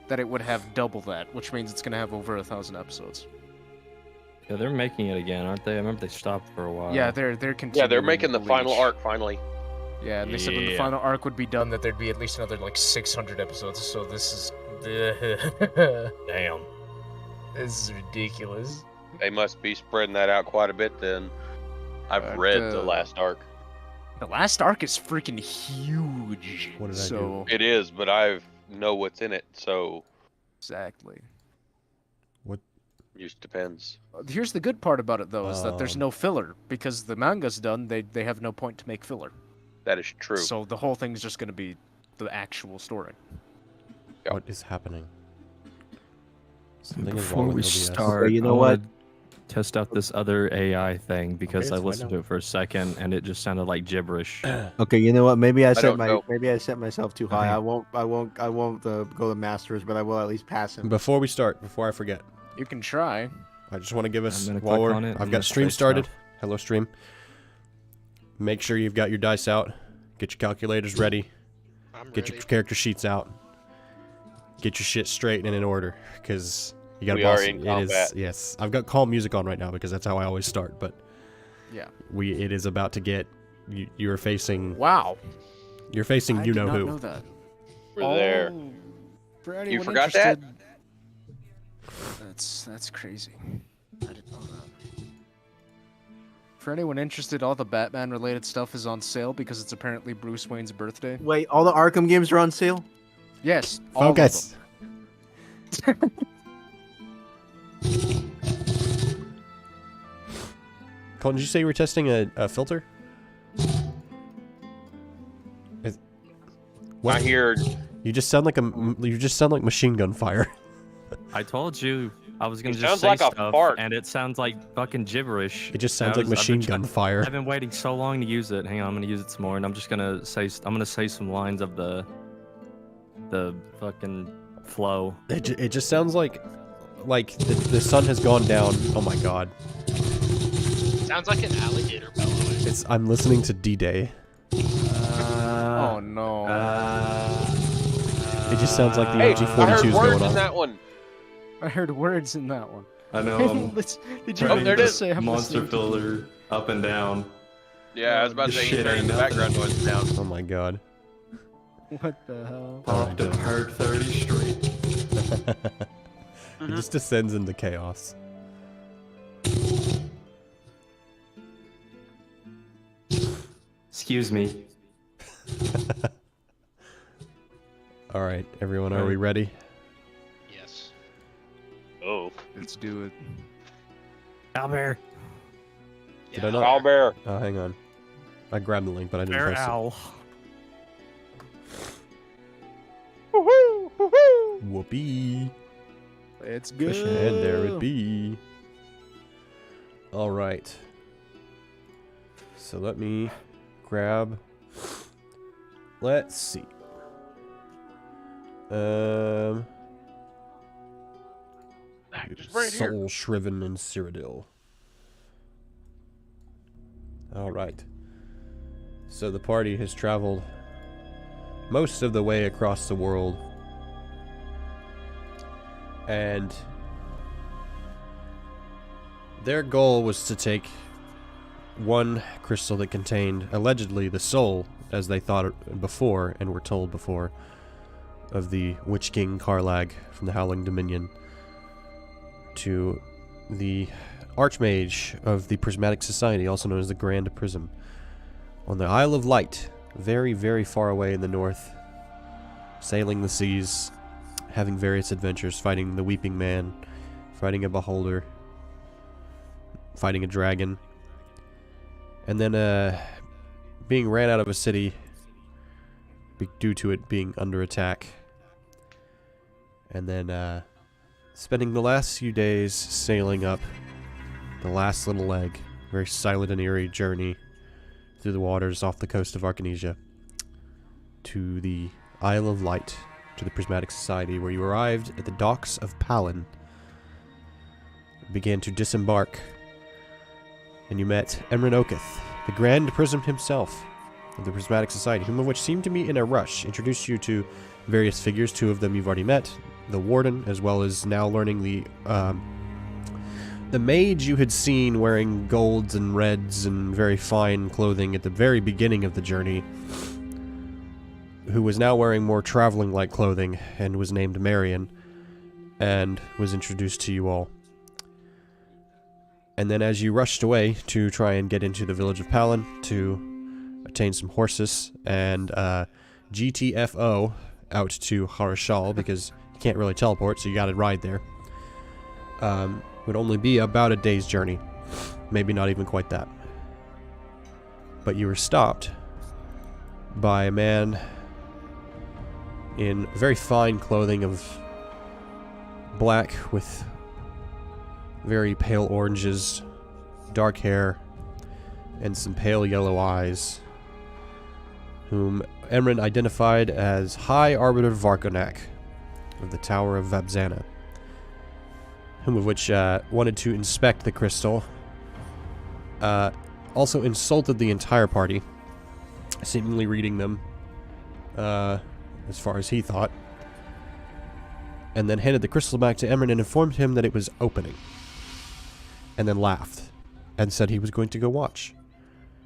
that it would have double that, which means it's gonna have over 1,000 episodes. Yeah, they're making it again, aren't they? I remember they stopped for a while. Yeah, they're continuing. Yeah, they're making the final Bleach. arc finally. Yeah, and they said when the final arc would be done, that there'd be at least another like 600 episodes. So this is, Damn. this is ridiculous. They must be spreading that out quite a bit then. I've read the last arc. The last arc is freaking huge. What did I so, It is, but I know what's in it, so Exactly. just depends. Here's the good part about it, though, is that there's no filler. Because the manga's done, they have no point to make filler. That is true. So the whole thing's just going to be the actual story. What is happening? Something is Before wrong with we OBS. start, Okay, you know I what? wanna test out this other AI thing because it's I fine listened now. to it for a second and it just sounded like gibberish. Okay, you know what? Maybe I set don't know. myself too high. Okay. I won't go to masters, but I will at least pass him. Before we start, before I forget, You can try. I just want to give us I'm gonna while click we're on it, I've I'm got gonna stream say started. stuff. Hello stream. Make sure you've got your dice out. Get your calculators ready. Get your character sheets out. Get your shit straight and in order, because you got to We boss are it. in It combat. is, yes. I've got calm music on right now because that's how I always start. But Yeah. it is about to get. You're facing. Wow. You're facing. I You did know not who. know that. We're there. Oh, for anyone forgot that? interested- That's crazy. I didn't know that. For anyone interested, all the Batman-related stuff is on sale because it's apparently Bruce Wayne's birthday. Wait, all the Arkham games are on sale? Yes, all of Focus. them. Colin, did you say you were testing a filter? What? I hear You just sound like machine gun fire. I told you I was gonna It just sounds say like a stuff, fart. and it sounds like fucking gibberish. It just sounds I like was- I've been machine gun fire. I've been waiting so long to use it. Hang on, I'm gonna use it some more, and I'm just gonna say some lines of the fucking flow. It just sounds like the sun has gone down. Oh my god. Sounds like an alligator bellowing. I'm listening to D-Day. Oh no. It just sounds like the Hey, I MG42 heard is words going in on. that one. I heard words in that one. I know. Did you Oh, there it just is. say I'm Monster listening to- filler up and down. Yeah, I was about to This say he's shit turning ain't the nothing. background noise down. Oh my god. What the hell? Popped and heard 30 straight. It just descends into chaos. Excuse me. All right, everyone, are we ready? Yes. Oh. Let's do it. Owlbear. Did I not? Owlbear. Oh, hang on. I grabbed the link, but I didn't Bear post owl. it. Whoopee. Let's go. And there it be. All right. So let me grab. Let's see. Right here. Soul Shriven and Cyrodiil. All right. So the party has traveled most of the way across the world, and their goal was to take one crystal that contained allegedly the soul, as they thought it before and were told before, of the Witch King Karlag from the Howling Dominion, to the Archmage of the Prismatic Society, also known as the Grand Prism, on the Isle of Light, very, very far away in the north, sailing the seas, having various adventures, fighting the Weeping Man, fighting a Beholder, fighting a dragon, and then being ran out of a city due to it being under attack, and then spending the last few days sailing up the last little leg, very silent and eerie journey through the waters off the coast of Arcanesia to the Isle of Light, to the Prismatic Society, where you arrived at the docks of Palin, began to disembark, and you met Emran Oketh, the Grand Prism himself of the Prismatic Society, whom of which seemed to be in a rush, introduced you to various figures. Two of them you've already met, the warden, as well as now learning the mage you had seen wearing golds and reds and very fine clothing at the very beginning of the journey, who was now wearing more traveling-like clothing and was named Marion, and was introduced to you all. And then as you rushed away to try and get into the village of Palin to obtain some horses and GTFO out to Harashal, because you can't really teleport, so you gotta ride there, would only be about a day's journey. Maybe not even quite that. But you were stopped by a man in very fine clothing of black with very pale oranges, dark hair, and some pale yellow eyes, whom Emran identified as High Arbiter Varkonak of the Tower of Vabzana, whom of which wanted to inspect the crystal, also insulted the entire party, seemingly reading them, as far as he thought, and then handed the crystal back to Emran and informed him that it was opening, and then laughed, and said he was going to go watch.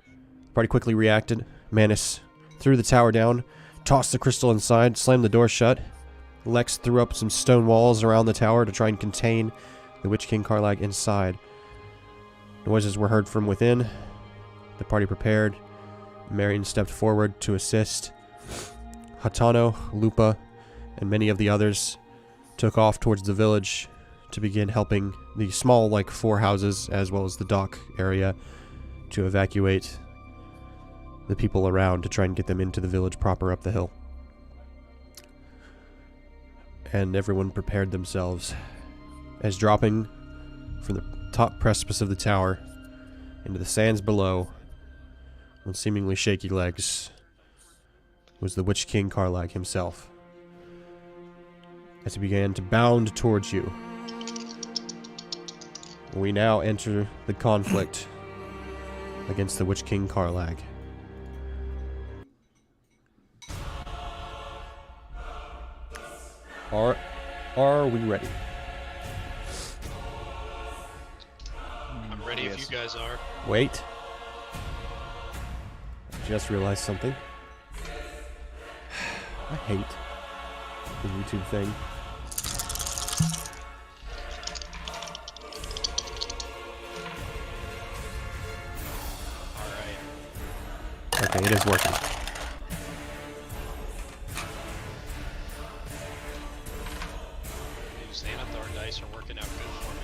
The party quickly reacted. Manus threw the tower down, tossed the crystal inside, slammed the door shut. Lex threw up some stone walls around the tower to try and contain the Witch King Karlag inside. Noises were heard from within. The party prepared. Marion stepped forward to assist. Hatano, Lupa, and many of the others took off towards the village to begin helping the small, 4 houses, as well as the dock area, to evacuate the people around to try and get them into the village proper up the hill. And everyone prepared themselves, as dropping from the top precipice of the tower into the sands below, on seemingly shaky legs, was the Witch King Karlag himself, as he began to bound towards you. We now enter the conflict against the Witch King Karlag. Are we ready? I'm ready if you guys are. Wait. I just realized something. I hate the YouTube thing. Alright. Okay, it is working. These Xanathar dice are working out good for me.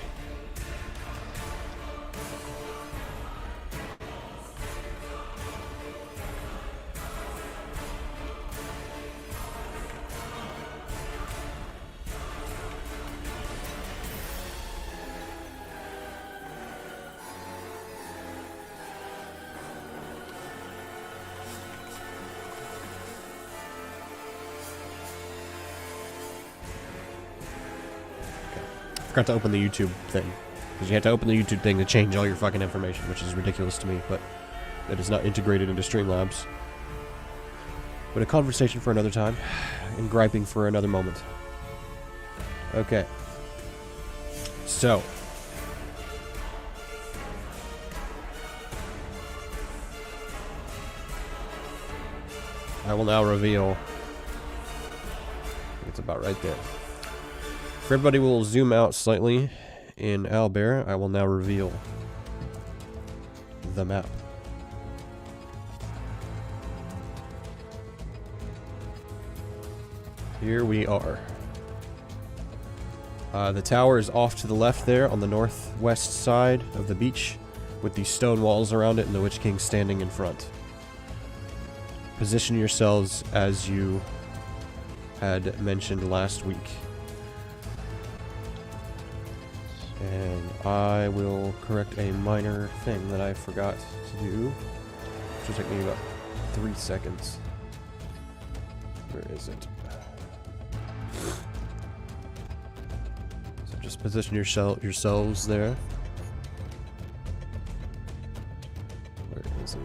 Forgot to open the YouTube thing. Because you have to open the YouTube thing to change all your fucking information, which is ridiculous to me, but it is not integrated into Streamlabs. But a conversation for another time, and griping for another moment. Okay. So. I will now reveal. It's about right there. If everybody will zoom out slightly in Owlbear, I will now reveal the map. Here we are. The tower is off to the left there on the northwest side of the beach, with the stone walls around it and the Witch King standing in front. Position yourselves as you had mentioned last week. And I will correct a minor thing that I forgot to do, which will take me about 3 seconds. Where is it? So just position yourselves there. Where is he?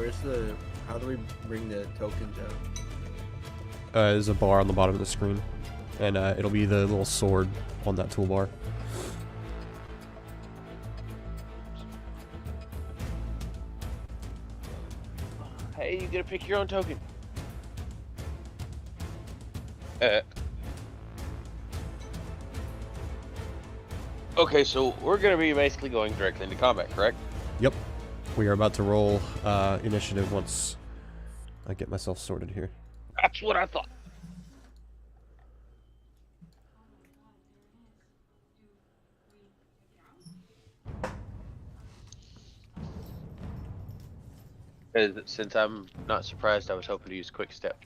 Where's the? How do we bring the tokens out? There's a bar on the bottom of the screen, and it'll be the little sword on that toolbar. Hey, you get to pick your own token. Okay, so we're gonna be basically going directly into combat, correct? Yep. We are about to roll initiative once I get myself sorted here. That's what I thought. Since I'm not surprised, I was hoping to use quick step.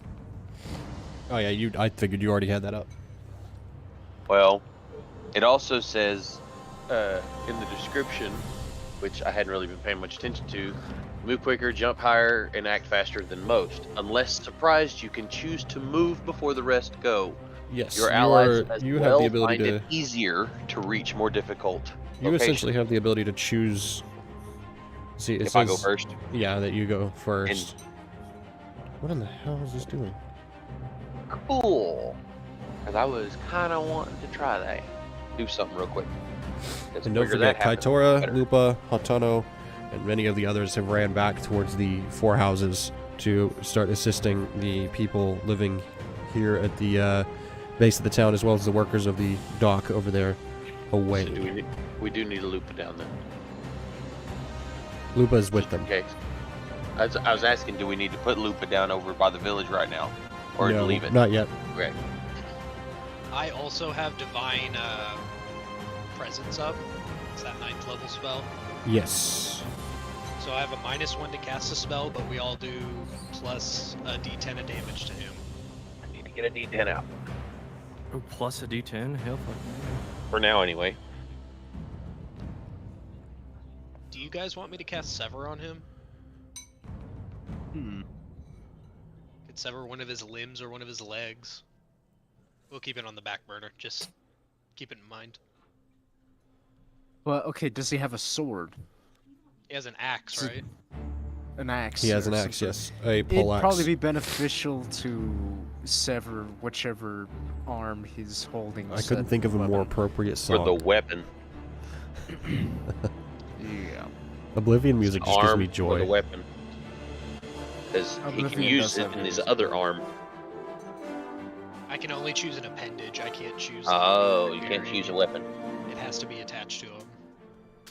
Oh yeah, I figured you already had that up. Well, it also says in the description, which I hadn't really been paying much attention to, move quicker, jump higher, and act faster than most. Unless surprised, you can choose to move before the rest go. Yes, Your allies as you well have the ability find to. it easier to reach more difficult You locations. essentially have the ability to choose. See, it If says, I go first. Yeah, that you go first. What in the hell is this doing? Cool. Because I was kind of wanting to try that. Do something real quick. 'Cause And don't quicker that forget, happens, Kaitora, better. Lupa, Hatano, and many of the others have ran back towards the four houses to start assisting the people living here at the base of the town, as well as the workers of the dock over there away. So we do need a loop down there. Lupa's with them. Okay. I was asking, do we need to put Lupa down over by the village right now? Or No, leave it? not yet. Okay. I also have divine presence up. It's that 9th level spell. Yes. So I have a -1 to cast a spell, but we all do plus a d10 of damage to him. I need to get a D10 out. Oh, plus a D10? Hell fuck. For now, anyway. Do you guys want me to cast Sever on him? Could sever one of his limbs or one of his legs. We'll keep it on the back burner. Just keep it in mind. Well, okay, does he have a sword? He has an axe, So- right? An axe? He has or an axe, something? yes. A It'd pole axe. probably be beneficial to sever whichever arm he's holding. I couldn't think of a more appropriate For song. the weapon. Yeah. Oblivion music just gives Arm me for the joy. weapon. Because he can Oblivion use does it have in his music. other arm. I can only choose an appendage. I can't choose. Oh, you the can't very- choose a weapon. It has to be attached to him.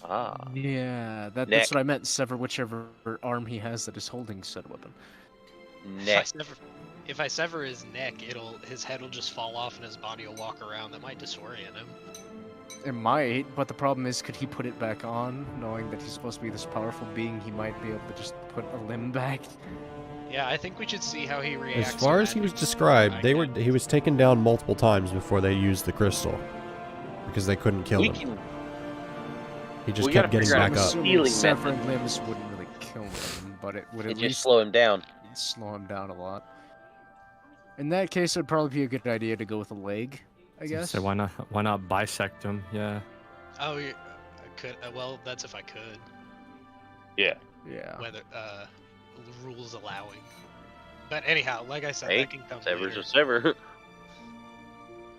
Ah. Yeah, Neck. that's what I meant. Sever whichever arm he has that is holding said weapon. Neck. If I sever his neck, his head will just fall off and his body will walk around. That might disorient him. It might, but the problem is, could he put it back on, knowing that he's supposed to be this powerful being? He might be able to just put a limb back. Yeah, I think we should see how he reacts. As far to as he was magic. described, I he was taken down multiple times before they used the crystal. Because they couldn't kill We him. can. He just we kept gotta getting figure out back a up. healing Assuming method. severing limbs wouldn't really kill him, but it would It at just least slow him down. slow him down a lot. In that case, it'd probably be a good idea to go with a leg, I guess. So why not bisect him? Yeah. Oh, I could. Well, that's if I could. Yeah. Yeah. Whether rules allowing. But anyhow, like I said, Hey, that can come Sever's later. a sever.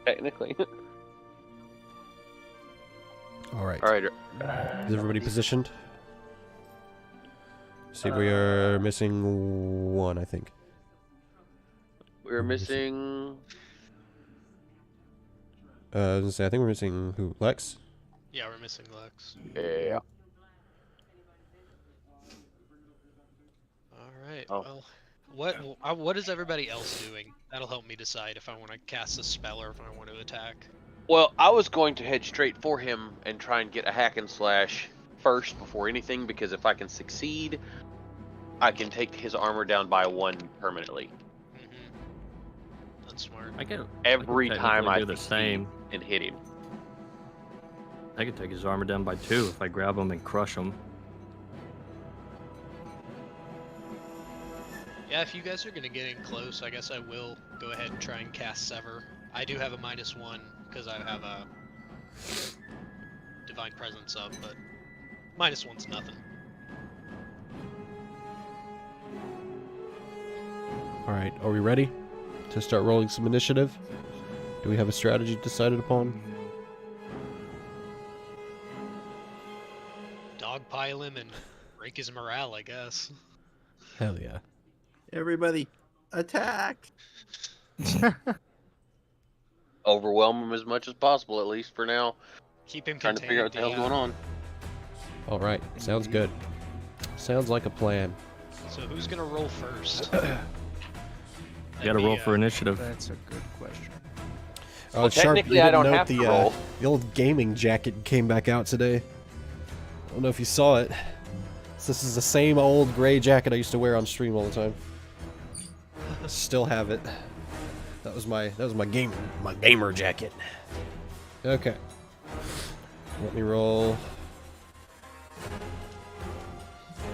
Technically. Alright. Alright. Is everybody positioned? See, we are missing one, I think. We're missing. I was gonna say, I think we're missing who? Lex? Yeah, we're missing Lex. Yeah. All right. Oh. Well, what is everybody else doing? That'll help me decide if I want to cast a spell or if I want to attack. Well, I was going to head straight for him and try and get a hack and slash first before anything, because if I can succeed, I can take his armor down by 1 permanently. That's smart. I can Every time I do the same. and hit him. I could take his armor down by 2 if I grab him and crush him. Yeah, if you guys are gonna get in close, I guess I will go ahead and try and cast Sever. I do have a -1 because I have a Divine Presence up, but -1's nothing. Alright, are we ready to start rolling some initiative? Do we have a strategy decided upon? Dogpile him and break his morale, I guess. Hell yeah. Everybody, attack! Overwhelm him as much as possible, at least for now. Keep him Trying to figure out what the hell's yeah. going on. Alright, sounds good. Sounds like a plan. So who's gonna roll first? You gotta roll for initiative. That's a good question. Oh, Well, Sharp, technically, you I didn't don't note have to the, roll. the old gaming jacket came back out today. I don't know if you saw it. So this is the same old gray jacket I used to wear on stream all the time. Still have it. That was my gamer jacket. Okay. Let me roll.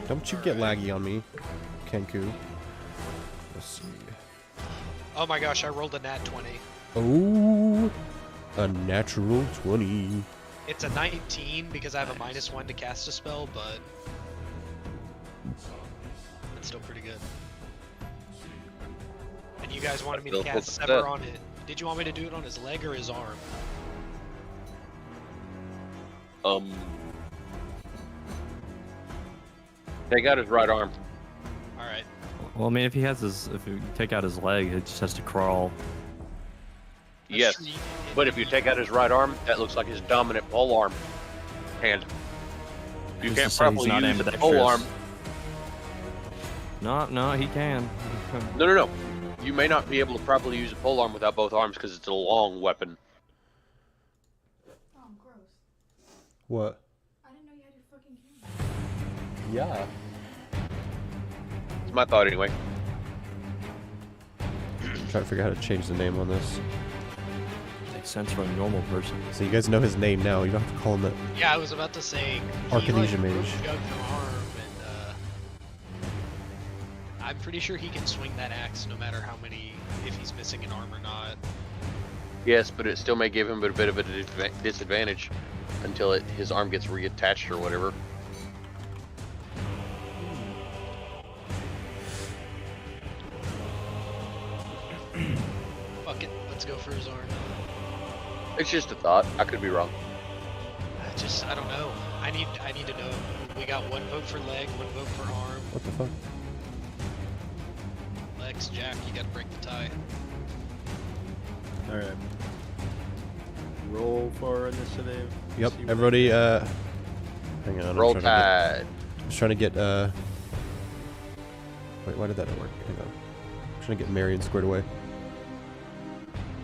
Don't you get laggy on me, Kenku. Let's see. Oh my gosh, I rolled a nat 20. Oh, a natural 20. It's a 19 because I have a -1 to cast a spell, but it's still pretty good. And you guys wanted me to Still cast full Sever set. on it. Did you want me to do it on his leg or his arm? Take out his right arm. Alright. Well, I mean, if you take out his leg, it just has to crawl. Yes, but if you take out his right arm, that looks like his dominant pole arm hand. You Who's can't to say he's properly not use the ambidextrous? pole arm. No, he can. No. You may not be able to properly use a pole arm without both arms because it's a long weapon. Oh, gross. What? I didn't know you had your fucking camera. Yeah. It's my thought anyway. Trying to figure out how to change the name on this. Makes sense for a normal person. So you guys know his name now. You don't have to call him that. Yeah, I was about to say. Arcanesia Mage. Jugged an arm, and I'm pretty sure he can swing that axe no matter if he's missing an arm or not. Yes, but it still may give him a bit of a disadvantage until his arm gets reattached or whatever. Fuck it, let's go for his arm. It's just a thought. I could be wrong. I don't know. I need to know. We got one vote for leg, one vote for arm. What the fuck? Legs, Jack, you gotta break the tie. Alright. Roll for initiative. Yep. See what- Everybody. Hang on. I'm Roll trying to Tide. I was trying to get. Wait, why did that not work? Hang on. I'm trying to get Marion squared away.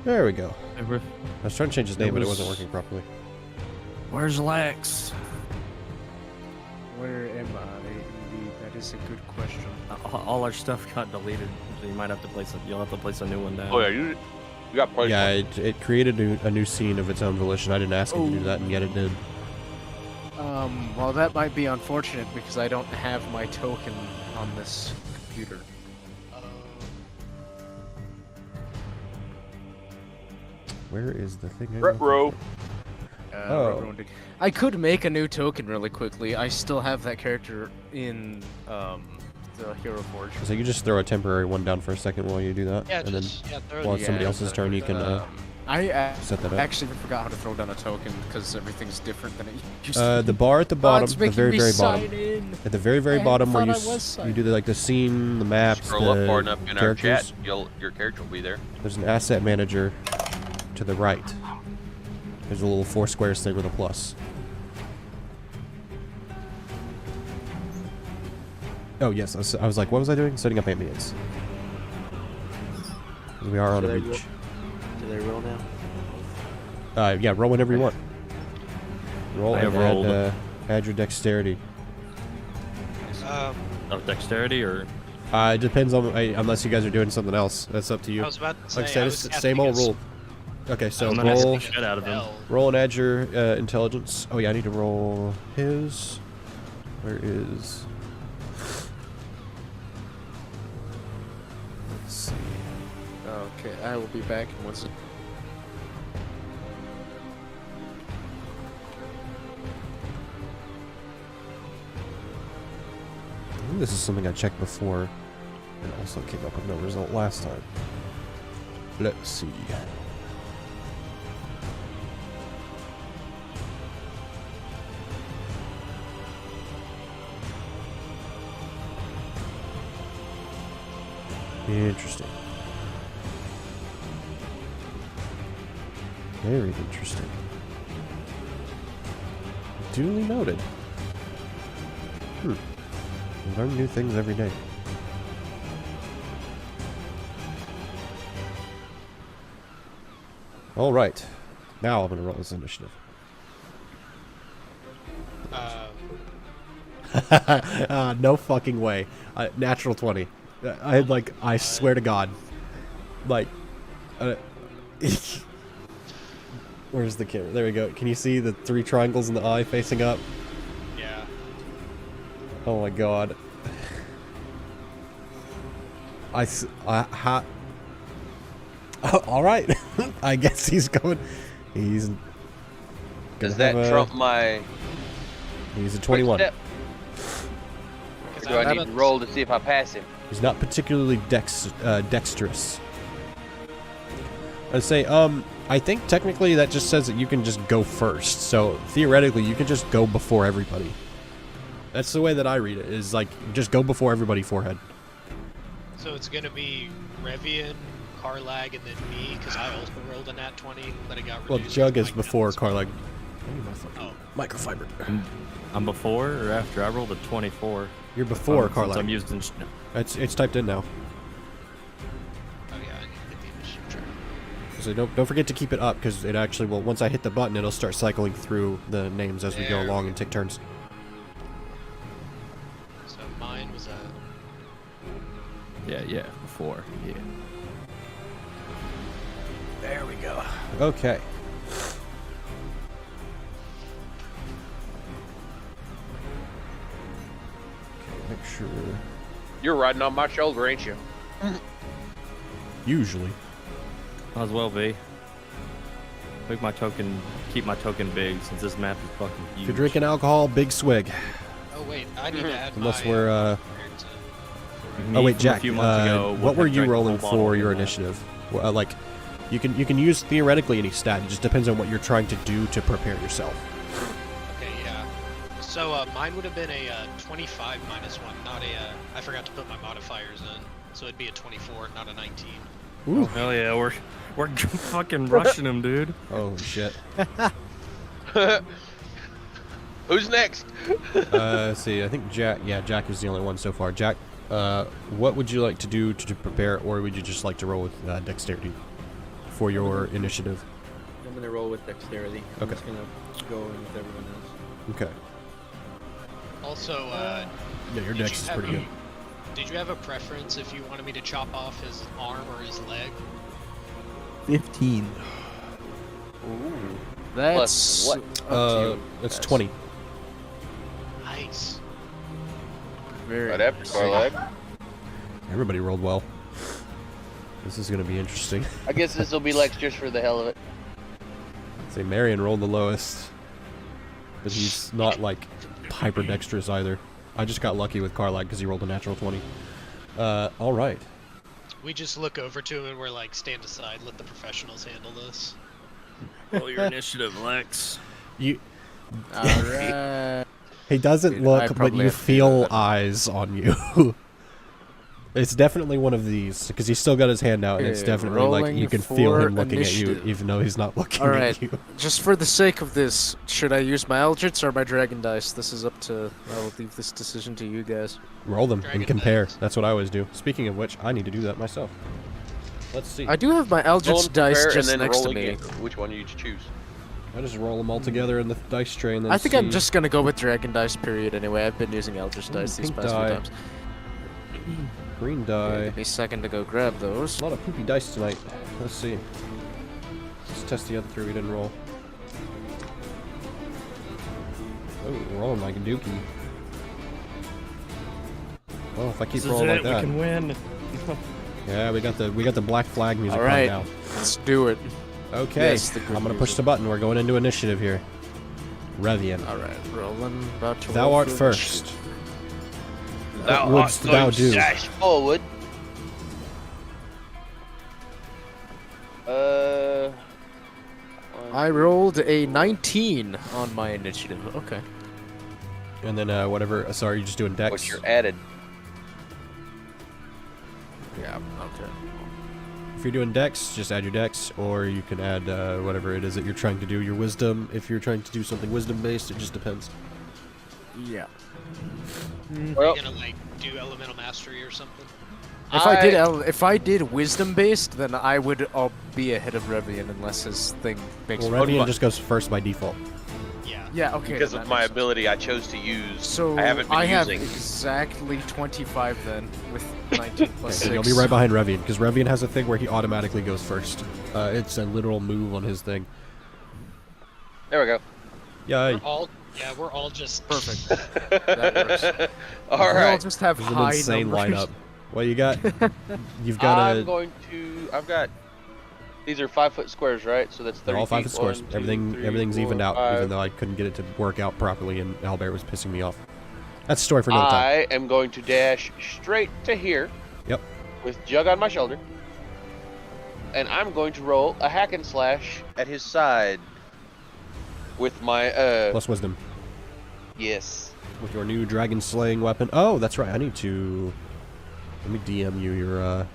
There we go. I was trying to change his name, but it wasn't working properly. Where's Lex? Where am I? Indeed, that is a good question. All our stuff got deleted, so you might have to you'll have to place a new one down. Oh yeah, you got plenty. Yeah, it created a new scene of its own volition. I didn't ask it to do that, and yet it did. Well, that might be unfortunate because I don't have my token on this computer. Where is the thing? Retro. Oh. I could make a new token really quickly. I still have that character in the Hero Forge. So you just throw a temporary one down for a second while you do that, Yeah, and throw while it. it's somebody else's turn, you can I set that up. actually forgot how to throw down a token because everything's different than it used The to be. bar at the bottom, it's the making very me very sign bottom. in. At the very very I bottom where thought you I was you do the scene, the maps, Scroll the up far enough in our characters. chat, your character will be there. There's an asset manager to the right. There's a little 4 squares thing with a plus. Oh yes, I was like, what was I doing? Setting up ambience. We are on a Should I beach. Do they roll now? Yeah, roll whenever you want. Roll I and have rolled. add your dexterity. Oh, dexterity or? It depends on unless you guys are doing something else. That's up to you. I was about to say, Like I said, I it's was the same casting old a rule. Okay, so I'm gonna roll, ask the shit out of him. spell. roll and add your intelligence. Oh yeah, I need to roll his. Where is? Let's see. Okay, I will be back in 1 second. I think this is something I checked before. And also came up with no result last time. Let's see. Interesting. Very interesting. Duly noted. We learn new things every day. All right. Now I'm going to roll this initiative. No fucking way. Natural 20. I had like, I swear to God. Like, where's the camera? There we go. Can you see the 3 triangles in the eye facing up? Yeah. Oh my God. All right. I guess he's going. He's. Does gonna that have trump my He's a quick 21. step? Or do I need to roll to see if I pass him? He's not particularly dexterous. I'd say, I think technically that just says that you can just go first. So theoretically, you can just go before everybody. That's the way that I read it. Is like just go before everybody forehead. So it's gonna be Revian, Karlag, and then me, because I also rolled a nat 20, but it got reduced. Well, Jug to is my before nuts. Karlag. Oh, Microfiber. I'm before or after? I rolled a 24. You're before Since Karlag. I'm using. It's typed in now. oh yeah, I need to hit the initiative track. So don't forget to keep it up because it actually will. Once I hit the button, it'll start cycling through the names as we go There we along go. and take turns. So mine was Yeah, before. Yeah. There we go. Okay. Make sure. You're riding on my shoulder, ain't you? Usually. Might as well be. Keep my token big since this map is fucking huge. If you're drinking alcohol, big swig. oh wait, I need to add Unless my, we're experience in. Me Oh wait, from Jack. A few months ago What were had you drank a rolling whole bottle for of your that. initiative? Well, like, you can use theoretically any stat. It just depends on what you're trying to do to prepare yourself. Okay, yeah. So mine would have been a 25 minus 1, not a. I forgot to put my modifiers in, so it'd be a 24, not a 19. Ooh. Hell yeah, we're fucking rushing him, dude. Oh shit. Who's next? Let's see. I think Jack. Yeah, Jack is the only one so far. Jack, what would you like to do to prepare, or would you just like to roll with dexterity for your initiative? I'm gonna roll with dexterity. I'm Okay. just gonna go in with everyone else. Okay. Also, Yeah, your did dex you is have pretty good. Did you have a preference if you wanted me to chop off his arm or his leg? 15. That's what? up to you It's guys. 20. Nice. Very Right after Karlag. Everybody rolled well. This is gonna be interesting. I guess this will be Lex just for the hell of it. Say Marion rolled the lowest, but he's not like hyper dexterous either. I just got lucky with Karlag because he rolled a natural 20. All right. We just look over to him and we're like, stand aside, let the professionals handle this. Roll your initiative, Lex. You. Alright. He doesn't Dude, I look, but probably you have to do feel that. eyes on you. It's definitely one of these because he's still got his hand out, and it's Okay, definitely like you rolling can feel for him looking at you, initiative. even though he's not looking Alright. at you. Just for the sake of this, should I use my Eldritch or my Dragon Dice? This is up to... I'll leave this decision to you guys. Roll them Dragon and compare. dice. That's what I always do. Speaking of which, I need to do that myself. Let's see. I do have my Roll Eldritch them, dice compare, just and then next roll to me. again. Which one you choose? I just roll them all together in the dice tray and then I think see. I'm just gonna go with Dragon Dice, period, anyway. I've been using Eldritch Dice these pink past few die. times. Green Okay, die. give me a second to go grab those. A lot of poopy dice tonight. Let's see. Let's test the other three we didn't roll. Oh, we're rolling like a dookie. Well, if I keep This is rolling it. like that, We can win. yeah, we got the black flag music Alright. on now. Let's do it. Okay, Yes, the good I'm gonna push music. the button. We're going into initiative here. Revian, Alright, rolling. About to thou roll art for first. Thou What wouldst art thou going do? dash forward. I rolled a 19 on my initiative. Okay. And then whatever. Sorry, you're just doing dex. What's your added? Yeah. Okay. If you're doing dex, just add your dex, or you can add whatever it is that you're trying to do. Your wisdom. If you're trying to do something wisdom based, it just depends. Yeah. Well, Are you gonna like do elemental mastery or something? If I did wisdom based, then I would be ahead of Revian unless his thing makes. Well, Revian just goes first by default. Yeah. Yeah. Okay. because then of that my makes ability, I chose to use. So I haven't been have using. exactly 25 then with 19 plus 6. And you'll be right behind Revian, because Revian has a thing where he automatically goes first. It's a literal move on his thing. There we go. Yay. We're all just Perfect. That works. All We all right. just have This is an high insane numbers. lineup. Well, you got. You've got I'm a. going to. I've got. These are 5-foot squares, right? So that's 30 They're all 5 feet. foot squares. 1, 2, Everything, 3, everything's 4, evened out, 5. even though I couldn't get it to work out properly, and Albert was pissing me off. That's a story for another time. I am going to dash straight to here. Yep. With Jug on my shoulder. And I'm going to roll a hack and slash at his side. With my Plus wisdom. Yes. With your new dragon slaying weapon. Oh, that's right. I need to. Let me DM you your.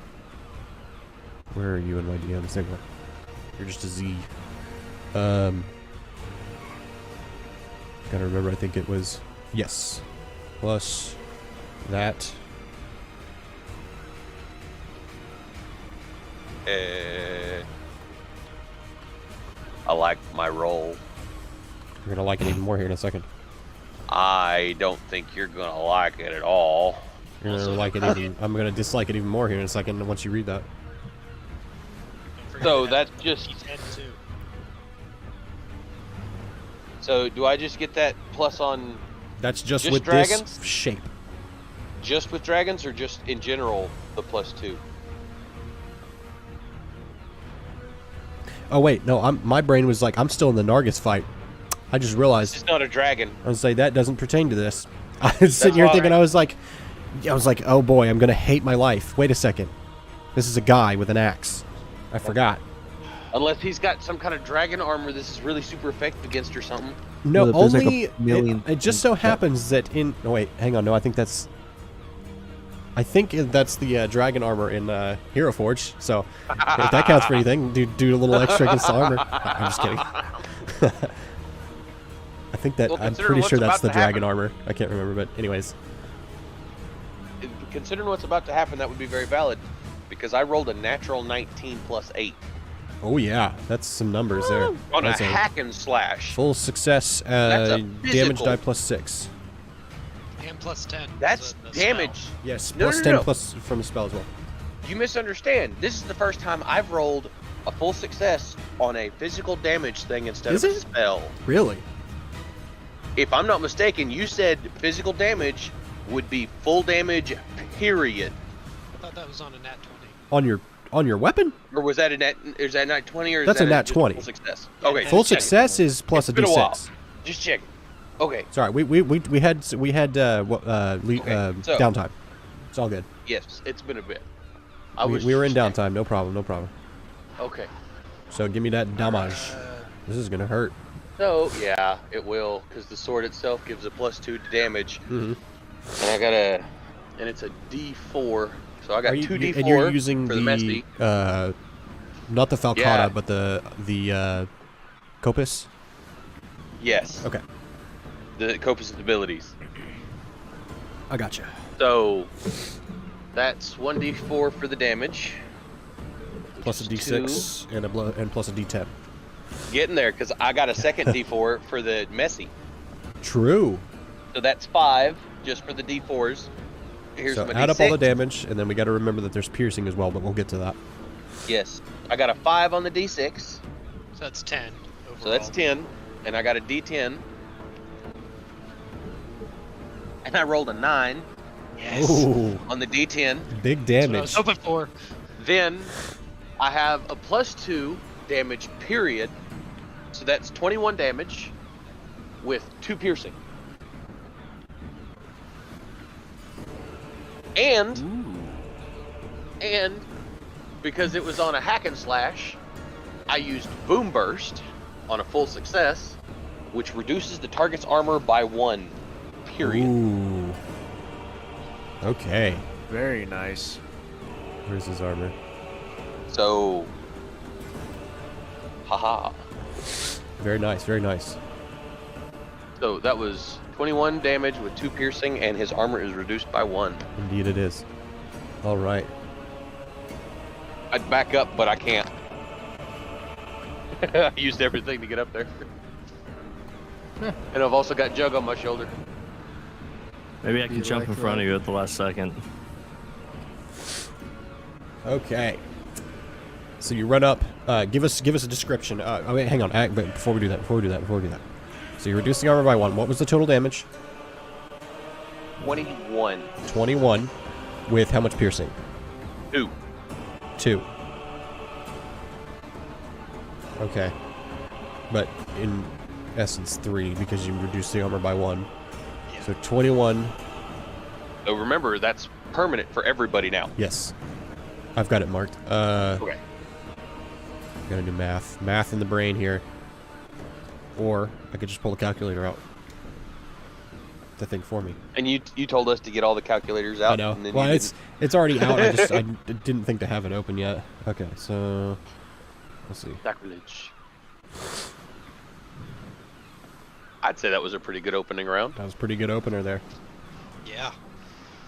Where are you in my DMs? There you go. You're just a Z. Gotta remember. I think it was yes. Plus that. I like my roll. You're gonna like it even more here in a second. I don't think you're gonna like it at all. You're gonna like it even. I'm gonna dislike it even more here in a second once you read that. don't forget So that that's just. D10 too. So do I just get that plus on That's just Just with dragons? this shape. just with dragons or just in general the +2? Oh wait, no. My brain was like, I'm still in the Nargis fight. I just realized. It's not a dragon. I was like, that doesn't pertain to this. I was sitting here why- thinking, I was like, oh boy, I'm gonna hate my life. Wait a second, this is a guy with an axe. I forgot. Unless he's got some kind of dragon armor this is really super effective against or something. No, Well, there's like only a million it just so happens that in. No wait, hang on. No, I think that's the dragon armor in Hero Forge. So if that counts for anything, do a little extra against the armor. I'm just kidding. I think that Well, I'm considering pretty what's sure that's about the to dragon happen. armor. I can't remember, but anyways. Considering what's about to happen, that would be very valid. Because I rolled a natural 19 plus 8. Oh yeah, that's some numbers there. On That's a hack and slash. full success. That's a Damage physical. die +6. And plus 10. That's the damage. spell. Yes, No, plus no, 10 no. plus from the spell as well. You misunderstand. This is the first time I've rolled a full success on a physical damage thing instead Is of a it? spell. Really? If I'm not mistaken, you said physical damage would be full damage, period. I thought that was on a nat 20. On your weapon? Or was that a nat? Is that nat 20 or is That's that a nat just 20. Full success. Yeah, Okay. Full just checking. success is plus It's a been a while. d6. Just check. Okay. Sorry, we had so- downtime. It's all good. Yes, it's been a bit. We were in downtime. No problem. No problem. Okay. So give me that damage. This is gonna hurt. So yeah, it will, because the sword itself gives a +2 to damage, Mm-hmm. and I got and it's a D4. So I got 2 D4 and you're using for the messy. not the Falcata, Yeah. but the Copus. Yes. Okay, The Copus' abilities. I gotcha. So that's 1d4 for the damage. Plus a d6 and plus a d10. Getting there, because I got a second d4 for the messy. True. So that's 5 just for the d4s. Here's So my add d6. up all the damage, and then we got to remember that there's piercing as well, but we'll get to that. Yes. I got a 5 on the d6. So that's 10 overall. So that's 10. And I got a d10. And I rolled a 9 Yes. Ooh, on the d10. big That's what I was damage. hoping for. Then I have a +2 damage, period. So that's 21 damage with 2 piercing. And because it was on a hack and slash, I used Boom Burst, on a full success, which reduces the target's armor by 1. Period. Ooh. Okay. Very nice. Where's his armor? So, haha. Very nice, very nice. So that was 21 damage with 2 piercing, and his armor is reduced by 1. Indeed it is. All right. I'd back up, but I can't. I used everything to get up there. And I've also got Jug on my shoulder. Maybe I can You jump like in front that? of you at the last second. Okay. So you run up. Give us a description. Oh wait, hang on. But before we do that. So you're reducing armor by 1. What was the total damage? 21. 21. With how much piercing? 2. 2. Okay. But in essence 3 because you reduced the armor by 1. So 21. So remember, that's permanent for everybody now. Yes. I've got it marked. Okay. Gotta do math. Math in the brain here. Or I could just pull a calculator out. The thing for me. And you told us to get all the calculators out. I know. And then Well, you it's already out. I didn't think to have it open yet. Okay, so let's see. Sacrilege. I'd say that was a pretty good opening round. That was a pretty good opener there. Yeah.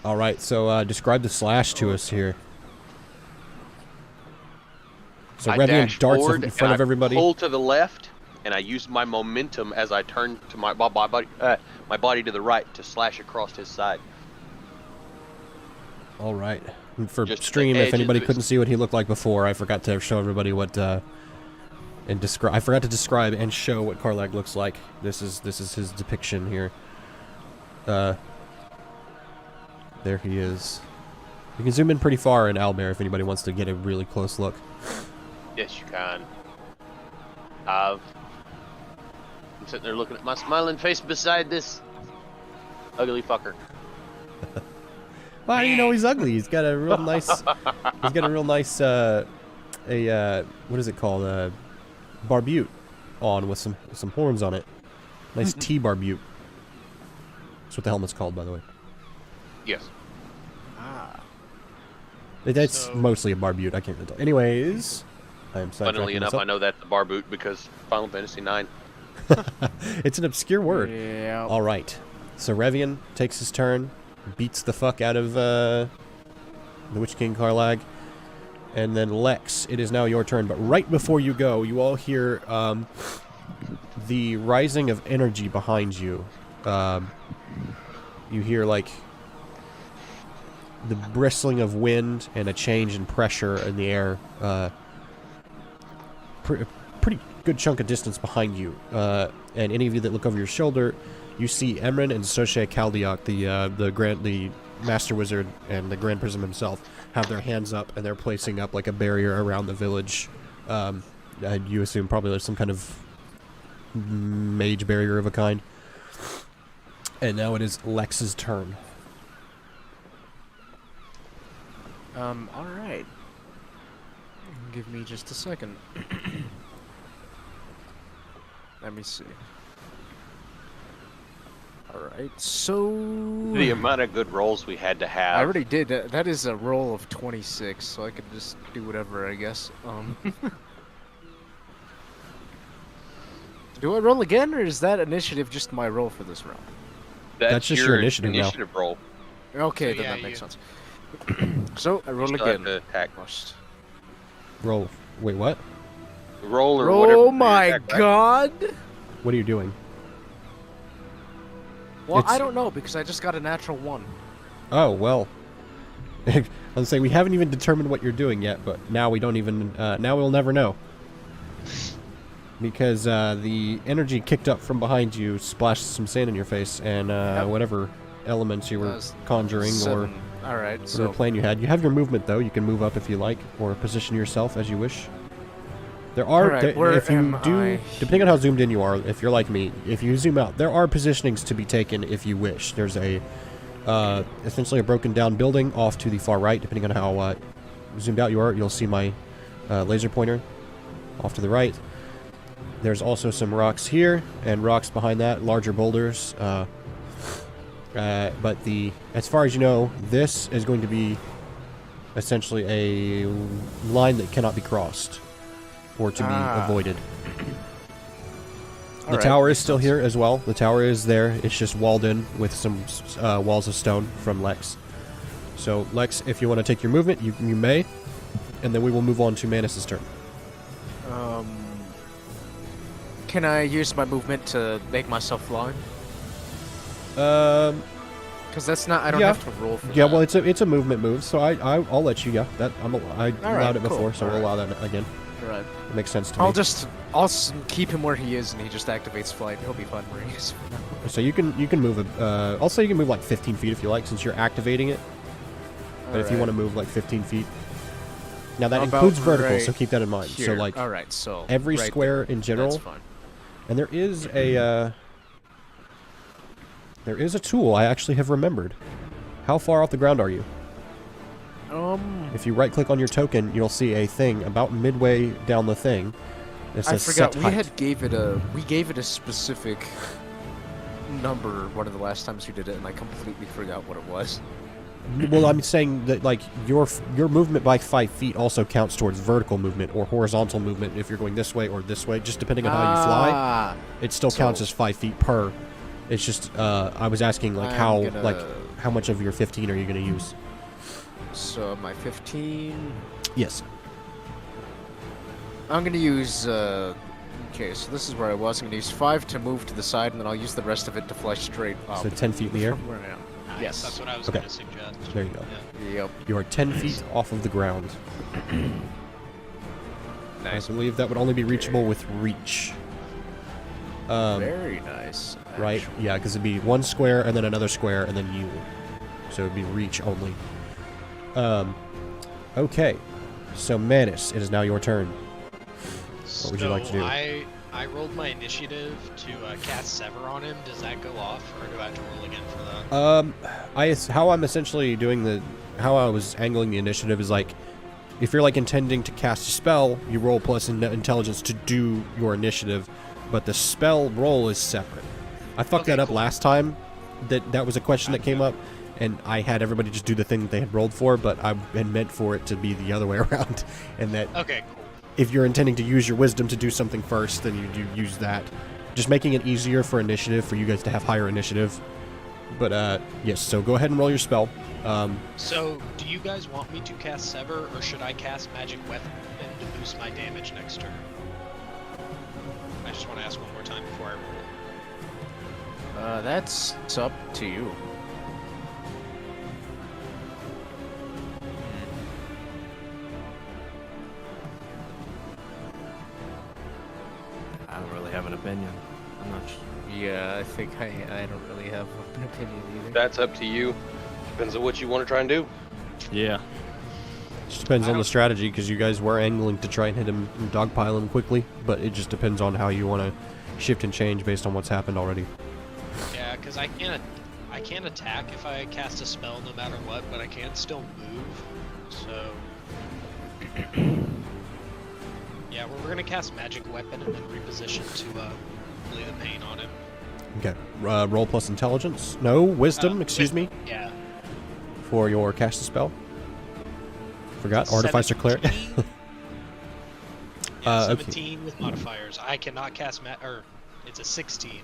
All right, so describe the slash to us here. So I Revian dash darts forward in front and of everybody. I pull to the left, and I use my momentum as I turn to my body to the right to slash across his side. All right. And for Just the stream, edge if anybody of his- couldn't see what he looked like before, I forgot to show everybody what and describe. I forgot to describe and show what Karlag looks like. This is his depiction here. There he is. You can zoom in pretty far in Owlbear if anybody wants to get a really close look. Yes, you can. I'm sitting there looking at my smiling face beside this ugly fucker. Well, you know he's ugly. He's got a real nice. He's got a real nice. What is it called? Barbute on with some horns on it. Nice T barbute. That's what the helmet's called, by the way. Yes. That's So- mostly a barbute. I can't really tell. Anyways, I am Funnily sidetracking enough, I myself. know that's the bar boot because Final Fantasy IX. It's an obscure word. Yeah. All right. So Revian takes his turn, beats the fuck out of the Witch King Karlag, and then Lex, it is now your turn. But right before you go, you all hear the rising of energy behind you. You hear like the bristling of wind and a change in pressure in the air. Pretty good chunk of distance behind you. And any of you that look over your shoulder, you see Emran and Soche Kaldiak, the Master Wizard and the Grand Prism himself, have their hands up and they're placing up like a barrier around the village. And you assume probably there's some kind of mage barrier of a kind. And now it is Lex's turn. Alright. Give me just a second. Let me see. Alright, so... The amount of good rolls we had to have. I already did. That is a roll of 26, so I could just do whatever, I guess. Do I roll again, or is that initiative just my roll for this round? That's just your initiative now. roll. Okay, So, then yeah, that makes you- sense. So, I roll You still have again. to attack. Must. Roll. Wait, what? Roll or whatever. Oh for your my attack, right? god! What are you doing? Well, It's- I don't know, because I just got a natural 1. Oh, well. I'm saying we haven't even determined what you're doing yet, but now we don't even, now we'll never know. Because the energy kicked up from behind you, splashed some sand in your face, and Yep. whatever elements you were That's conjuring or 7. Alright, whatever so... plan you had. You have your movement, though. You can move up if you like, or position yourself as you wish. There are, Alright, where if you am do, I? depending on how zoomed in you are, if you're like me, if you zoom out, there are positionings to be taken if you wish. There's a, essentially a broken down building off to the far right, depending on how zoomed out you are. You'll see my laser pointer off to the right. There's also some rocks here, and rocks behind that, larger boulders. But as far as you know, this is going to be essentially a line that cannot be crossed or to be avoided. The tower is still here as well. The tower is there. It's just walled in with some walls of stone from Lex. So, Lex, if you want to take your movement, you may. And then we will move on to Manus' turn. Can I use my movement to make myself fly? Because that's not. I don't have to roll for that. Yeah, well, it's a movement move, so I'll let you. Yeah, that I allowed it before, cool. so we'll allow that again. Right. It makes sense to me. I'll keep him where he is, and he just activates flight. He'll be fine where he is. So you can move. I'll say you can move like 15 feet if you like, since you're activating it. But if you want to move like 15 feet. Now that includes vertical, so keep that in mind. Here. So like so every square in general. That's fine. And there is a tool I actually have remembered. How far off the ground are you? If you right click on your token, you'll see a thing about midway down the thing. It says I forgot set height. we gave it a specific number one of the last times we did it, and I completely forgot what it was. Well, I'm saying that like your movement by 5 feet also counts towards vertical movement or horizontal movement if you're going this way or this way, just depending on how you fly. It still counts as 5 feet per. It's just I was asking like how much of your 15 are you going to use? So my 15. Yes. I'm going to use. Okay, so this is where I was. I'm going to use 5 to move to the side, and then I'll use the rest of it to fly straight up. So 10 feet in the air. From where I am. Nice, Yes. That's what I was going to suggest. There you go. Yeah. Yep. You are 10 feet off of the ground. Nice. I believe that would only be reachable with reach. Very nice. Right? actually. Yeah, because it'd be one square and then another square and then you. So it'd be reach only. Okay. So Manus, it is now your turn. What would you like to do? I rolled my initiative to cast Sever on him. Does that go off, or do I have to roll again for that? How I'm essentially doing how I was angling the initiative is like, if you're like intending to cast a spell, you roll plus intelligence to do your initiative, but the spell roll is separate. I fucked that up last time. That was a question that came up, and I had everybody just do the thing that they had rolled for, but I had meant for it to be the other way around, and that. Okay, cool. If you're intending to use your wisdom to do something first, then you do use that. Just making it easier for initiative, for you guys to have higher initiative. But, yes, so go ahead and roll your spell. So, do you guys want me to cast Sever, or should I cast Magic Weapon to boost my damage next turn? I just want to ask one more time before I roll. That's up to you. I don't really have an opinion. I'm not sure. Yeah, I think I don't really have an opinion either. That's up to you. Depends on what you want to try and do. Yeah. Just depends on the strategy, because you guys were angling to try and hit him and dogpile him quickly, but it just depends on how you want to shift and change based on what's happened already. Yeah, because I can't attack if I cast a spell no matter what, but I can still move. So yeah, we're gonna cast Magic Weapon and then reposition to lay the pain on him. Okay. Roll plus intelligence. No, wisdom, excuse me, Yeah. for your cast a spell. Forgot. Artificer Cleric. 17 with modifiers. I cannot cast or it's a 16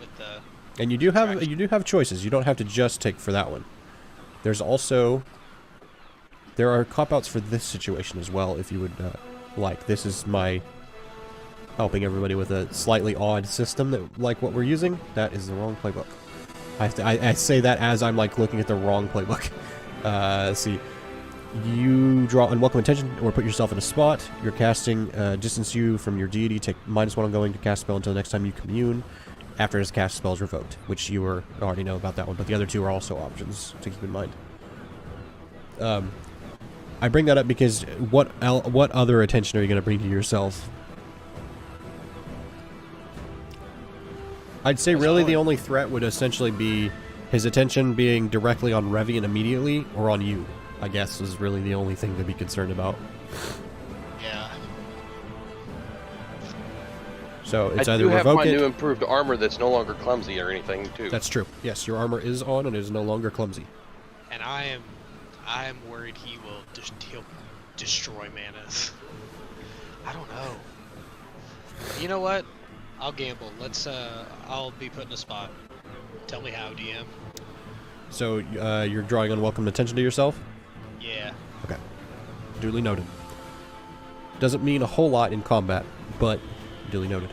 with the. And you do have choices. You don't have to just take for that one. There are cop-outs for this situation as well, if you would like. This is my helping everybody with a slightly odd system that like what we're using. That is the wrong playbook. I say that as I'm like looking at the wrong playbook. Let's see. You draw unwelcome attention or put yourself in a spot. You're casting distance you from your deity. Take -1 on going to cast spell until the next time you commune. After his cast spell is revoked, which you already know about that one, but the other two are also options to keep in mind. I bring that up because what other attention are you going to bring to yourself? I'd say really the only threat would essentially be his attention being directly on Revian immediately or on you, I guess, is really the only thing to be concerned about. Yeah. So it's I either do have revoke my it. new improved armor that's no longer clumsy or anything, too. That's true. Yes, your armor is on and is no longer clumsy. And I am worried he'll destroy Manus. I don't know. You know what? I'll gamble. I'll be put in a spot. Tell me how, DM. So you're drawing unwelcome attention to yourself? Yeah. Okay. Duly noted. Doesn't mean a whole lot in combat, but duly noted.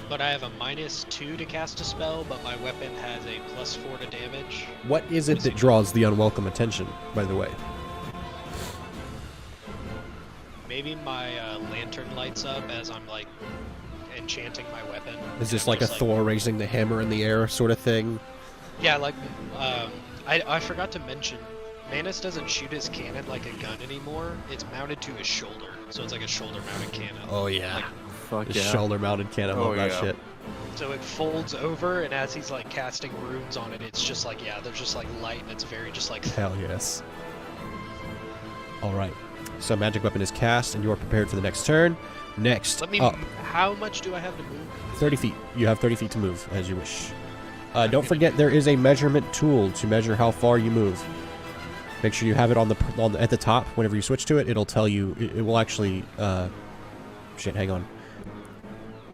But I have a -2 to cast a spell, but my weapon has a +4 to damage. What is it that draws the unwelcome attention, by the way? Maybe my lantern lights up as I'm like enchanting my weapon. Is this like a Thor raising the hammer in the air sort of thing? Yeah, like I forgot to mention, Manus doesn't shoot his cannon like a gun anymore. It's mounted to his shoulder, so it's like a shoulder-mounted cannon. Oh yeah. Like, Fuck The yeah. shoulder-mounted cannon, love that shit. so it folds over, and as he's like casting runes on it, it's just like there's just like light, and it's very just like. Hell yes. Alright. So magic weapon is cast, and you are prepared for the next turn. Next Let me. up, How much do I have to move? 30 feet. You have 30 feet to move, as you wish. Don't forget there is a measurement tool to measure how far you move. Make sure you have it at the top. Whenever you switch to it, it'll tell you. It will actually. Shit, hang on.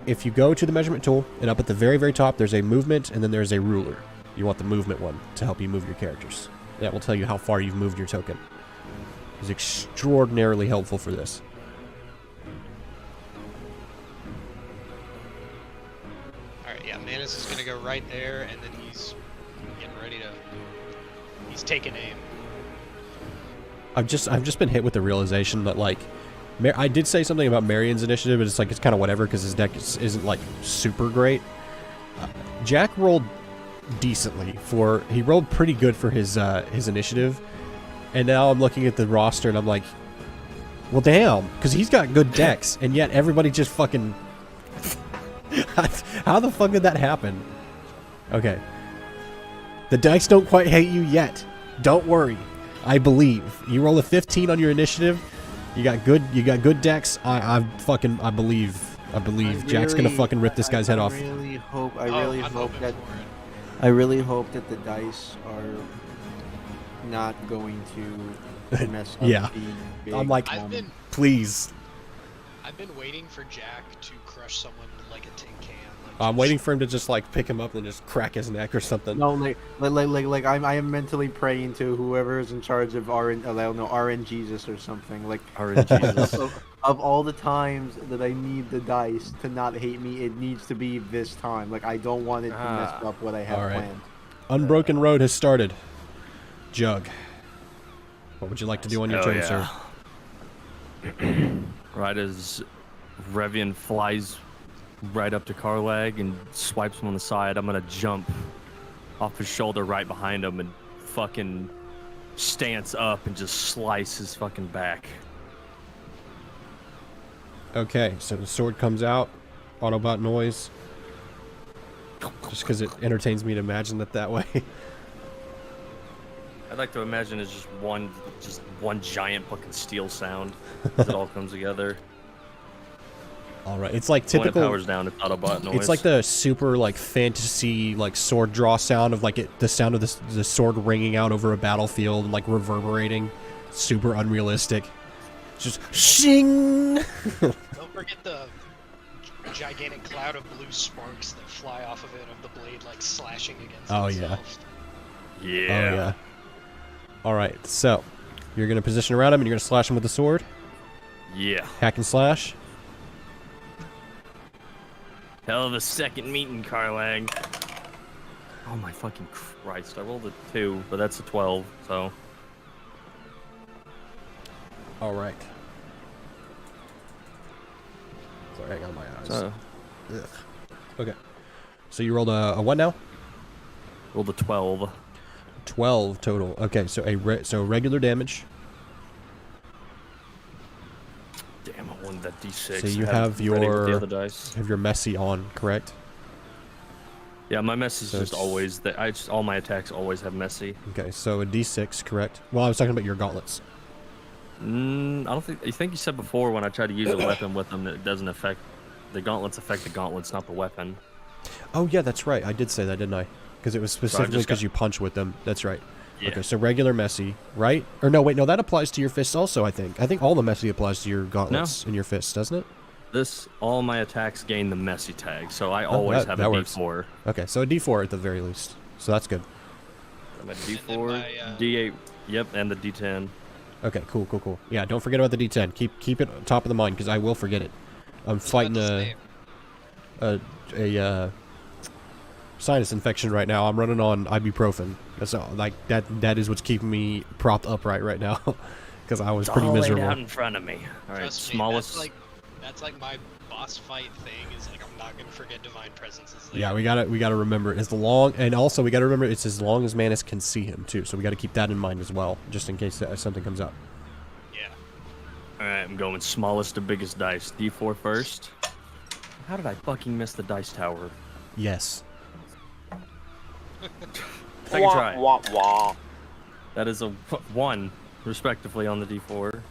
If you go to the measurement tool, and up at the very, very top, there's a movement, and then there's a ruler. You want the movement one to help you move your characters. That will tell you how far you've moved your token. It's extraordinarily helpful for this. Alright, yeah, Manus is gonna go right there, and then he's getting ready to. He's taking aim. I've just been hit with the realization that like, I did say something about Marion's initiative, but it's like it's kind of whatever because his deck isn't like super great. Jack rolled decently he rolled pretty good for his initiative, and now I'm looking at the roster and I'm like, well damn, because he's got good decks, and yet everybody just fucking. How the fuck did that happen? Okay. The dice don't quite hate you yet. Don't worry. I believe. You roll a 15 on your initiative. You got good decks. I believe. Jack's gonna fucking rip this guy's head off. I really hope I'm hoping that. for it. I really hope that the dice are not going to mess up. Yeah. the big I'm like, moment. please. I've been waiting for Jack to crush someone like a tin can. Like, I'm waiting for him to just like pick him up and just crack his neck or something. No, like I am mentally praying to whoever is in charge of RN Jesus or something. Like RNG. of all the times that I need the dice to not hate me, it needs to be this time. Like I don't want it to mess up what I have All right. planned. Unbroken Road has started. Jug. What would you like to do on your Oh, turn, yeah. sir? Right as Revian flies right up to Karlag and swipes him on the side, I'm gonna jump off his shoulder right behind him and fucking stance up and just slice his fucking back. Okay, so the sword comes out. Autobot noise. Just because it entertains me to imagine it that way. I'd like to imagine it's just one giant fucking steel sound as it all comes together. All right, it's like When it typical. powers down, it's Autobot noise. It's like the super like fantasy like sword draw sound of like the sound of the sword ringing out over a battlefield and like reverberating. Super unrealistic. Just shing. Don't forget the gigantic cloud of blue sparks that fly off of it, of the blade like slashing against Oh, itself. yeah. Oh yeah. All right, so you're gonna position around him and you're gonna slash him with the sword. Yeah. Hack and slash. Hell of a second meeting, Karlag. Oh my fucking Christ! I rolled a 2, but that's a 12. So All right. Sorry, I got my eyes. Ugh. Okay. So you rolled a what now? rolled a 12. 12 total. Okay, so so regular damage. Damn, I wanted that D6. So you I had have it ready with your the other dice. have your messy on, correct? Yeah, my mess is So just it's- always that. All my attacks always have messy. Okay, so a D6, correct? Well, I was talking about your gauntlets. I don't think. You think you said before when I tried to use a weapon with them that it doesn't affect the gauntlets affect the gauntlets, not the weapon. Oh yeah, that's right. I did say that, didn't I? Because it was specifically because you punch with them. That's right. Yeah. Okay, so regular messy, right? Or no, wait, no, that applies to your fists also, I think. I think all the messy applies to your gauntlets and your fists, doesn't it? All my attacks gain the messy tag, so I always have a D4. Okay, so a D4 at the very least. So that's good. I'm a D4, D8, yep, and the D10. Okay, cool. Yeah, don't forget about the D10. Keep it top of the mind, because I will forget it. I'm fighting a sinus infection right now. I'm running on ibuprofen. That's all, like that is what's keeping me propped upright right now, because I was pretty miserable. Laid out in front of me. All right, smallest. That's like my boss fight thing. Is like I'm not gonna forget divine presence. Yeah, we gotta remember it's and also we gotta remember it's as long as Manus can see him too. So we gotta keep that in mind as well, just in case something comes up. Yeah. All right, I'm going smallest to biggest dice. D4 first. How did I fucking miss the dice tower? Yes. Second try. That is a 1, respectively, on the D4.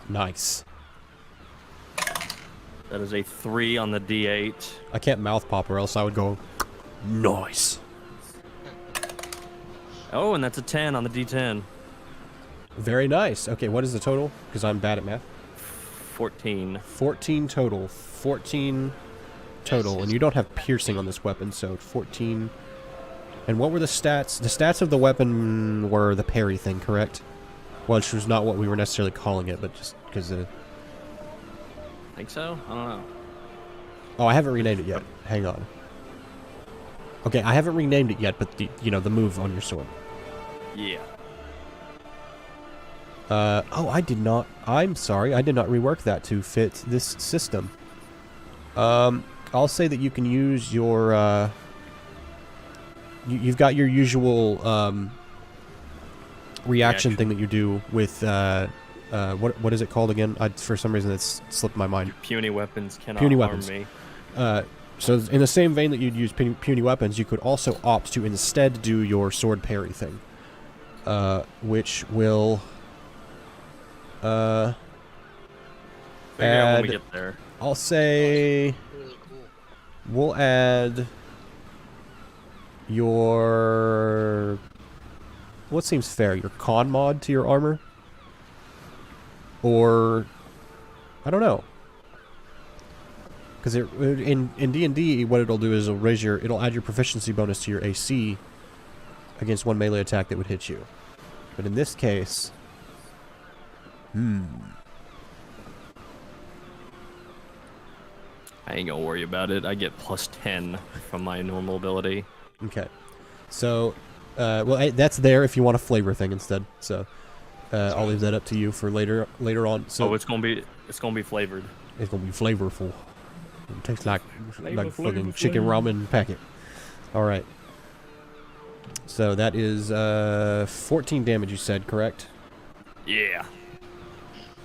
Nice. That is a 3 on the D8. I can't mouth pop or else I would go, nice. Oh, and that's a 10 on the D10. Very nice. Okay, what is the total? Because I'm bad at math. 14. 14 total. 14 total. And you don't have piercing on this weapon, so 14. And what were the stats? The stats of the weapon were the parry thing, correct? Which was not what we were necessarily calling it, but just because Think so? I don't know. Oh, I haven't renamed it yet. Hang on. Okay, I haven't renamed it yet, but the move on your sword. Yeah. Oh, I did not. I'm sorry, I did not rework that to fit this system. I'll say that you can use your. You've got your usual reaction thing that you do with what is it called again? For some reason it's slipped my mind. Puny weapons cannot harm me. So in the same vein that you'd use puny weapons, you could also opt to instead do your sword parry thing, which will Figure out when we get there. I'll say Really cool. we'll add your what seems fair, your con mod to your armor, or I don't know. Because in D&D, what it'll do is it'll add your proficiency bonus to your AC against one melee attack that would hit you. But in this case, I ain't gonna worry about it. I get plus 10 from my normal ability. Okay. So, well, that's there if you want a flavor thing instead. So, I'll leave that up to you for later on. So it's gonna be flavored. It's gonna be flavorful. It tastes like fucking chicken ramen packet. All right. So that is 14 damage. You said, correct? Yeah.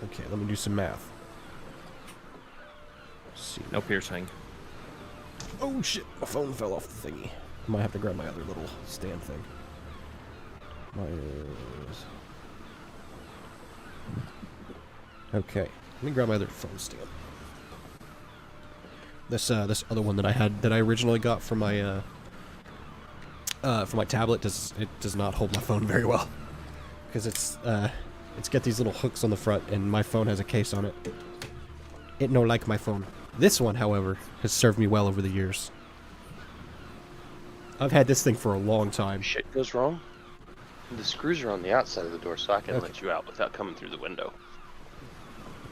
Okay, let me do some math. Let's see. No piercing. Oh shit! My phone fell off the thingy. Might have to grab my other little stand thing. Okay, let me grab my other phone stand. This other one that I had that I originally got for my tablet does not hold my phone very well because it's got these little hooks on the front and my phone has a case on it. It no like my phone. This one, however, has served me well over the years. I've had this thing for a long time. Shit goes wrong. The screws are on the outside of the door, so I can let you out without coming through the window.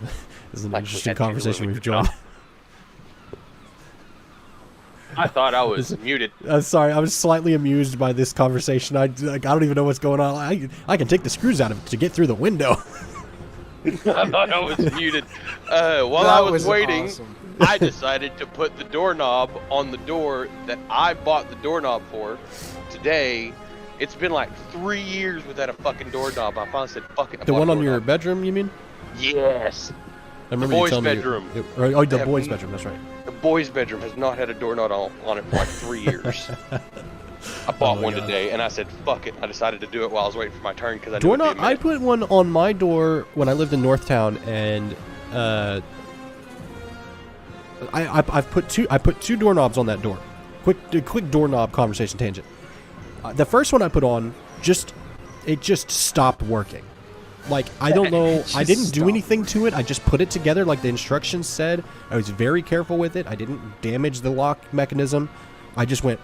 This is an Like interesting conversation we've joined. I thought I was muted. I'm sorry, I was slightly amused by this conversation. I don't even know what's going on. I can take the screws out of it to get through the window. I thought I was muted. While I was waiting, awesome. I decided to put the doorknob on the door that I bought the doorknob for today. It's been like 3 years without a fucking doorknob. I finally said, fuck it. The one on your bedroom, you mean? Yes. I remember The you boys' telling me bedroom. The boys' bedroom, that's right. The boys' bedroom has not had a doorknob on it for like 3 years. I bought one today, and I said, fuck it. I decided to do it while I was waiting for my turn because I knew Doorknob. I put one on my door when I lived in Northtown, and I've put two doorknobs on that door. Quick doorknob conversation tangent. The first one I put on it just stopped working. Like, I don't know, I didn't do anything to it. I just put it together like the instructions said. I was very careful with it. I didn't damage the lock mechanism. I just went,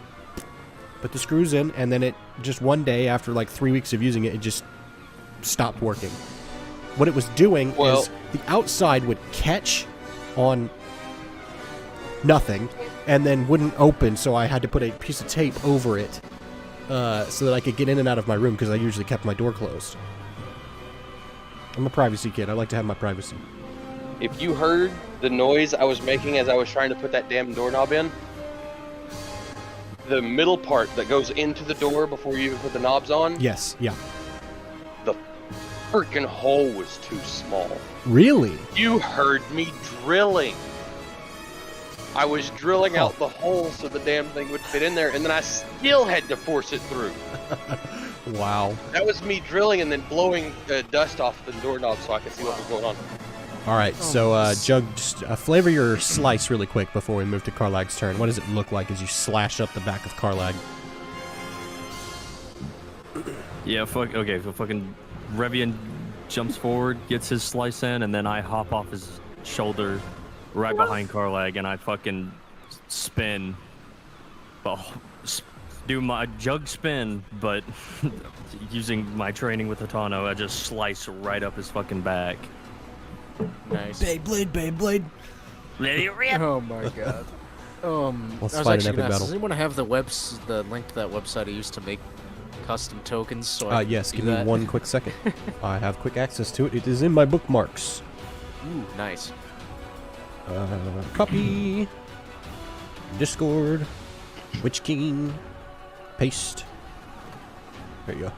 put the screws in, and then it just one day after like 3 weeks of using it, it just stopped working. What it was doing is the outside would catch on nothing and then wouldn't open, so I had to put a piece of tape over it so that I could get in and out of my room because I usually kept my door closed. I'm a privacy kid. I like to have my privacy. If you heard the noise I was making as I was trying to put that damn doorknob in, the middle part that goes into the door before you even put the knobs on, Yes, yeah. the freaking hole was too small. Really? You heard me drilling. I was drilling out the hole so the damn thing would fit in there, and then I still had to force it through. Wow. That was me drilling and then blowing dust off the doorknob so I could see what was going on. All right, so Jug, just flavor your slice really quick before we move to Karlag's turn. What does it look like as you slash up the back of Karlag? Yeah, okay, so fucking Revian jumps forward, gets his slice in, and then I hop off his shoulder right behind Karlag, and I fucking spin. Do my Jug spin, but using my training with Hatano, I just slice right up his fucking back. Nice. Beyblade. Let it rip. Oh my god. Let's I was fight an actually epic gonna ask, battle. does anyone have the link to that website I used to make custom tokens? So I can Yes, do give me that? 1 quick second. I have quick access to it. It is in my bookmarks. Ooh, nice. Copy. Discord. Witch King. Paste. There you go.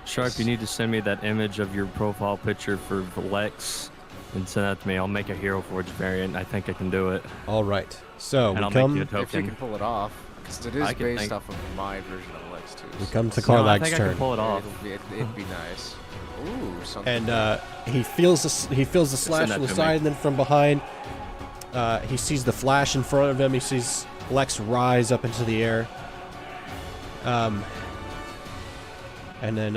Sharp, you need to send me that image of your profile picture for Lex and send that to me. I'll make a Hero Forge variant. I think I can do it. All right. So And we I'll make you a come. If you can token. pull it off, because it is I can based think- off of my version of Lex too. We come to No, I Karlag's think I turn. can pull it off. It'd be nice. Ooh, something. And he feels the slash that from the to me. side, and then from behind, he sees the flash in front of him. He sees Lex rise up into the air. And then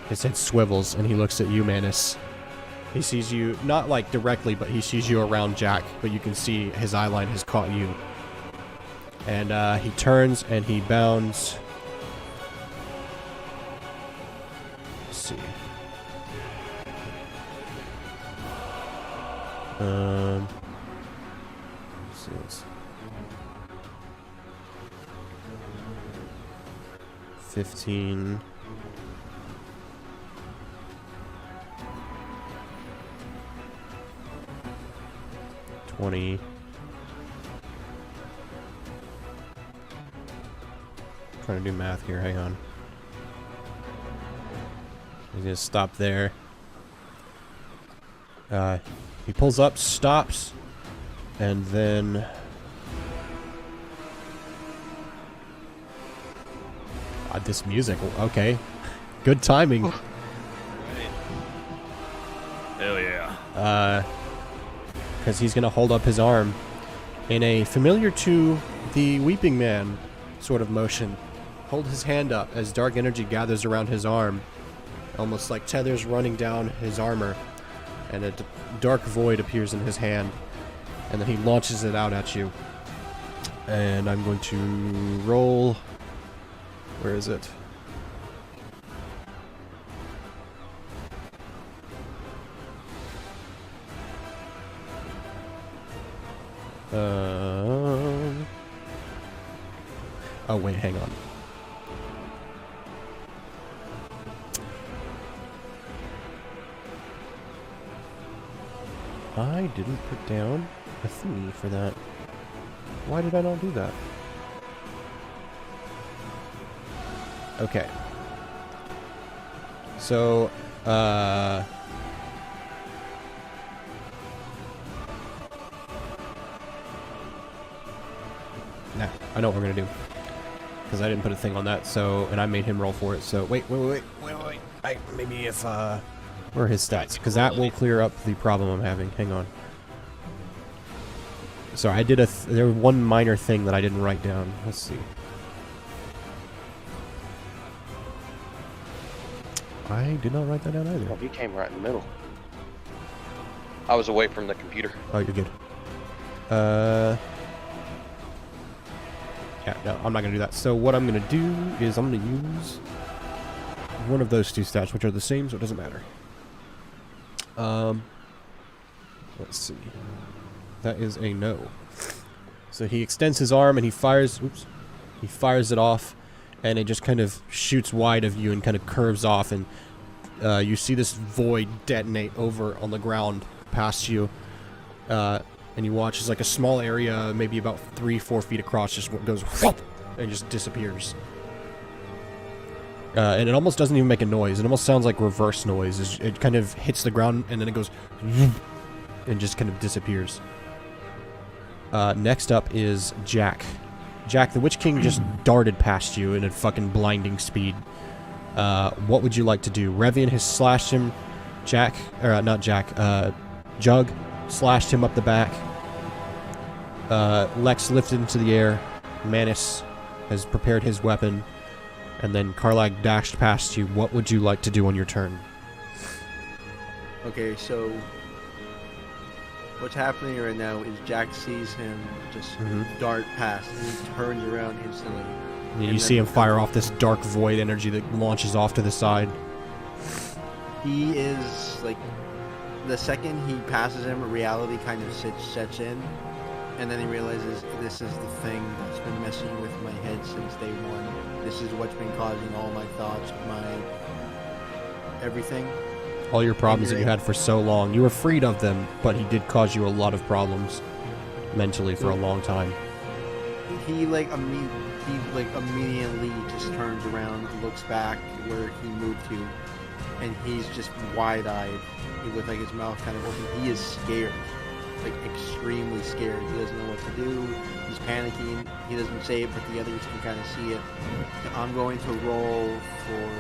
his head swivels, and he looks at you, Manus. He sees you not like directly, but he sees you around Jack. But you can see his eye line has caught you. And he turns and he bounds. Let's see. Let's see this. 15. 20. Trying to do math here, hang on. He's gonna stop there. He pulls up, stops, and then this music, okay. Good timing. Hell yeah. Because he's gonna hold up his arm in a familiar to the Weeping Man sort of motion. Hold his hand up as dark energy gathers around his arm, almost like tethers running down his armor, and a dark void appears in his hand, and then he launches it out at you. And I'm going to roll. Where is it? Oh wait, hang on. I didn't put down a thingy for that. Why did I not do that? Okay. So, nah, I know what we're gonna do. Because I didn't put a thing on that, so, and I made him roll for it, so, wait. Maybe if, where are his stats? Because that will clear up the problem I'm having. Hang on. Sorry, I did there was one minor thing that I didn't write down. Let's see. I did not write that down either. Oh, he came right in the middle. I was away from the computer. Oh, you're good. Yeah, no, I'm not gonna do that. So what I'm gonna do is I'm gonna use one of those two stats, which are the same, so it doesn't matter. Let's see. That is a no. So he extends his arm and he fires. Oops. He fires it off, and it just kind of shoots wide of you and kind of curves off, and you see this void detonate over on the ground past you. And you watch as like a small area, maybe about 3-4 feet across, just goes whoop, and just disappears. And it almost doesn't even make a noise. It almost sounds like reverse noise. It kind of hits the ground and then it goes and just kind of disappears. Next up is Jack. Jack, the Witch King just darted past you in a fucking blinding speed. What would you like to do? Revian has slashed him. Jug slashed him up the back. Lex lifted into the air. Manus has prepared his weapon. And then Karlag dashed past you. What would you like to do on your turn? Okay, so what's happening right now is Jack sees him just dart past, and he turns around instantly. And you see him fire off this dark void energy that launches off to the side. He is, like, the second he passes him, reality kind of sets in, and then he realizes this is the thing that's been messing with my head since day one. This is what's been causing all my thoughts, my everything. All your problems that you had for so long. You were freed of them, but he did cause you a lot of problems mentally for a long time. He immediately just turns around, looks back where he moved to, and he's just wide-eyed with like his mouth kind of open. He is scared, like extremely scared. He doesn't know what to do. He's panicking. He doesn't say it, but the others can kind of see it. I'm going to roll for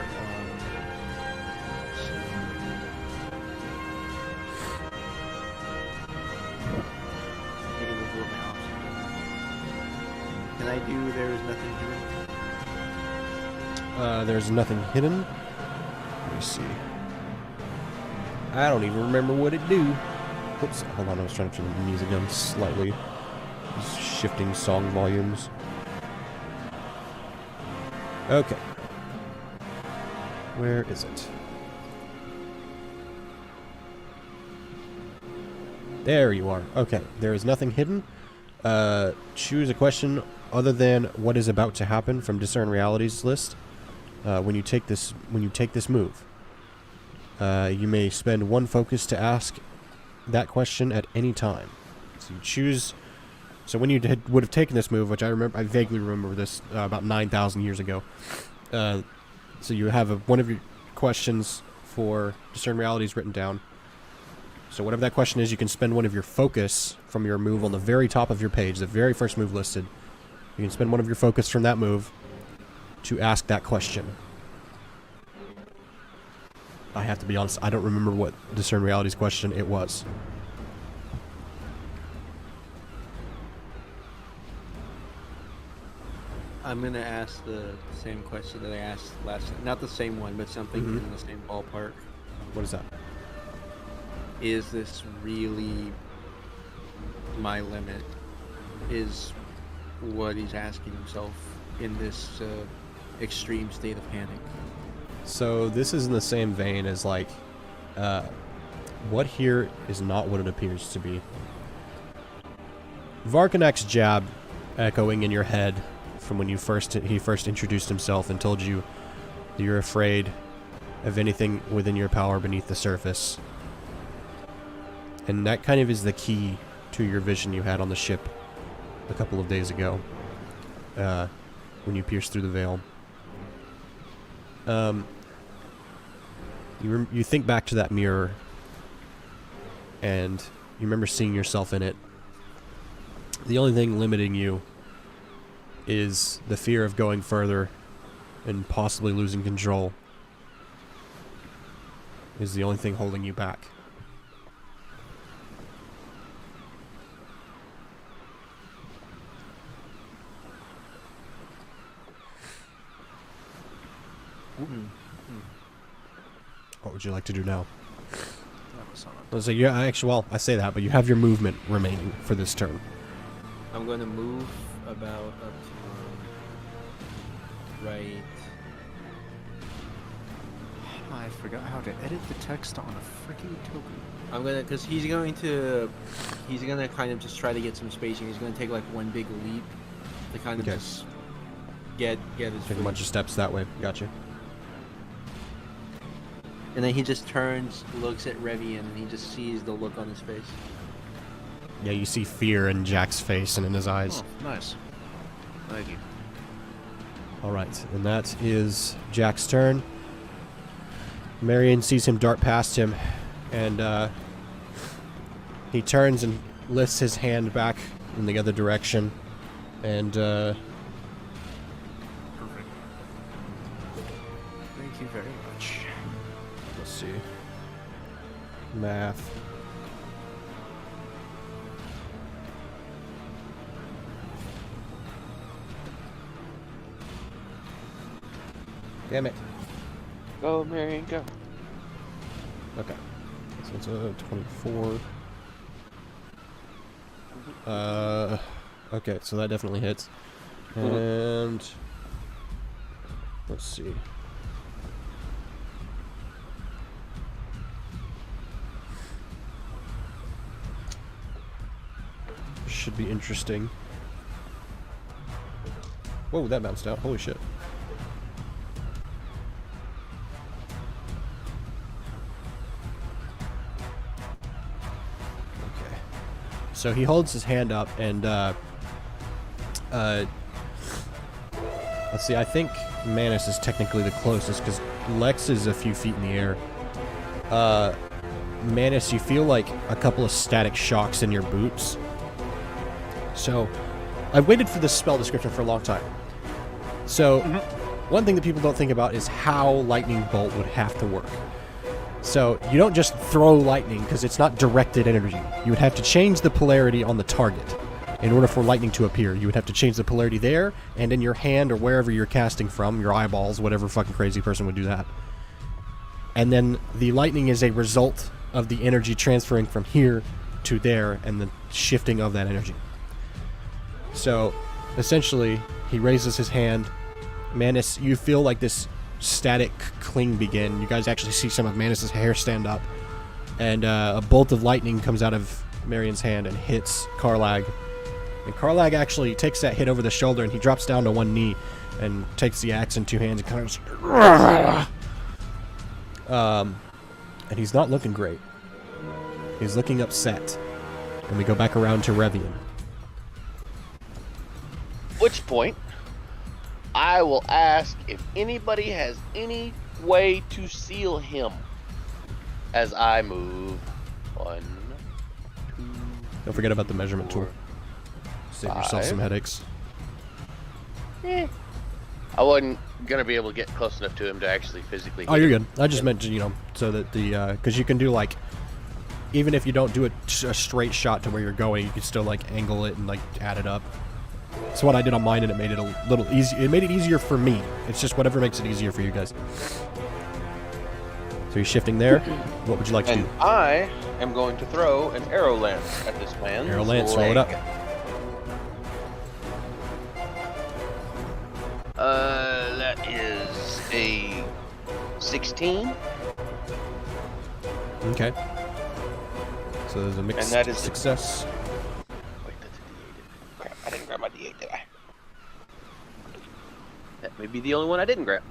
Can I do there is nothing hidden? There's nothing hidden. Let me see. I don't even remember what it do. Oops, hold on, I was trying to turn the music down slightly. Just shifting song volumes. Okay. Where is it? There you are. Okay, there is nothing hidden. Choose a question other than what is about to happen from Discern Realities list. When you take this move, you may spend one focus to ask that question at any time. So you choose. So when you would have taken this move, which I vaguely remember this about 9,000 years ago. So you have one of your questions for Discern Realities written down. So whatever that question is, you can spend one of your focus from your move on the very top of your page, the very first move listed. You can spend one of your focus from that move to ask that question. I have to be honest, I don't remember what Discern Realities question it was. I'm gonna ask the same question that I asked last time. Not the same one, but something in the same ballpark. What is that? Is this really my limit? Is what he's asking himself in this extreme state of panic. So this is in the same vein as like, what here is not what it appears to be. Varkanak's jab echoing in your head from when he first introduced himself and told you that you're afraid of anything within your power beneath the surface. And that kind of is the key to your vision you had on the ship a couple of days ago, when you pierced through the veil. You think back to that mirror, and you remember seeing yourself in it. The only thing limiting you is the fear of going further and possibly losing control. Is the only thing holding you back. What would you like to do now? That was on So you actually, well, I say that, but you have your movement remaining for this turn. I'm going to move about up to right. I forgot how to edit the text on a freaking token. I'm gonna, cause he's gonna kind of just try to get some spacing. He's gonna take like one big leap to kind of Okay. just get his Take a foot. bunch of steps that way. Gotcha. And then he just turns, looks at Revian, and he just sees the look on his face. Yeah, you see fear in Jack's face and in his eyes. Oh, nice. Thank you. All right, and that is Jack's turn. Marion sees him dart past him, and he turns and lifts his hand back in the other direction, and Perfect. Thank you very much. let's see. Math. Damn it. Go, Marion, go. Okay. So it's a 24. Okay, so that definitely hits. And let's see. Should be interesting. Whoa, that bounced out. Holy shit. Okay. So he holds his hand up and let's see, I think Manus is technically the closest because Lex is a few feet in the air. Manus, you feel like a couple of static shocks in your boots. So, I've waited for this spell description for a long time. So, one thing that people don't think about is how Lightning Bolt would have to work. So, you don't just throw lightning because it's not directed energy. You would have to change the polarity on the target. In order for lightning to appear, you would have to change the polarity there and in your hand or wherever you're casting from, your eyeballs, whatever fucking crazy person would do that. And then the lightning is a result of the energy transferring from here to there and the shifting of that energy. So, essentially, he raises his hand. Manus, you feel like this static cling begin. You guys actually see some of Manus's hair stand up. And a bolt of lightning comes out of Marion's hand and hits Karlag. And Karlag actually takes that hit over the shoulder and he drops down to one knee and takes the axe in two hands and kind of just... and he's not looking great. He's looking upset. And we go back around to Revian. Which point, I will ask if anybody has any way to seal him as I move 1, 2. Don't forget about the measurement tool. Save yourself some 5. headaches. I wasn't gonna be able to get close enough to him to actually physically. Oh, hit you're him. good. I just meant, you know, so that the, because you can do, like, even if you don't do a straight shot to where you're going, you can still, like, angle it and, like, add it up. That's what I did on mine, and it made it a little easy. It made it easier for me. It's just whatever makes it easier for you guys. So you're shifting there. What would you like to And do? I am going to throw an arrow lance at this man. Arrow lance, roll it up. That is a 16. Okay. So there's a mixed And that is a- success. Wait, that's a D8. Crap, I didn't grab my D8, did I? That may be the only one I didn't grab.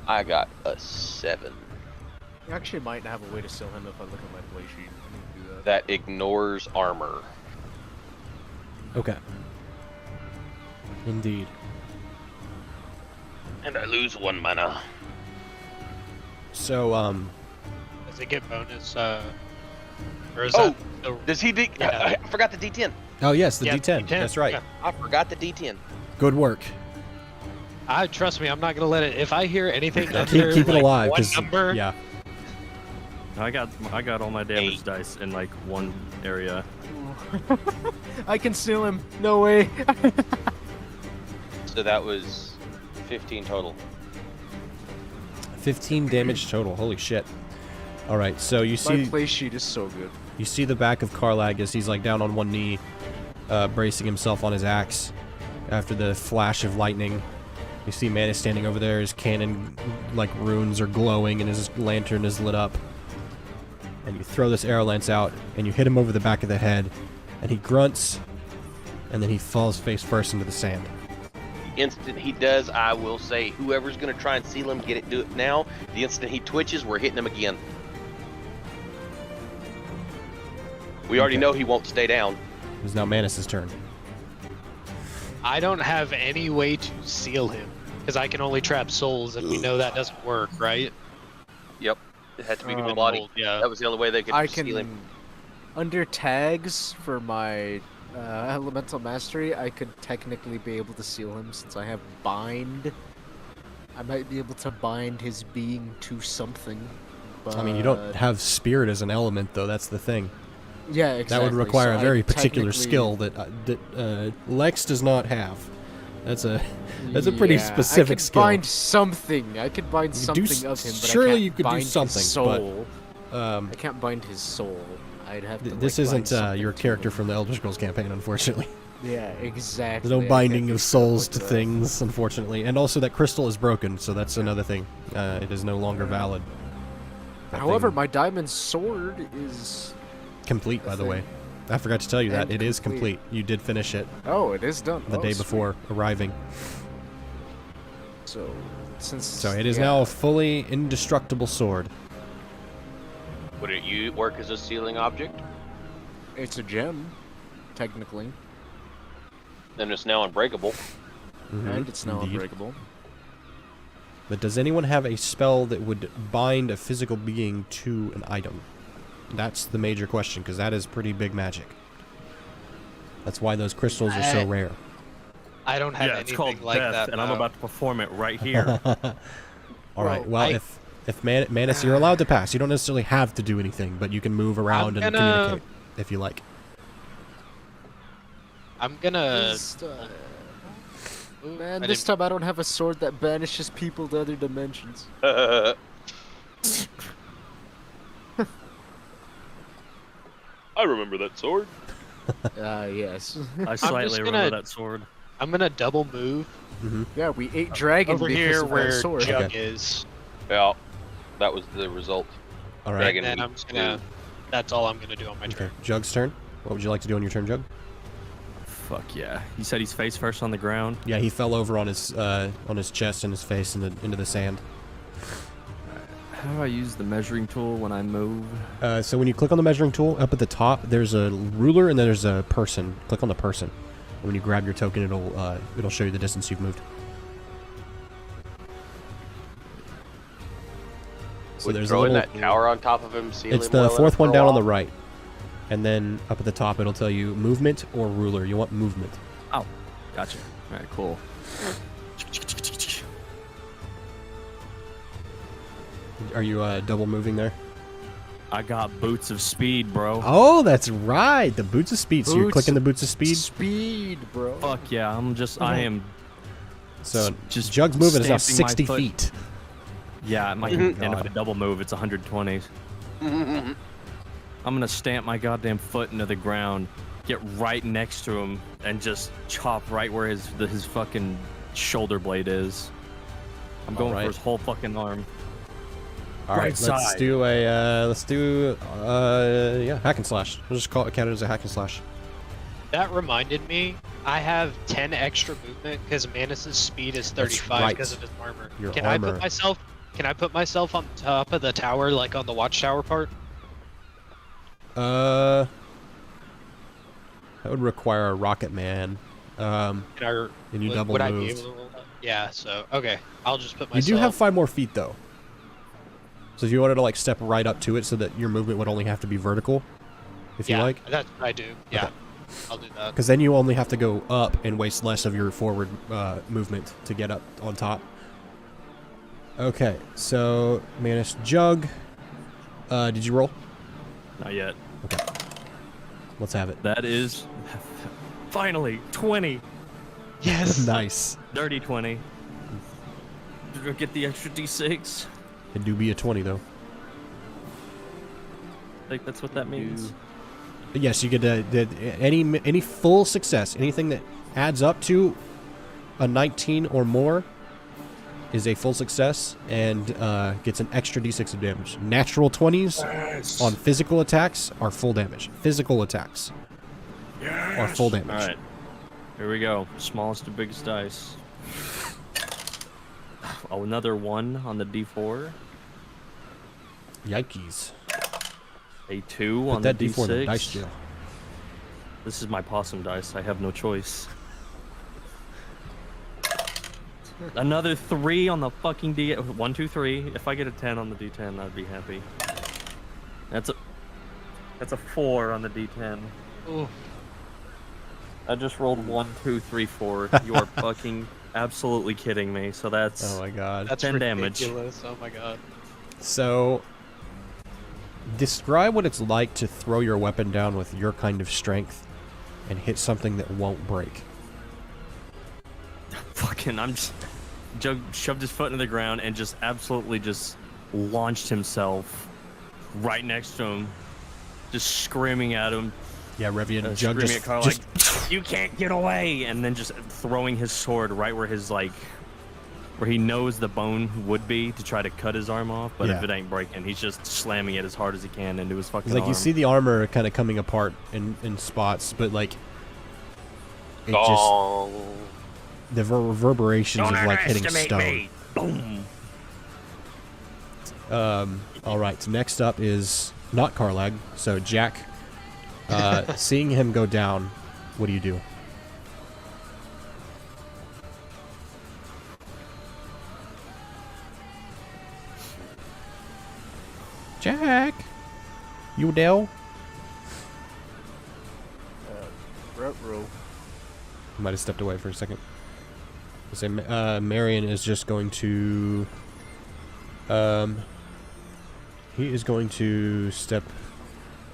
I got a 7. You actually might have a way to seal him if I look at my play sheet. I need to do that. That ignores armor. Okay. Indeed. And I lose 1 mana. So, Does it get bonus? Or is Oh, that the, does he D? Yeah. I forgot the D10. oh yes, the Yeah, D10. D10. That's right. Yeah. I forgot the D10. Good work. Trust me, I'm not gonna let it. If I hear anything under keep it like, alive. one 'Cause- number, Yeah. I got all my damage dice in like one area. I can steal him. No way. So that was 15 total. 15 damage total. Holy shit. All right, so you My see play sheet is so good. you see the back of Karlag as he's like down on one knee, bracing himself on his axe after the flash of lightning. You see Manus standing over there. His cannon, like runes, are glowing, and his lantern is lit up. And you throw this arrow lance out, and you hit him over the back of the head, and he grunts, and then he falls face first into the sand. Instant he does, I will say, whoever's going to try and seal him, do it now. The instant he twitches, we're hitting him again. We already Okay. know he won't stay down. It's now Manus' turn. I don't have any way to seal him because I can only trap souls, and we know that doesn't work, right? Yep. It had to be Oh, full body. Cool, yeah. That was the only way they could I seal him. can, under tags for my elemental mastery, I could technically be able to seal him since I have bind. I might be able to bind his being to something. But I mean, you don't have spirit as an element, though. That's the thing. Yeah, exactly. That would require so a very I particular technically- skill that Lex does not have. That's a pretty Yeah, specific I could skill. bind something. I could bind You could do something of him, but surely I can't you could do bind something, his but, soul. I can't bind his soul. I'd have to. This like, bind isn't something your to character him. from the Elder Scrolls campaign, unfortunately. Yeah, exactly. There's no I binding can't do of stuff souls like to that. things, unfortunately. And also, that crystal is broken, so that's another thing. It is no longer valid. That However, thing- my diamond sword is. complete, by the thing. way. I forgot to tell you that And it is complete. complete. You did finish it Oh, it is done. the Oh, day sweet. before arriving. So, since So it is yeah, now a fully indestructible sword. Would it work as a sealing object? it's a gem, technically, Then it's now unbreakable. and it's now Indeed. unbreakable. But does anyone have a spell that would bind a physical being to an item? That's the major question, because that is pretty big magic. That's why those crystals are so rare. I don't have Yeah, it's anything called like death, that. and I'm no. about to perform it right here. All right. Well, Well, I- if Manus, you're allowed to pass. You don't necessarily have to do anything, but you can move around and gonna- communicate if you like. I'm gonna. Just, Ooh, man, I this didn't- time I don't have a sword that banishes people to other dimensions. I remember that sword. Yes. I slightly just remember gonna- that sword. I'm gonna double move Yeah, we ate dragon over because here of that where sword. Jug Okay. is, Yeah, that was the result. All right. Dragon and meat I'm just gonna. That's all I'm gonna do on my Okay. turn. Jug's turn. What would you like to do on your turn, Jug? Fuck yeah. You said he's face first on the ground. Yeah, he fell over on his chest and his face into the sand. How do I use the measuring tool when I move? So when you click on the measuring tool, up at the top, there's a ruler and then there's a person. Click on the person. And when you grab your token, it'll show you the distance you've moved. So Would there's a throwing little. that tower on top of him, seal It's him the well fourth enough one for a down on the while? right, and then up at the top, it'll tell you movement or ruler. You want movement. Gotcha. All right, cool. Are you double moving there? I got boots of speed, bro. Oh, that's right. The boots of speed. So you're Boots clicking the boots of speed. Speed, bro. Fuck yeah, I am. So Just Jug's movement is now stamping my 60 foot. feet. Yeah, Oh and if God. I double move, it's 120. I'm gonna stamp my goddamn foot into the ground, get right next to him, and just chop right where his fucking shoulder blade is. I'm going Alright. for his whole fucking arm. All right, Right let's side. do hack and slash. We'll just count it as a hack and slash. That reminded me, I have 10 extra movement because Manus's speed is That's 35 right. because of his armor. Your Can armor. I put myself on top of the tower, like on the watchtower part? That would require a rocket man. Can I, And you would, double would I be moved. able to roll that? Yeah, so, okay. I'll just put You myself... do have 5 more feet though. So if you wanted to like step right up to it, so that your movement would only have to be vertical, if yeah, you like. that's what I do. Yeah. Okay. I'll do that. Because then you only have to go up and waste less of your forward movement to get up on top. Okay, so Manus Jug. Did you roll? Not yet. Okay. Let's have it. That is finally 20. Yes. Nice. Dirty 20. Did I get the extra D6? It do be a 20 though. I think that's what that means. Yes, you get any full success, anything that adds up to a 19 or more is a full success and gets an extra d6 of damage. Natural 20s on physical attacks are full damage. Physical attacks are full damage. All right. Here we go. Smallest to biggest dice. Oh, another 1 on the D4. Yikes. A 2 Put on the that D4 in the D6. dice jail. This is my possum dice. I have no choice. Another 3 on the fucking D. 1, 2, 3. If I get a 10 on the D10, I'd be happy. That's a 4 on the D10. Ooh. I just rolled 1, 2, 3, 4. You are fucking absolutely kidding me. So that's Oh my god. That's 10 damage. ridiculous. Oh my god. So, describe what it's like to throw your weapon down with your kind of strength and hit something that won't break. fucking. Jug shoved his foot into the ground and just absolutely just launched himself right next to him, just screaming at him. Yeah, Revian Jug Screaming just, at Carl just like, "You can't get away!" And then just throwing his sword right where his where he knows the bone would be to try to cut his arm off. But Yeah. if it ain't breaking, he's just slamming it as hard as he can into his fucking like arm. you see the armor kind of coming apart in spots, but like it just Gong. the reverberations Don't of like hitting underestimate stone. me. Boom. All right, so next up is not Karlag. So Jack, seeing him go down, what do you do? Jack, you there? Row. Might have stepped away for a second. So Marion is just going to he is going to step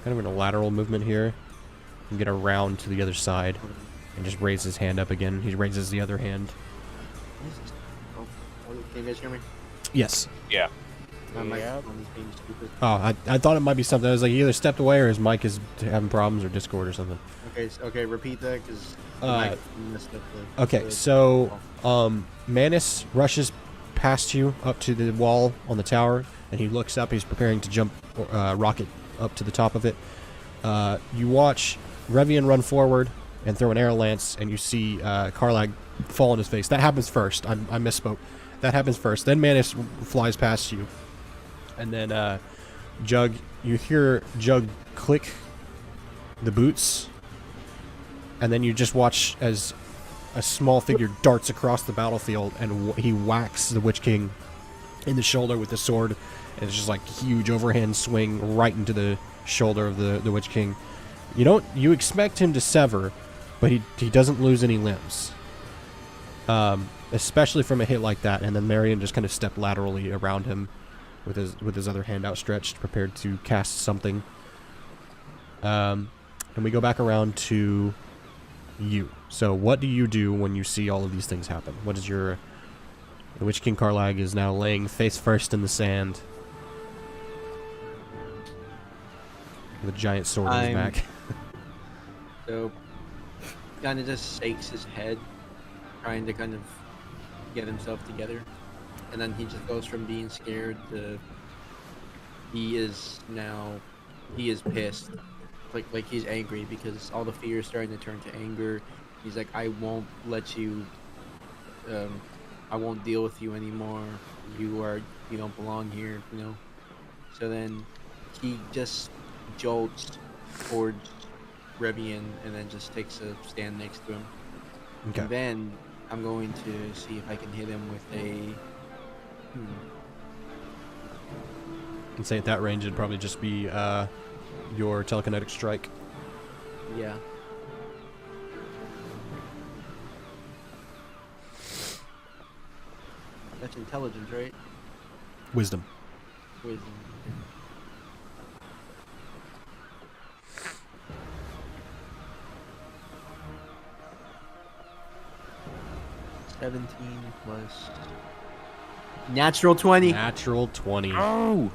kind of in a lateral movement here and get around to the other side and just raise his hand up again. He raises the other hand. Oh, can you guys hear me? Yes. Yeah. My microphone is being stupid. Oh, I thought it might be something. I was like, he either stepped away or his mic is having problems or Discord or something. Okay, okay, repeat that because messed up the. Okay, so Manus rushes past you up to the wall on the tower, and he looks up. He's preparing to jump rocket up to the top of it. You watch Revian run forward and throw an arrow lance, and you see Karlag fall on his face. That happens first. I misspoke. That happens first. Then Manus flies past you, and then Jug. You hear Jug click the boots, and then you just watch as a small figure darts across the battlefield, and he whacks the Witch King in the shoulder with the sword, and it's just like huge overhand swing right into the shoulder of the Witch King. You expect him to sever, but he doesn't lose any limbs, especially from a hit like that. And then Marion just kind of stepped laterally around him with his other hand outstretched, prepared to cast something. And we go back around to you. So what do you do when you see all of these things happen? What is the Witch King Karlag is now laying face first in the sand with a giant sword on his back. So, kind of just shakes his head, trying to kind of get himself together, and then he just goes from being scared to he is pissed, like he's angry because all the fear is starting to turn to anger. He's like, I won't let you, I won't deal with you anymore. You don't belong here, So then he just jolts towards Revian and then just takes a stand next to him. Okay. And then I'm going to see if I can hit him with a. And say at that range it'd probably just be your telekinetic strike. Yeah. much? Intelligence, right? Wisdom. Wisdom. 17 plus natural 20. Natural 20. Oh!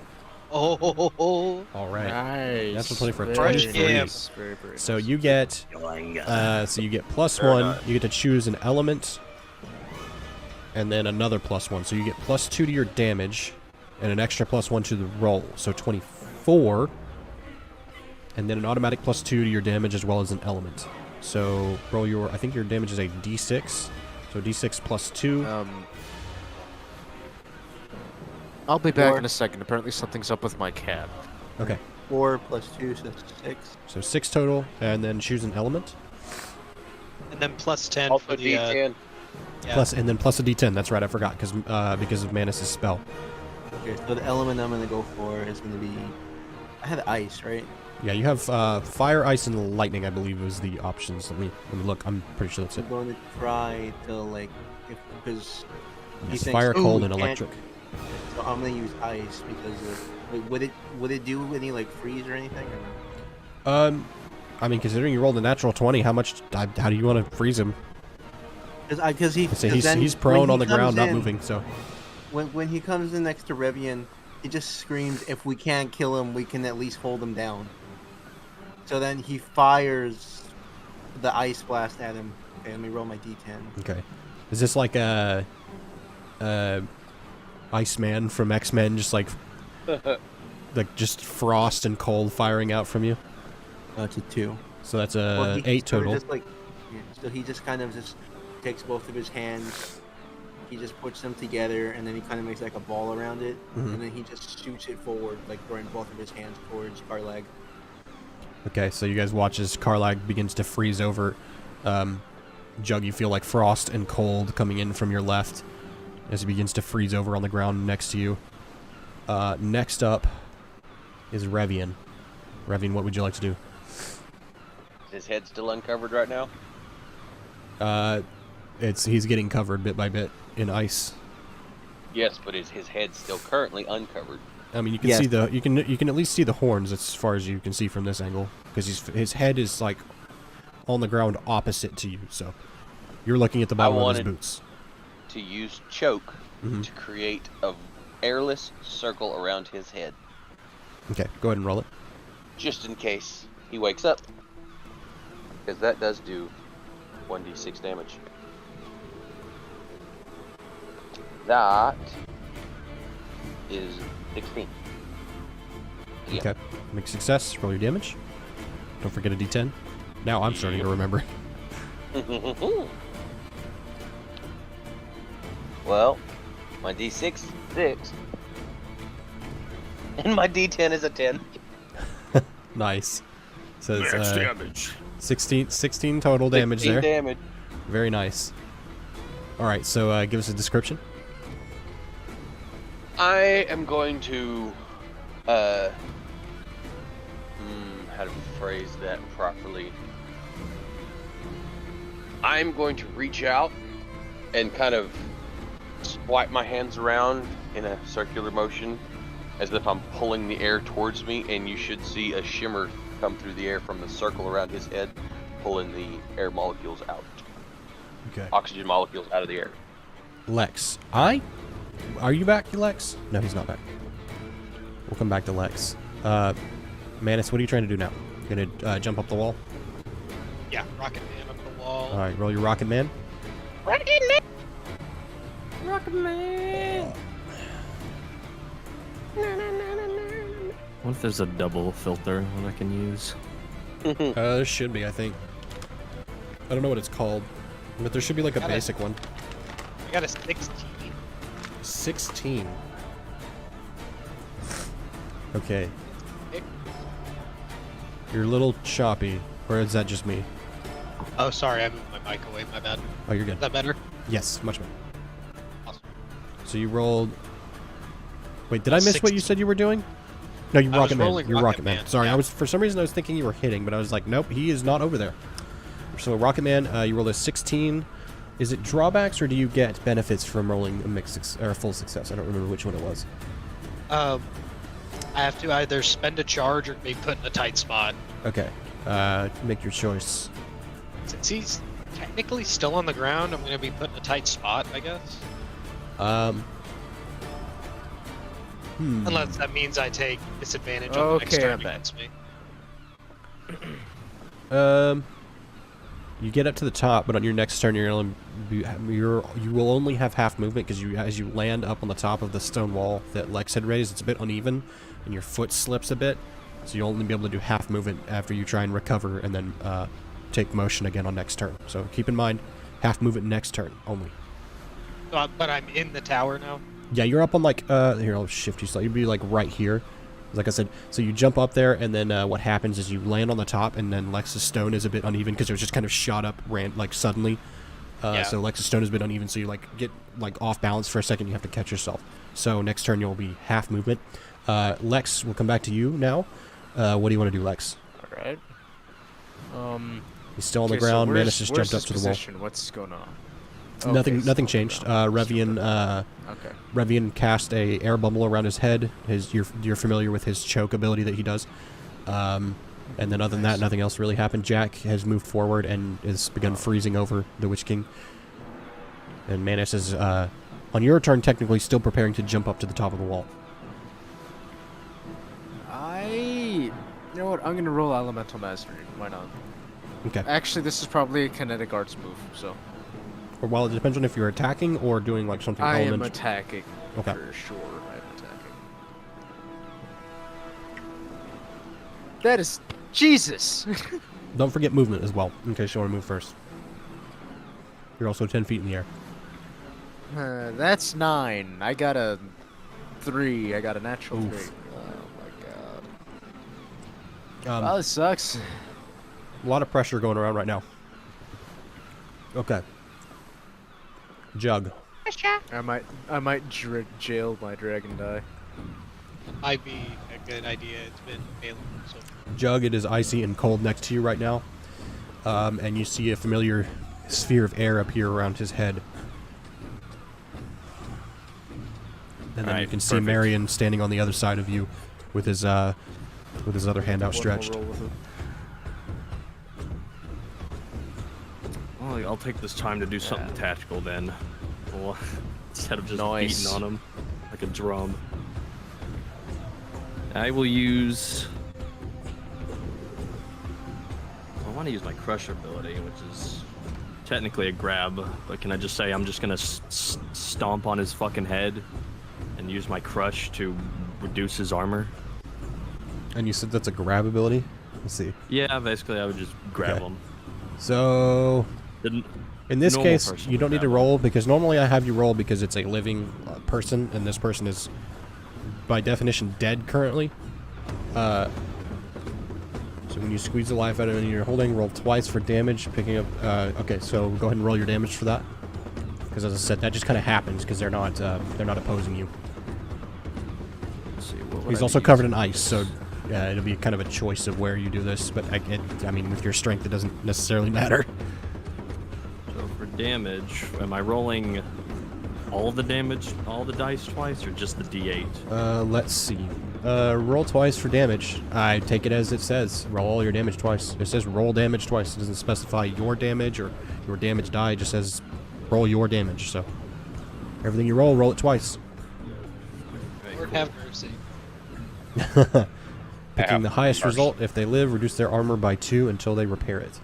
Oh, All right. Nice. That's a 20 for a Very 23. nice. Very, very So nice. you get +1. You get to choose an element, and then another +1. So you get +2 to your damage, and an extra +1 to the roll. So 24, and then an automatic +2 to your damage as well as an element. So roll your. I think your damage is a D6. So D6 +2. I'll be back Four. in a second. Apparently something's up with my cat. Okay. 4 plus 2, so that's 6. So 6 total, and then choose an element. and then plus 10 Also for the D10. yeah. Plus, and then plus a D10. That's right. I forgot because of Manus' spell. Okay, so the element I'm gonna go for is gonna be. I had ice, right? Yeah, you have fire, ice, and lightning. I believe was the options. Let me look. I'm pretty sure that's it. I'm going to try to like, because he Yes, thinks, fire, "Ooh, cold, we and can't-" electric. So I'm gonna use ice because of, like, would it do any like freeze or anything? Or no? I mean, considering you rolled a natural 20, how do you want to freeze him? Because He's prone on the ground, not moving. So When he comes in next to Revian, he just screams, "If we can't kill him, we can at least hold him down." So then he fires the ice blast at him. Okay, let me roll my D10. okay, is this like a Iceman from X-Men, just like just frost and cold firing out from you? It's a 2. So that's Well, a he 8 sort of total. Just like, yeah, so he just kind of just takes both of his hands, he just puts them together, and then he kind of makes like a ball around it, Mhm. and then he just shoots it forward, like throwing both of his hands towards Karlag. Okay, so you guys watch as Karlag begins to freeze over. Jug, you feel like frost and cold coming in from your left as he begins to freeze over on the ground next to you. Next up is Revian. Revian, what would you like to do? Is his head still uncovered right now? He's getting covered bit by bit in ice. Yes, but is his head still currently uncovered? I mean, you can Yes. see you can at least see the horns as far as you can see from this angle, because his head is like on the ground opposite to you. So you're looking at the bottom of his boots. To use choke Mhm. to create a airless circle around his head, Okay, go ahead and roll it. just in case he wakes up, because that does do 1d6 damage. That is 16. Yeah. Okay, make success. Roll your damage. Don't forget a D10. Now I'm starting to remember. Well, my d6 is 6, and my d10 is a 10. Nice. So it's Max damage. 16 total damage 16 there. damage. Very nice. All right, so give us a description. I am going to, how to phrase that properly? I'm going to reach out and kind of swipe my hands around in a circular motion as if I'm pulling the air towards me, and you should see a shimmer come through the air from the circle around his head, pulling the air molecules out. Okay. Oxygen molecules out of the air. Lex. Are you back, Lex? No, he's not back. We'll come back to Lex. Manus, what are you trying to do now? You gonna jump up the wall? Yeah, Rocket Man up the wall. All right, roll your Rocket Man. What if there's a double filter that I can use? There should be, I think. I don't know what it's called, but there should be like a Got it. basic one. I got a 16. 16. Okay. You're a little choppy, or is that just me? Oh, sorry, I moved my mic away. My bad. Oh, you're Is good. that better? Yes, much better. Awesome. So you rolled. Wait, did I miss what you 16. said you were doing? No, you I was Rocket Man. rolling You're Rocket Rocket Man. Man, Sorry, yeah. I was for some reason I was thinking you were hitting, but I was like, nope, he is not over there. So Rocket Man, you rolled a 16 Is it drawbacks, or do you get benefits from rolling a or a full success? I don't remember which one it was. I have to either spend a charge or be put in a tight spot. Okay. Make your choice. Since he's technically still on the ground, I'm going to be put in a tight spot, I guess. Unless that means I take disadvantage on the next Okay, turn I'm back. against me. You get up to the top, but on your next turn, you will only have half movement because as you land up on the top of the stone wall that Lex had raised, it's a bit uneven, and your foot slips a bit, so you'll only be able to do half movement after you try and recover and then take motion again on next turn. So keep in mind, half movement next turn only. But I'm in the tower now. Yeah, you're up on like here, I'll shift you slightly. You'd be like right here. Like I said, so you jump up there, and then what happens is you land on the top, and then Lex's stone is a bit uneven because it was just kind of shot up, like suddenly. Yeah. So Lex's stone is a bit uneven, so you like get like off balance for a second. You have to catch yourself. So next turn you'll be half movement. Lex, we'll come back to you now. What do you want to do, Lex? All right. He's still on the Okay, so ground. where's- Manus just where's jumped up his to the wall. position? What's going on? Nothing. Okay, Nothing still on the changed. ground. Revian. Okay. Revian cast a air bubble around his head. You're familiar with his choke ability that he does. And then other than that, nothing else really happened. Jack has moved forward and has begun freezing over the Witch King. And Manus is, on your turn, technically still preparing to jump up to the top of the wall. You know what? I'm gonna roll Elemental Mastery. Why not? Okay. Actually, this is probably a kinetic arts move, so Or well, it depends on if you're attacking or doing like something I am elemental. attacking Okay. for sure. I'm attacking. That is Jesus. Don't forget movement as well, in case you want to move first. You're also 10 feet in the air. That's 9. I got a 3. I got a natural Oof. 3. Oh my god. Oh, this sucks. A lot of pressure going around right now. Okay. Jug. I might jail my dragon die. Might be a good idea. It's been failing. So Jug, it is icy and cold next to you right now. And you see a familiar sphere of air appear around his head. And then you Alright, can see perfect. Marion standing on the other side of you with his other hand outstretched. One more roll with it. Well, I'll take this time to do something tactical then. Well, instead of just Nice. beating on him like a drum. I will use... I want to use my crush ability, which is technically a grab, but can I just say I'm just going to stomp on his fucking head and use my crush to reduce his armor? And you said that's a grab ability? Let's see. Yeah, basically I would just grab Okay. him. So, The in this normal case, person you would don't need to grab him. roll, because normally I have you roll because it's a living person, and this person is, by definition, dead currently. So when you squeeze the life out of him and you're holding, roll twice for damage, picking up... okay, so go ahead and roll your damage for that. Because as I said, that just kind of happens, because they're not opposing you. Let's see, what would He's I also use? covered in ice, so it'll be kind of a choice of where you do this, but I mean, with your strength, it doesn't necessarily matter. So for damage, am I rolling all the damage, all the dice twice, or just the D8? Let's see. Roll twice for damage. I take it as it says. Roll all your damage twice. It says roll damage twice. It doesn't specify your damage or your damage die. It just says roll your damage. So everything you roll it twice. Lord have mercy. Picking the highest mercy. result. If they live, reduce their armor by 2 until they repair it.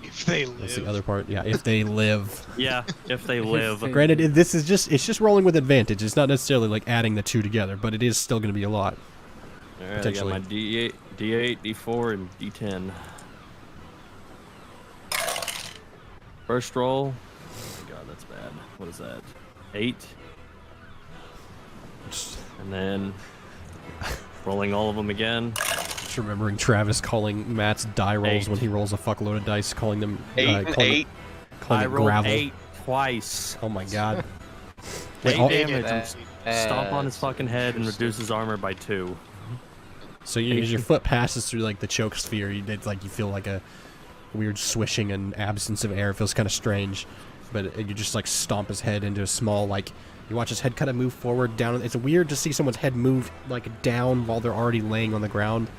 If they That's the live. other part. Yeah, if they live. Yeah, if they live. Granted, this is it's just rolling with advantage. It's not necessarily like adding the 2 together, but it is still going to be a lot. Alright, I got Potentially. my D8, D4, and D10. First roll. Oh my god, that's bad. What is that? 8. And then rolling all of them again. Just remembering Travis calling Matt's die rolls 8. when he rolls a fuckload of dice, calling them 8 and calling 8. calling I it rolled gravel. 8 twice. Oh my god. 8 all- damage. That- and stomp on his fucking head and reduce his armor by 2. So as your foot passes through like the choke sphere, it's like you feel like a weird swishing and absence of air. It feels kind of strange. but you just like stomp his head into a small like. You watch his head kind of move forward, down. It's weird to see someone's head move like down while they're already laying on the ground,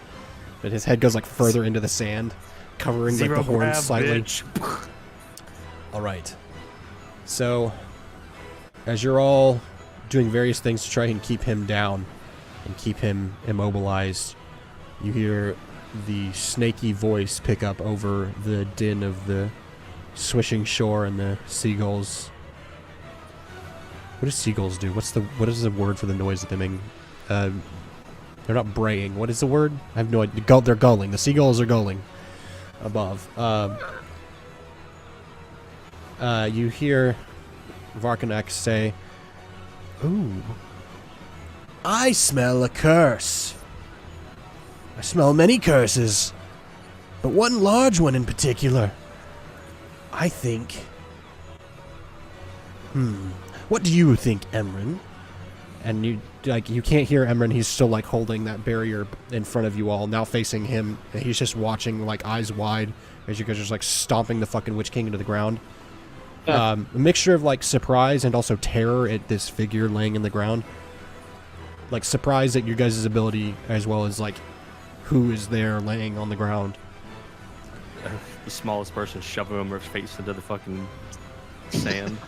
but his head goes like further into the sand, covering like the horns slightly. All right. So, as you're all doing various things to try and keep him down and keep him immobilized, you hear the snaky voice pick up over the din of the swishing shore and the seagulls. What do seagulls do? What is the word for the noise that they make? They're not braying. What is the word? I have no idea. They're gulling. The seagulls are gulling above. You hear Varkanek say, "Ooh, I smell a curse. I smell many curses, but one large one in particular. I think... What do you think, Emran?" And you can't hear Emran. He's still like holding that barrier in front of you all, now facing him. He's just watching, like eyes wide, as you guys are just like stomping the fucking Witch King into the ground. A mixture of like surprise and also terror at this figure laying in the ground. Like surprise at your guys' ability, as well as like who is there laying on the ground. The smallest person shoving him face into the fucking sand.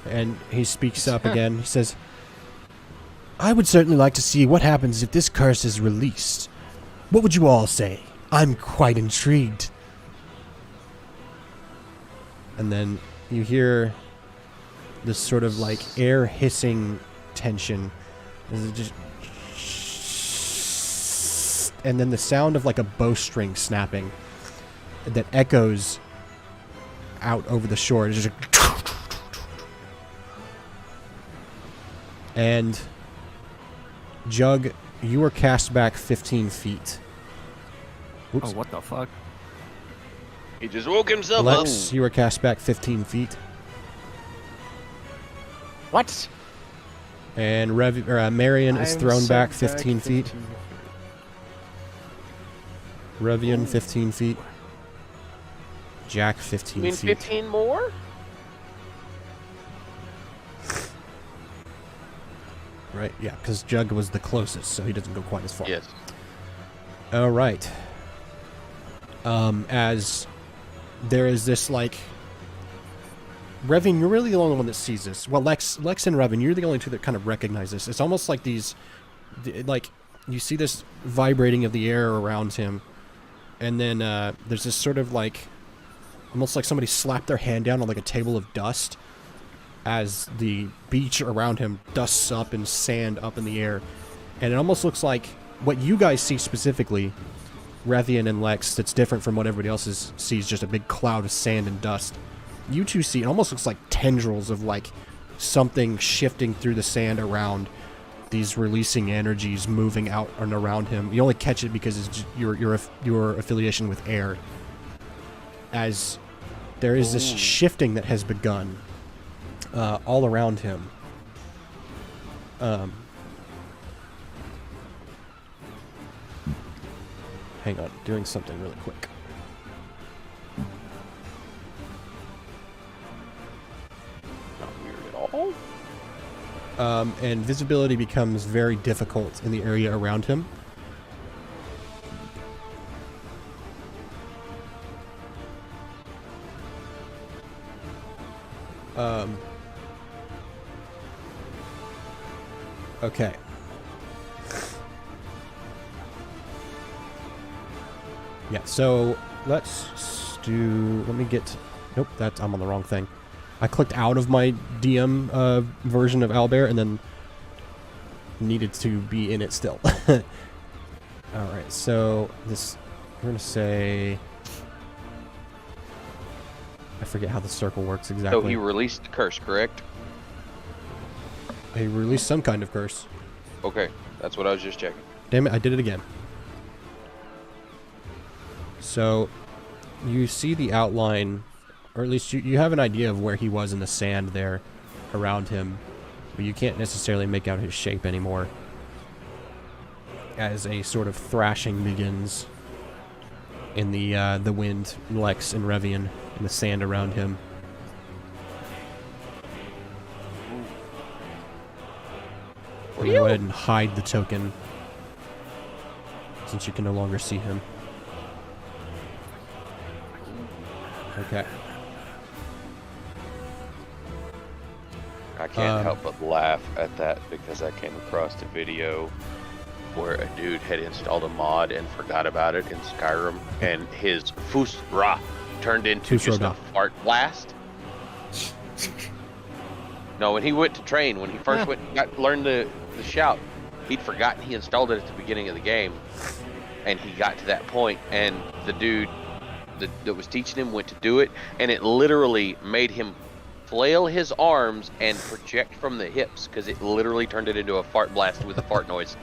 And he speaks up again. He says, "I would certainly like to see what happens if this curse is released. What would you all say? I'm quite intrigued." And then you hear this sort of like air hissing tension. And then the sound of like a bowstring snapping that echoes out over the shore. It's just and Jug, you are cast back 15 feet. Oops. Oh, what the fuck? He just woke himself Lex, up. you are cast back 15 feet. What? And Marion is thrown back 15 feet. Revian, 15 feet. Jack, 15 You mean feet. 15 more? Right, yeah, because Jug was the closest, so he doesn't go quite as far. Yes. All right. As there is this, like... Revian, you're really the only one that sees this. Well, Lex and Revian, you're the only two that kind of recognize this. It's almost like these... Like, you see this vibrating of the air around him, and then there's this sort of, like... Almost like somebody slapped their hand down on, like, a table of dust, as the beach around him dusts up and sand up in the air. And it almost looks like what you guys see specifically, Revian and Lex, that's different from what everybody else sees, just a big cloud of sand and dust. You two see, it almost looks like tendrils of like something shifting through the sand around these releasing energies moving out and around him. You only catch it because it's your affiliation with air. As there is this shifting that has begun all around him. Hang on, doing something really quick. Not weird at all. And visibility becomes very difficult in the area around him. Okay. Yeah, so let's do... Let me get... Nope, I'm on the wrong thing. I clicked out of my DM version of Owlbear and then needed to be in it still. Alright, so this... We're going to say... I forget how the circle works exactly. So he released the curse, correct? He released some kind of curse. Okay, that's what I was just checking. Damn it, I did it again. So, you see the outline, or at least you have an idea of where he was in the sand there around him, but you can't necessarily make out his shape anymore. As a sort of thrashing begins in the wind, Lex and Revian, in the sand around him. I'm gonna go ahead and hide the token since you can no longer see him. Okay. I can't help but laugh at that because I came across a video where a dude had installed a mod and forgot about it in Skyrim, and his Fusra turned into just a fart blast. No, when he went to train, when he first learned the shout, he'd forgotten he installed it at the beginning of the game, and he got to that point, and the dude that was teaching him went to do it, and it literally made him flail his arms and project from the hips because it literally turned it into a fart blast with a fart noise.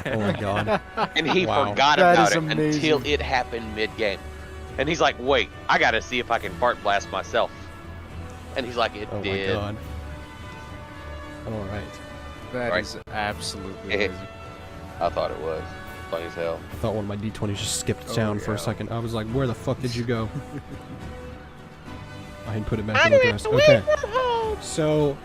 Oh my god. And he Wow. forgot That about is it amazing. until it happened mid-game. And he's like, wait, I gotta see if I can fart blast myself. And he's like, it Oh did. my god. Alright. That Right. is absolutely Eh. amazing. I thought it was. Funny as hell. I thought one of my D20s just skipped Oh, town for a yeah. second. I was like, where the fuck did you go? I had put it back in the rest. Okay. So,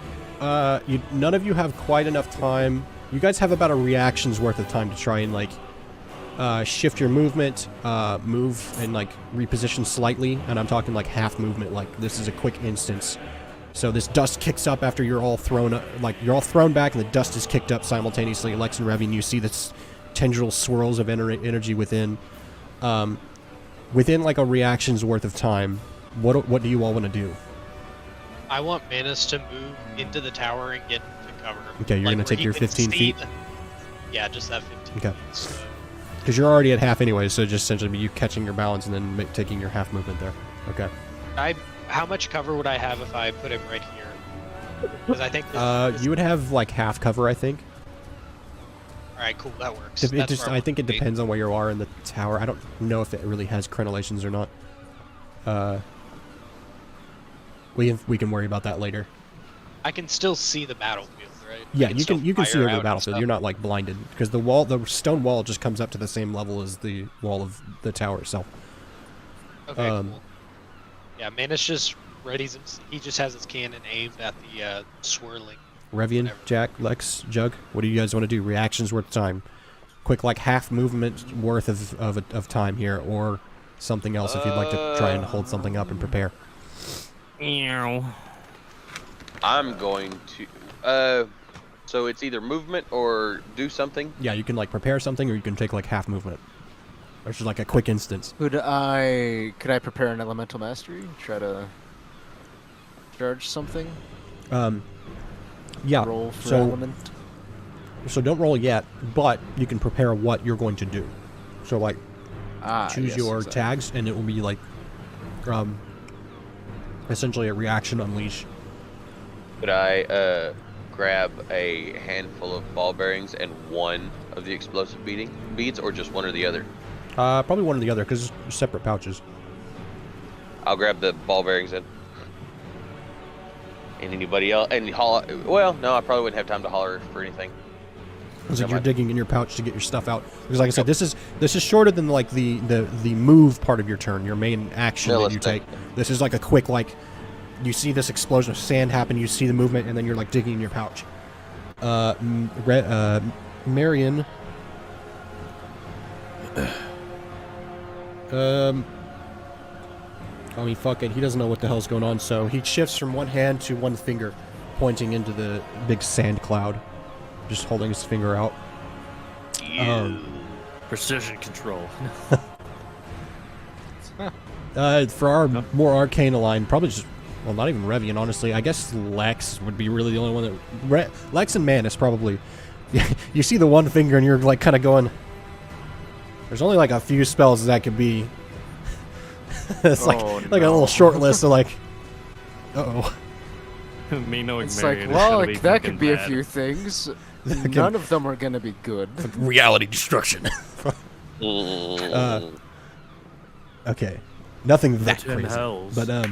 none of you have quite enough time. You guys have about a reaction's worth of time to try and, like, shift your movement, move and, like, reposition slightly. And I'm talking, like, half movement. Like, this is a quick instance. So this dust kicks up after you're all thrown up. Like, you're all thrown back and the dust is kicked up simultaneously. Lex and Revian, you see this tendril swirls of energy within. Within, like, a reaction's worth of time, what do you all want to do? I want Manus to move into the tower and get to cover. Okay, you're Like, gonna where take he your can 15 see feet? Yeah, just that 15 Okay. feet. So Because you're already at half anyway, so just essentially be you catching your balance and then taking your half movement there. Okay. how much cover would I have if I put him right here? Because I think this You would have, like, half cover, I think. all right, cool, that works. It That's just, where I think it want to be. depends on where you are in the tower. I don't know if it really has crenellations or not. We can worry about that later. I can still see the battlefield, right? Yeah, I you still can see fire over out the and battlefield. stuff. You're not, like, blinded because the stone wall just comes up to the same level as the wall of the tower itself. Okay, um, cool. Yeah, Manus just readies him. He just has his cannon aimed at the swirling. Revian, Whatever. Jack, Lex, Jug, what do you guys want to do? Reactions worth time. Quick, like, half movement worth of time here, or something else if you'd like to try and hold something up and prepare. Ew. I'm going to. So it's either movement or do something. Yeah, you can, like, prepare something, or you can take, like, half movement. Or just, like, a quick instance. Could I prepare an elemental mastery? Try to charge something? Yeah, Roll for so element? so don't roll yet, but you can prepare what you're going to do. So, like, choose yes, your exactly. tags, and it will be, like, essentially a reaction unleash. Could I grab a handful of ball bearings and one of the explosive beads, or just one or the other? Probably one or the other, because it's separate pouches. I'll grab the ball bearings and anybody else and holler. Well, no, I probably wouldn't have time to holler for anything. It's like Yeah, you're my- digging in your pouch to get your stuff out. Because, like I said, this is shorter than, like, the move part of your turn, your main action that you Realistic. take. This is like a quick, like, you see this explosion of sand happen, you see the movement, and then you're, like, digging in your pouch. Marion. I mean, fuck it. He doesn't know what the hell's going on, so he shifts from one hand to one finger, pointing into the big sand cloud, just holding his finger out. Precision control. For our more arcane line, probably just, well, not even Revian, honestly. I guess Lex would be really the only one that... Lex and Manus, probably. You see the one finger and you're, like, kind of going... There's only, like, a few spells that could be... It's like a little short list of, like... Uh-oh. Me knowing It's Marion like, is well, gonna like, be that fucking could be a bad. few things. None of them are gonna be good. Reality destruction. Mm. Okay. Nothing that Ten crazy. hells. But,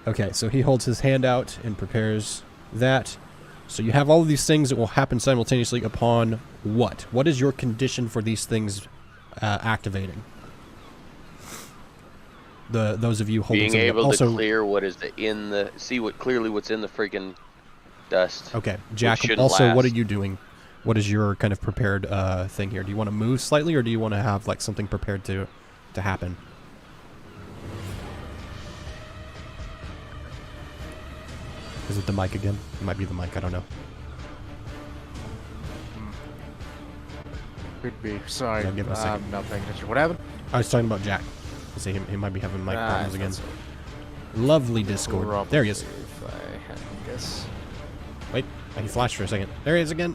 okay, so he holds his hand out and prepares that. So you have all of these things that will happen simultaneously upon what? What is your condition for these things activating? Those of you holding Being something able also, to clear what is see clearly what's in the freaking dust. Okay, Jack. shouldn't Also, what are last. you doing? What is your kind of prepared thing here? Do you want to move slightly, or do you want to have like something prepared to happen? Is it the mic again? It might be the mic. I don't know. Could be. Sorry. Yeah, give him a second. I'm not paying attention. What happened? I was talking about Jack. I say he might be having mic problems I again. thought Lovely so. Discord. There he is. Probably, if I had to guess. Wait, he flashed for a second. There he is again.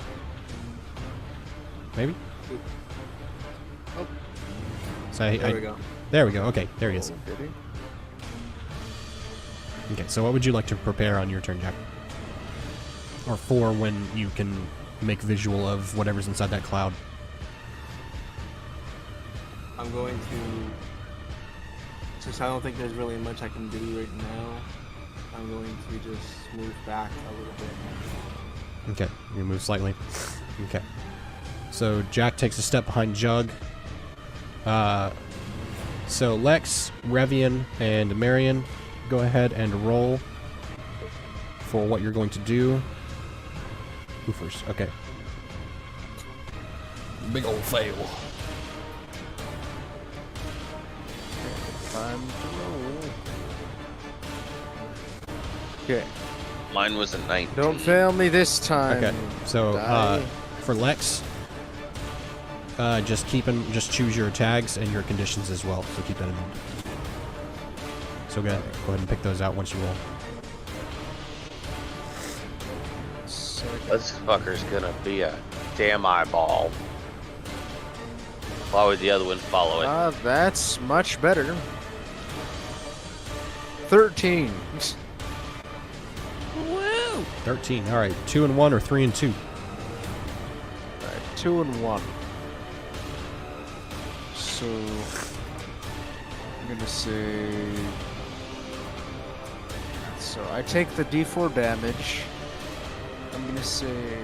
Maybe? Oh. So I, There we go. There we go. Okay, there he is. Oh, did he? Okay, so what would you like to prepare on your turn, Jack? Or for when you can make visual of whatever's inside that cloud? I'm going to. Since I don't think there's really much I can do right now, I'm going to just move back a little bit. Okay, you move slightly. Okay. So Jack takes a step behind Jug. So Lex, Revian, and Marion, go ahead and roll for what you're going to do. Who first? Okay. Big old fail. Time to roll. Okay. Mine was a 19. Don't fail me this time. Okay. So Die. for Lex, just choose your tags and your conditions as well. So keep that in mind. So go ahead and pick those out once you roll. This fucker's gonna be a damn eyeball. Why would the other one follow it? That's much better. 13. Woo! 13. All right. 2 and 1 or 3 and 2. Alright, 2 and 1. So I'm gonna say. So I take the D4 damage. I'm gonna say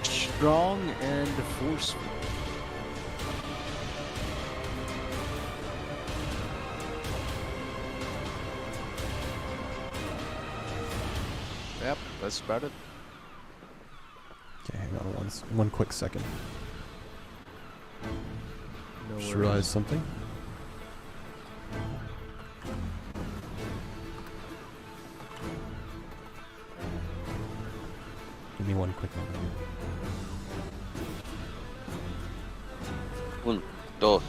strong and forceful. Yep, that's about it. Okay, hang on one quick second. No Just worries. realized something. Give me one quick moment. Un, dos.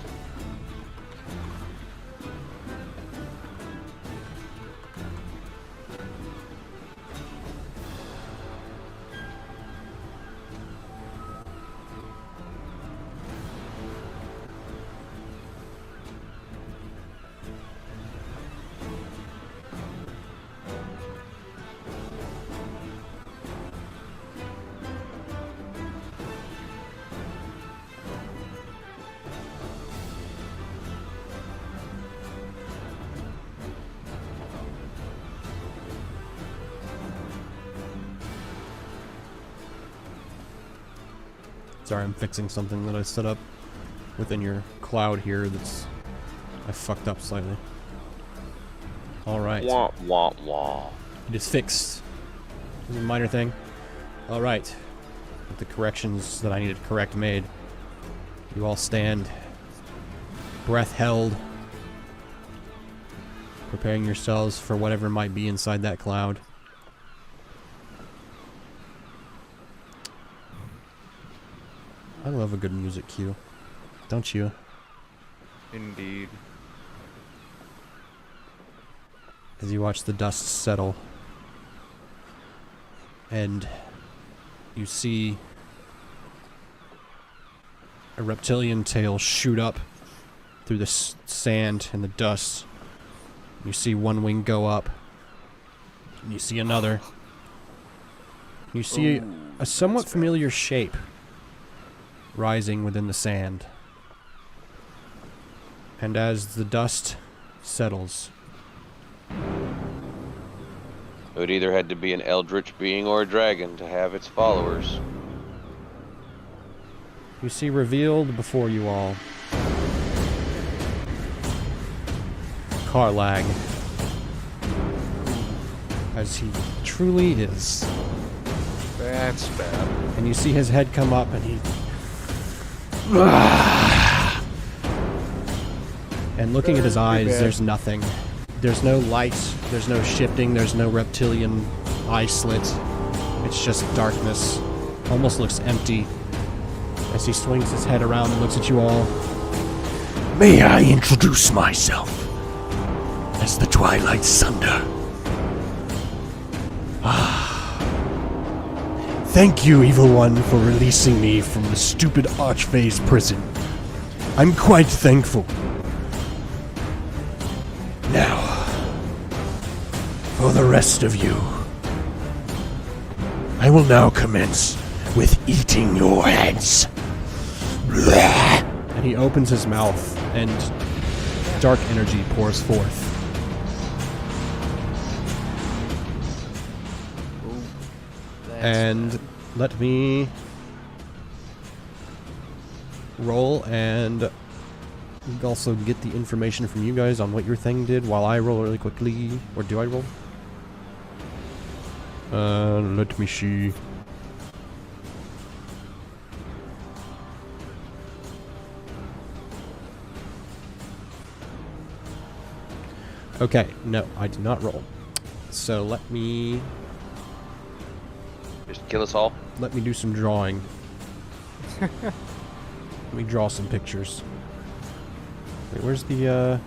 Sorry, I'm fixing something that I set up within your cloud here that's I fucked up slightly. Alright. Wah, wah, wah. It is fixed. This is a minor thing. Alright. With the corrections that I needed to correct made. You all stand. Breath held. Preparing yourselves for whatever might be inside that cloud. I love a good music cue. Don't you? Indeed. As you watch the dust settle. And you see a reptilian tail shoot up through the sand and the dust. You see one wing go up. And you see another. You see a somewhat familiar shape rising within the sand. And as the dust settles, It would either had to be an eldritch being or a dragon to have its followers. you see revealed before you all Karlag. as he truly is. That's bad. And you see his head come up, and he... And looking at his eyes, bad. there's nothing. There's no light, there's no shifting, there's no reptilian eye slit. It's just darkness. Almost looks empty. As he swings his head around and looks at you all. May I introduce myself as the Twilight Sunder? Thank you, Evil One, for releasing me from the stupid Archphase prison. I'm quite thankful. Now, for the rest of you, I will now commence with eating your heads. And he opens his mouth, and dark energy pours forth. And let me roll and also get the information from you guys on what your thing did while I roll really quickly. Or do I roll? Let me see. Okay, no, I did not roll. So let me Just kill us all. do some drawing. Let me draw some pictures. Wait, where's the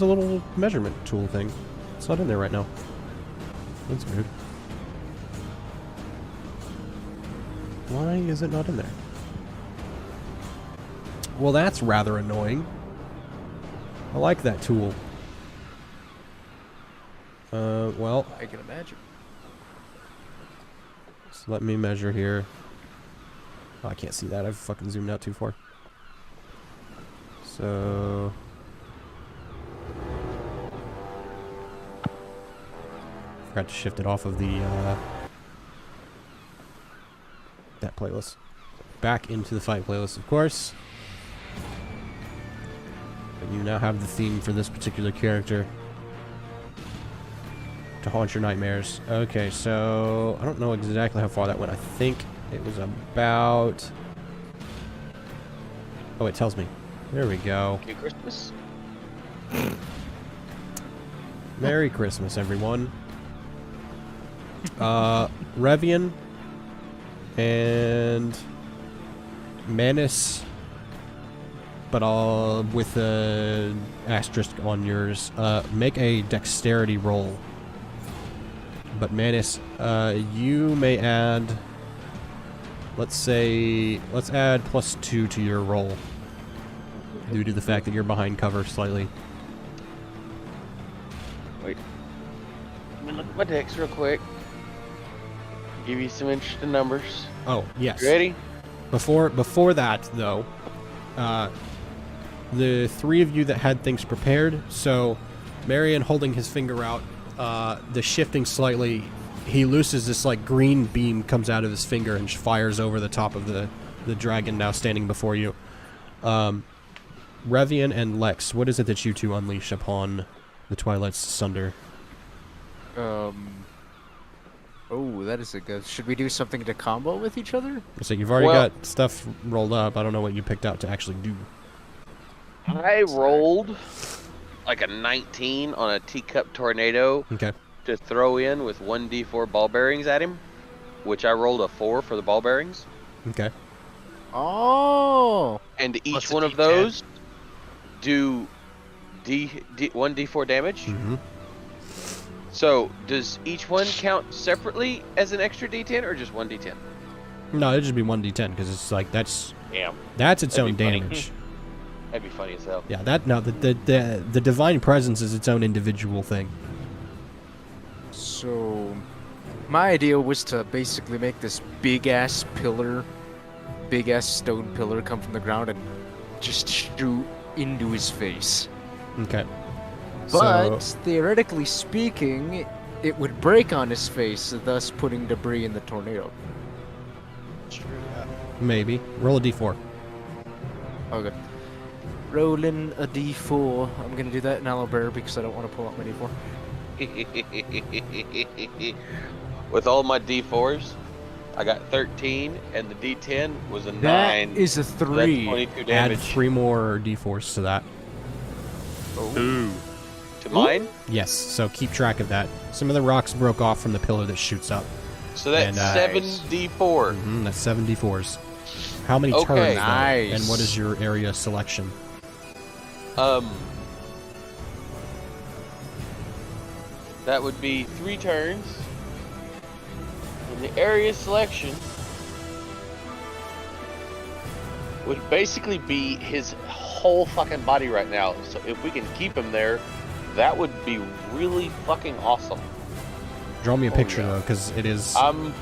little measurement tool thing? It's not in there right now. That's weird. Why is it not in there? Well, that's rather annoying. I like that tool. Well, I can imagine. so let me measure here. Oh, I can't see that. I've fucking zoomed out too far. So... forgot to shift it off of the, that playlist. Back into the fight playlist, of course. But you now have the theme for this particular character. To haunt your nightmares. Okay, so... I don't know exactly how far that went. I think it was about... Oh, it tells me. There we go. Okay, Christmas. Merry Christmas, everyone. Revian and Manus, but all with a asterisk on yours. Make a dexterity roll. But Manus, you may add. Let's add +2 to your roll, due to the fact that you're behind cover slightly. Wait. Let me look at my dex real quick. Give you some interesting numbers. Oh yes. You ready? Before that, though, the three of you that had things prepared, so Marion holding his finger out, the shifting slightly, he looses this, like, green beam comes out of his finger and fires over the top of the dragon now standing before you. Revian and Lex, what is it that you two unleash upon the Twilight Sunder? Oh, that is a good... Should we do something to combo with each other? So you've already got stuff rolled up. I don't know what you picked out to actually do. I rolled like a 19 on a teacup tornado Okay. to throw in with 1d4 ball bearings at him, which I rolled a 4 for the ball bearings. Okay. Oh! And each Plus a one of D10. those do 1d4 damage. Mm-hmm. So does each one count separately as an extra d10 or just 1d10? No, it'd just be 1d10 because it's like that's Damn, its That'd own be funny. damage. that'd be funny as hell. Yeah, the divine presence is its own individual thing. So, my idea was to basically make this big-ass stone pillar come from the ground and just shoot into his face. Okay. But, So, theoretically speaking, it would break on his face, thus putting debris in the tornado. maybe roll a d4. Okay. Rolling a d4. I'm gonna do that in Aloe Bear because I don't want to pull out my d4. With all my D4s, I got 13, and the D10 was a 9. That is a So that's 3. 22 Add damage. 3 more d4s to that. Ooh. To mine? Yes, so keep track of that. Some of the rocks broke off from the pillar that shoots up. So that's And, 7 D4. That's 7 d4s. How many Okay. turns, though? Nice. And what is your area selection? That would be 3 turns. And the area selection would basically be his whole fucking body right now. So if we can keep him there, that would be really fucking awesome. Draw me a picture, yeah. though, because it is I'm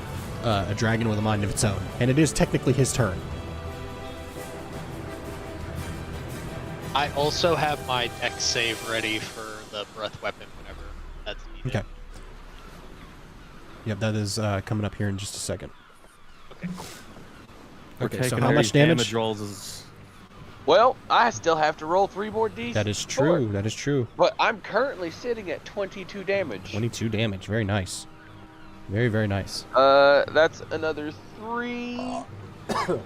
a dragon with a mind of its own. And it is technically his turn. I also have my dex save ready for the breath weapon whenever that's needed. Okay. Yep, that is coming up here in just a second. Okay. We're Okay, so taking how all much these damage? rolls is well, I still have to roll 3 more D. That is true. That is true. But I'm currently sitting at 22 damage. 22 damage. Very nice. Very, very nice. That's another 3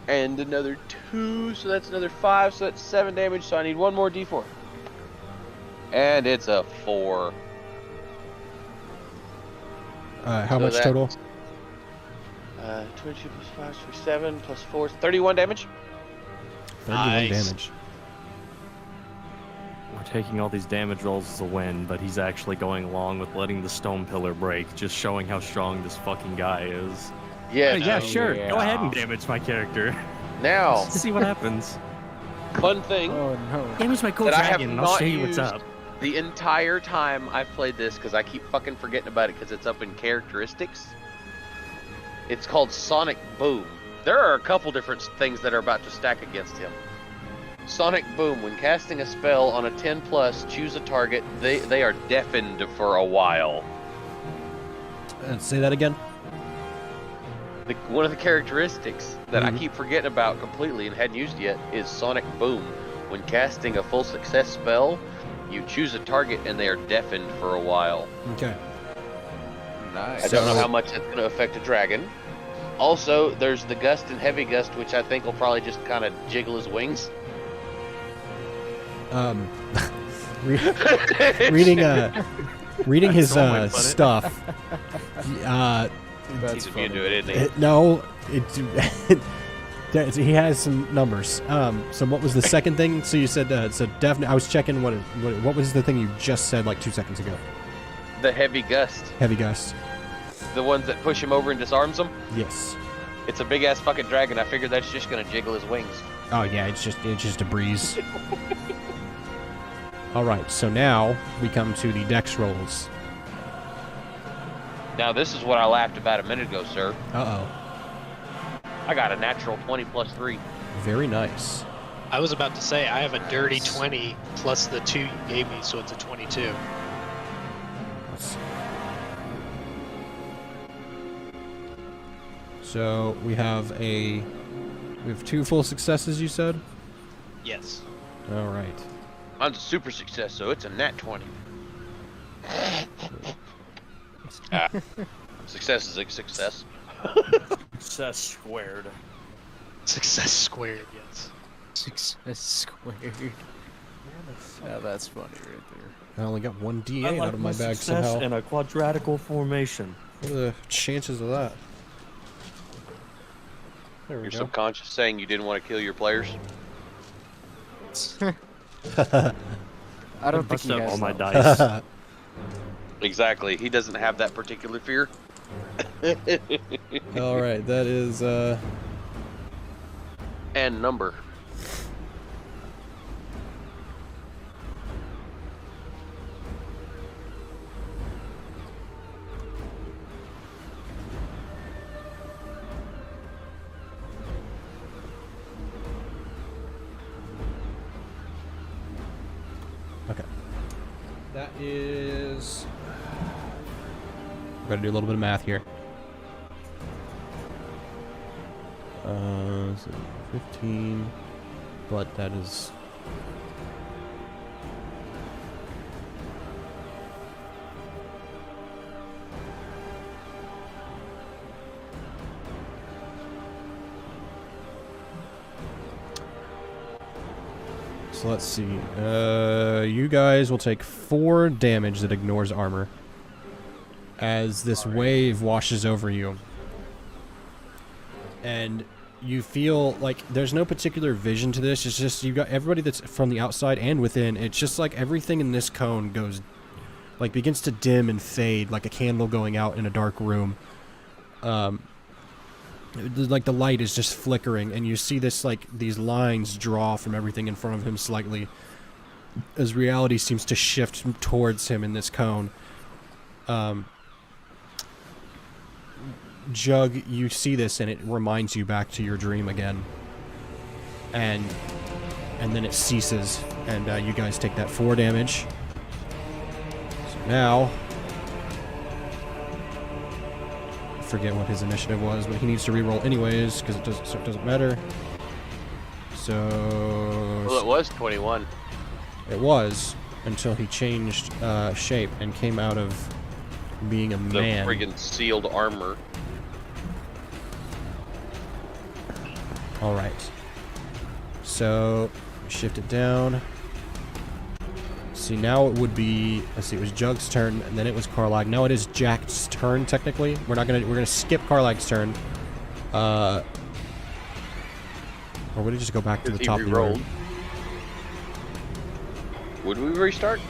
and another 2, so that's another 5, so that's 7 damage, so I need 1 more D4. And it's a 4. How So much that's, total? 22 plus 5, 7 plus 4, 31 damage. 31 Nice. damage. we're taking all these damage rolls as a win, but he's actually going along with letting the stone pillar break, just showing how strong this fucking guy is. Yeah, Yeah, no. sure. Go ahead and Yeah. damage my character. Now, See what happens. fun thing Oh no. Damage my cool that I have dragon, and I'll not show you what's used up. the entire time I've played this, because I keep fucking forgetting about it because it's up in characteristics. It's called Sonic Boom. There are a couple different things that are about to stack against him. Sonic Boom. When casting a spell on a 10+, choose a target. They are deafened for a while. Say that again. One of the characteristics that Mhm. I keep forgetting about completely and hadn't used yet is Sonic Boom. When casting a full success spell, you choose a target and they are deafened for a while. Okay. I Nice. don't know So- how much that's going to affect a dragon. Also, there's the Gust and Heavy Gust, which I think will probably just kind of jiggle his wings. Reading reading his Someone would put it. stuff. That's He's funny. immune to it, isn't he? No, he has some numbers. So what was the second thing? So you said so definitely. I was checking what was the thing you just said like 2 seconds ago? The Heavy Gust. Heavy gust. The ones that push him over and disarms him. Yes. It's a big ass fucking dragon. I figured that's just going to jiggle his wings. Oh yeah, it's just a breeze. All right, so now we come to the dex rolls. Now, this is what I laughed about a minute ago, sir. Uh I got a natural 20 plus 3. oh. Very nice. I was about to say I have a dirty 20 plus the 2 you gave me, so it's a 22. Let's see. So we have 2 full successes. You said. Yes. All right. Mine's a super success, so it's a nat 20. Success is a success. Success squared. Success squared, yes. Success squared. Yeah, that's funny right there. I only got 1 I D8 like out of my bag success somehow. in a quadratical formation. What are the chances of that? There we Your go. subconscious saying you didn't want to kill your players. I don't think Bust he up has all my that. dice. Exactly. He doesn't have that particular fear. All right, that is And number. okay. That is. Got to do a little bit of math here. So 15, but that is. So let's see. You guys will take 4 damage that ignores armor as this wave washes over you. And you feel like there's no particular vision to this. It's just you got everybody that's from the outside and within. It's just like everything in this cone goes, like, begins to dim and fade like a candle going out in a dark room. Like the light is just flickering, and you see this, like, these lines draw from everything in front of him slightly as reality seems to shift towards him in this cone. Jug, you see this and it reminds you back to your dream again, and then it ceases, and you guys take that 4 damage. So now, I forget what his initiative was, but he needs to reroll anyways because it doesn't matter. So Well, it was 21. it was until he changed shape and came out of being a The man. friggin' sealed armor. Alright. So, shift it down. See, now it would be... Let's see, it was Jug's turn, and then it was Karlag. Now it is Jack's turn, technically. We're gonna skip Karlag's turn. Or would it just go back to the Because he top of the order? re-rolled. Would we restart?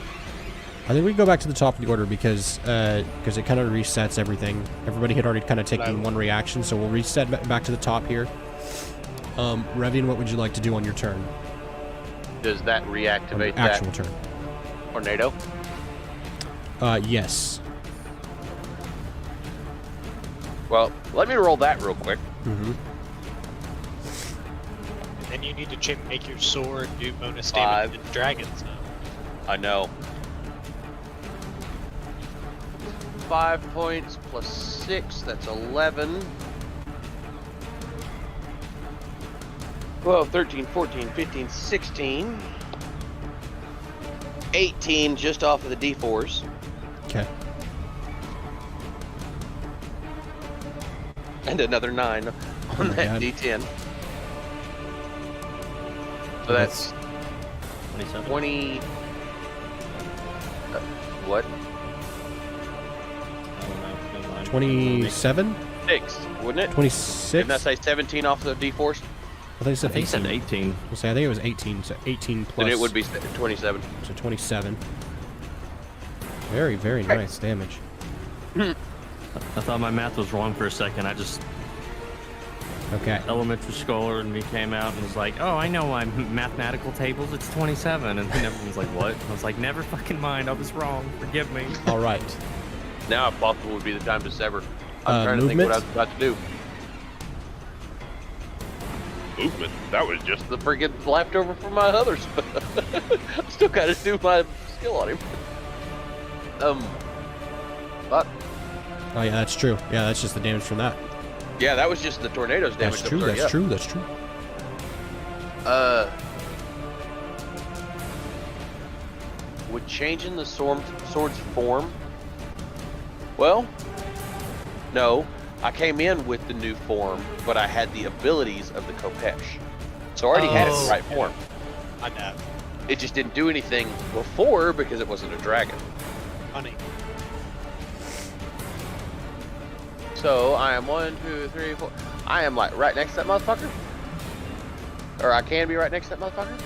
I think we go back to the top of the order because it kind of resets everything. Everybody had already kind of taken one reaction, so we'll reset back to the top here. Revian, what would you like to do on your turn? Does that On reactivate your actual that turn. tornado? Yes. Well, let me roll that real quick. Mm-hmm. Then you need to make your sword do bonus 5. damage to dragons now. I know. 5 points plus 6, that's 11. 12, 13, 14, 15, 16. 18 just off of the D4s. Okay. And another 9 on my that God. D10. So that's 27. 20. What? I don't know. Never mind. 27? 6, wouldn't it? 26? Didn't I say 17 off the D4s? I think I said I think 18. he said 18. We'll say, I think it was 18, so 18 plus... Then it would be 27. So 27. Very, very nice damage. I thought my math was wrong for a second. I just Okay. elementary scholar and me came out and was like, "Oh, I know my mathematical tables. It's 27." And then everyone's like, "What?" I was like, "Never fucking mind. I was wrong. Forgive me." All right. Now, if possible, would be the time to sever. I'm trying to think movement? what I was about to do. Movement? That was just the friggin' leftover from my others. I'm still gotta do my skill on him. But Oh yeah, that's true. Yeah, that's just the damage from that. yeah, that was just the tornadoes damage. That's true. that was That's already true. That's true. up. Would changing the sword's form? Well, no. I came in with the new form, but I had the abilities of the Kopesh. So I already had it in the right form. My bad. It just didn't do anything before because it wasn't a dragon. Funny. So I am 1, 2, 3, 4. I am like right next to that motherfucker. Or I can be right next to that motherfucker.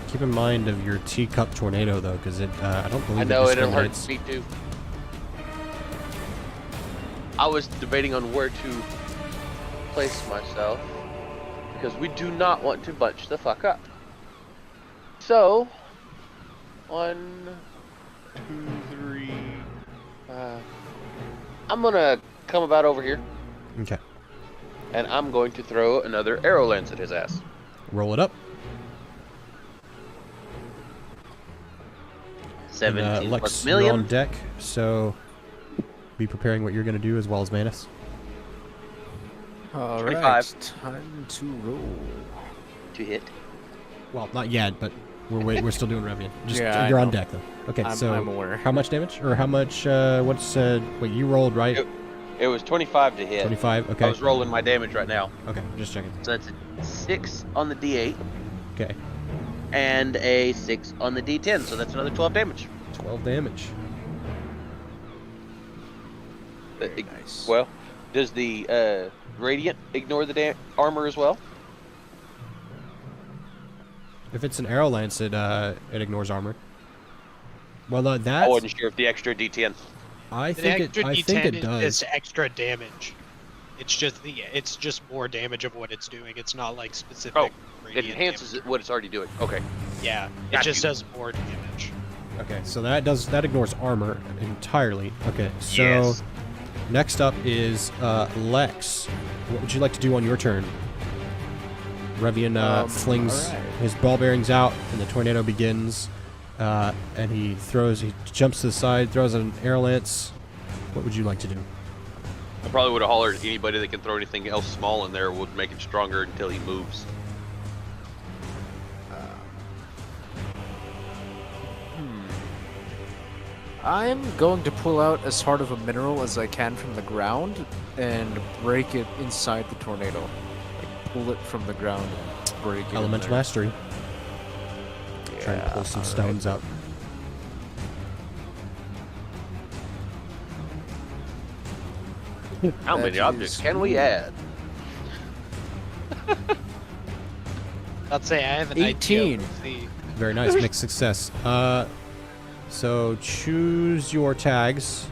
Keep in mind of your teacup tornado though, because it. I don't believe I know it it'll hurt discriminates. me too. I was debating on where to place myself because we do not want to bunch the fuck up. So, 1, 2, 3. I'm gonna come about over here Okay. and I'm going to throw another arrow lance at his ass. Roll it up. 17 and, Lex, plus you're million. on deck, so be preparing what you're going to do as well as Manus. All 25. right, time to roll. To hit. Well, not yet, but we're still doing Revian. Just Yeah, you're I on know. deck though. Okay, I'm so aware. how much damage or how much? What's what you rolled right? It was 25 to hit. 25. Okay. I was rolling my damage right now. Okay, just checking. So that's a 6 on the D8. Okay. and a 6 on the D10, so that's another 12 damage. 12 damage. Very nice. Well, does the Radiant ignore the armor as well? If it's an arrow lance, it ignores armor. Well, I that wasn't sure if the extra D10. I The think extra I D10 think it does. is extra damage. It's just more damage of what it's doing. It's not like specific. Oh, it radiant enhances damage. what it's already doing. Okay. Yeah, it Got just you. does more damage. Okay, so that ignores armor entirely. Okay, so Yes. next up is Lex. What would you like to do on your turn? Revian flings alright. his ball bearings out, and the tornado begins. And he jumps to the side, throws an arrow lance. What would you like to do? I probably would have hollered anybody that can throw anything else small in there would make it stronger until he moves. I'm going to pull out as hard of a mineral as I can from the ground and break it inside the tornado. Like pull it from the ground and break it. in Elemental there. mastery. Trying to pull some alright. stones out. How That many objects is- can we add? I'd say I have an 18. idea. With the Very nice, mixed success. So choose your tags.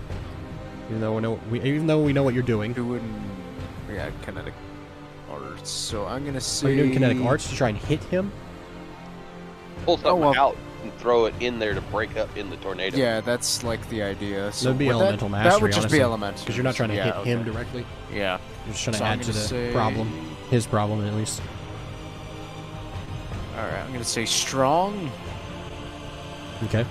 Even though we know what you're doing. Doing, yeah, kinetic arts. So I'm gonna say. Are you doing kinetic arts to try and hit him? Pull something well- out and throw it in there to break up in the tornado. Yeah, that's like the idea. So That'd be would elemental that mastery, would just honestly, be elemental. Because you're not trying to Yeah, hit him okay. directly. Yeah. You're just trying So to I'm add to gonna the say- problem. His problem, at least. All right, I'm gonna say strong. Okay.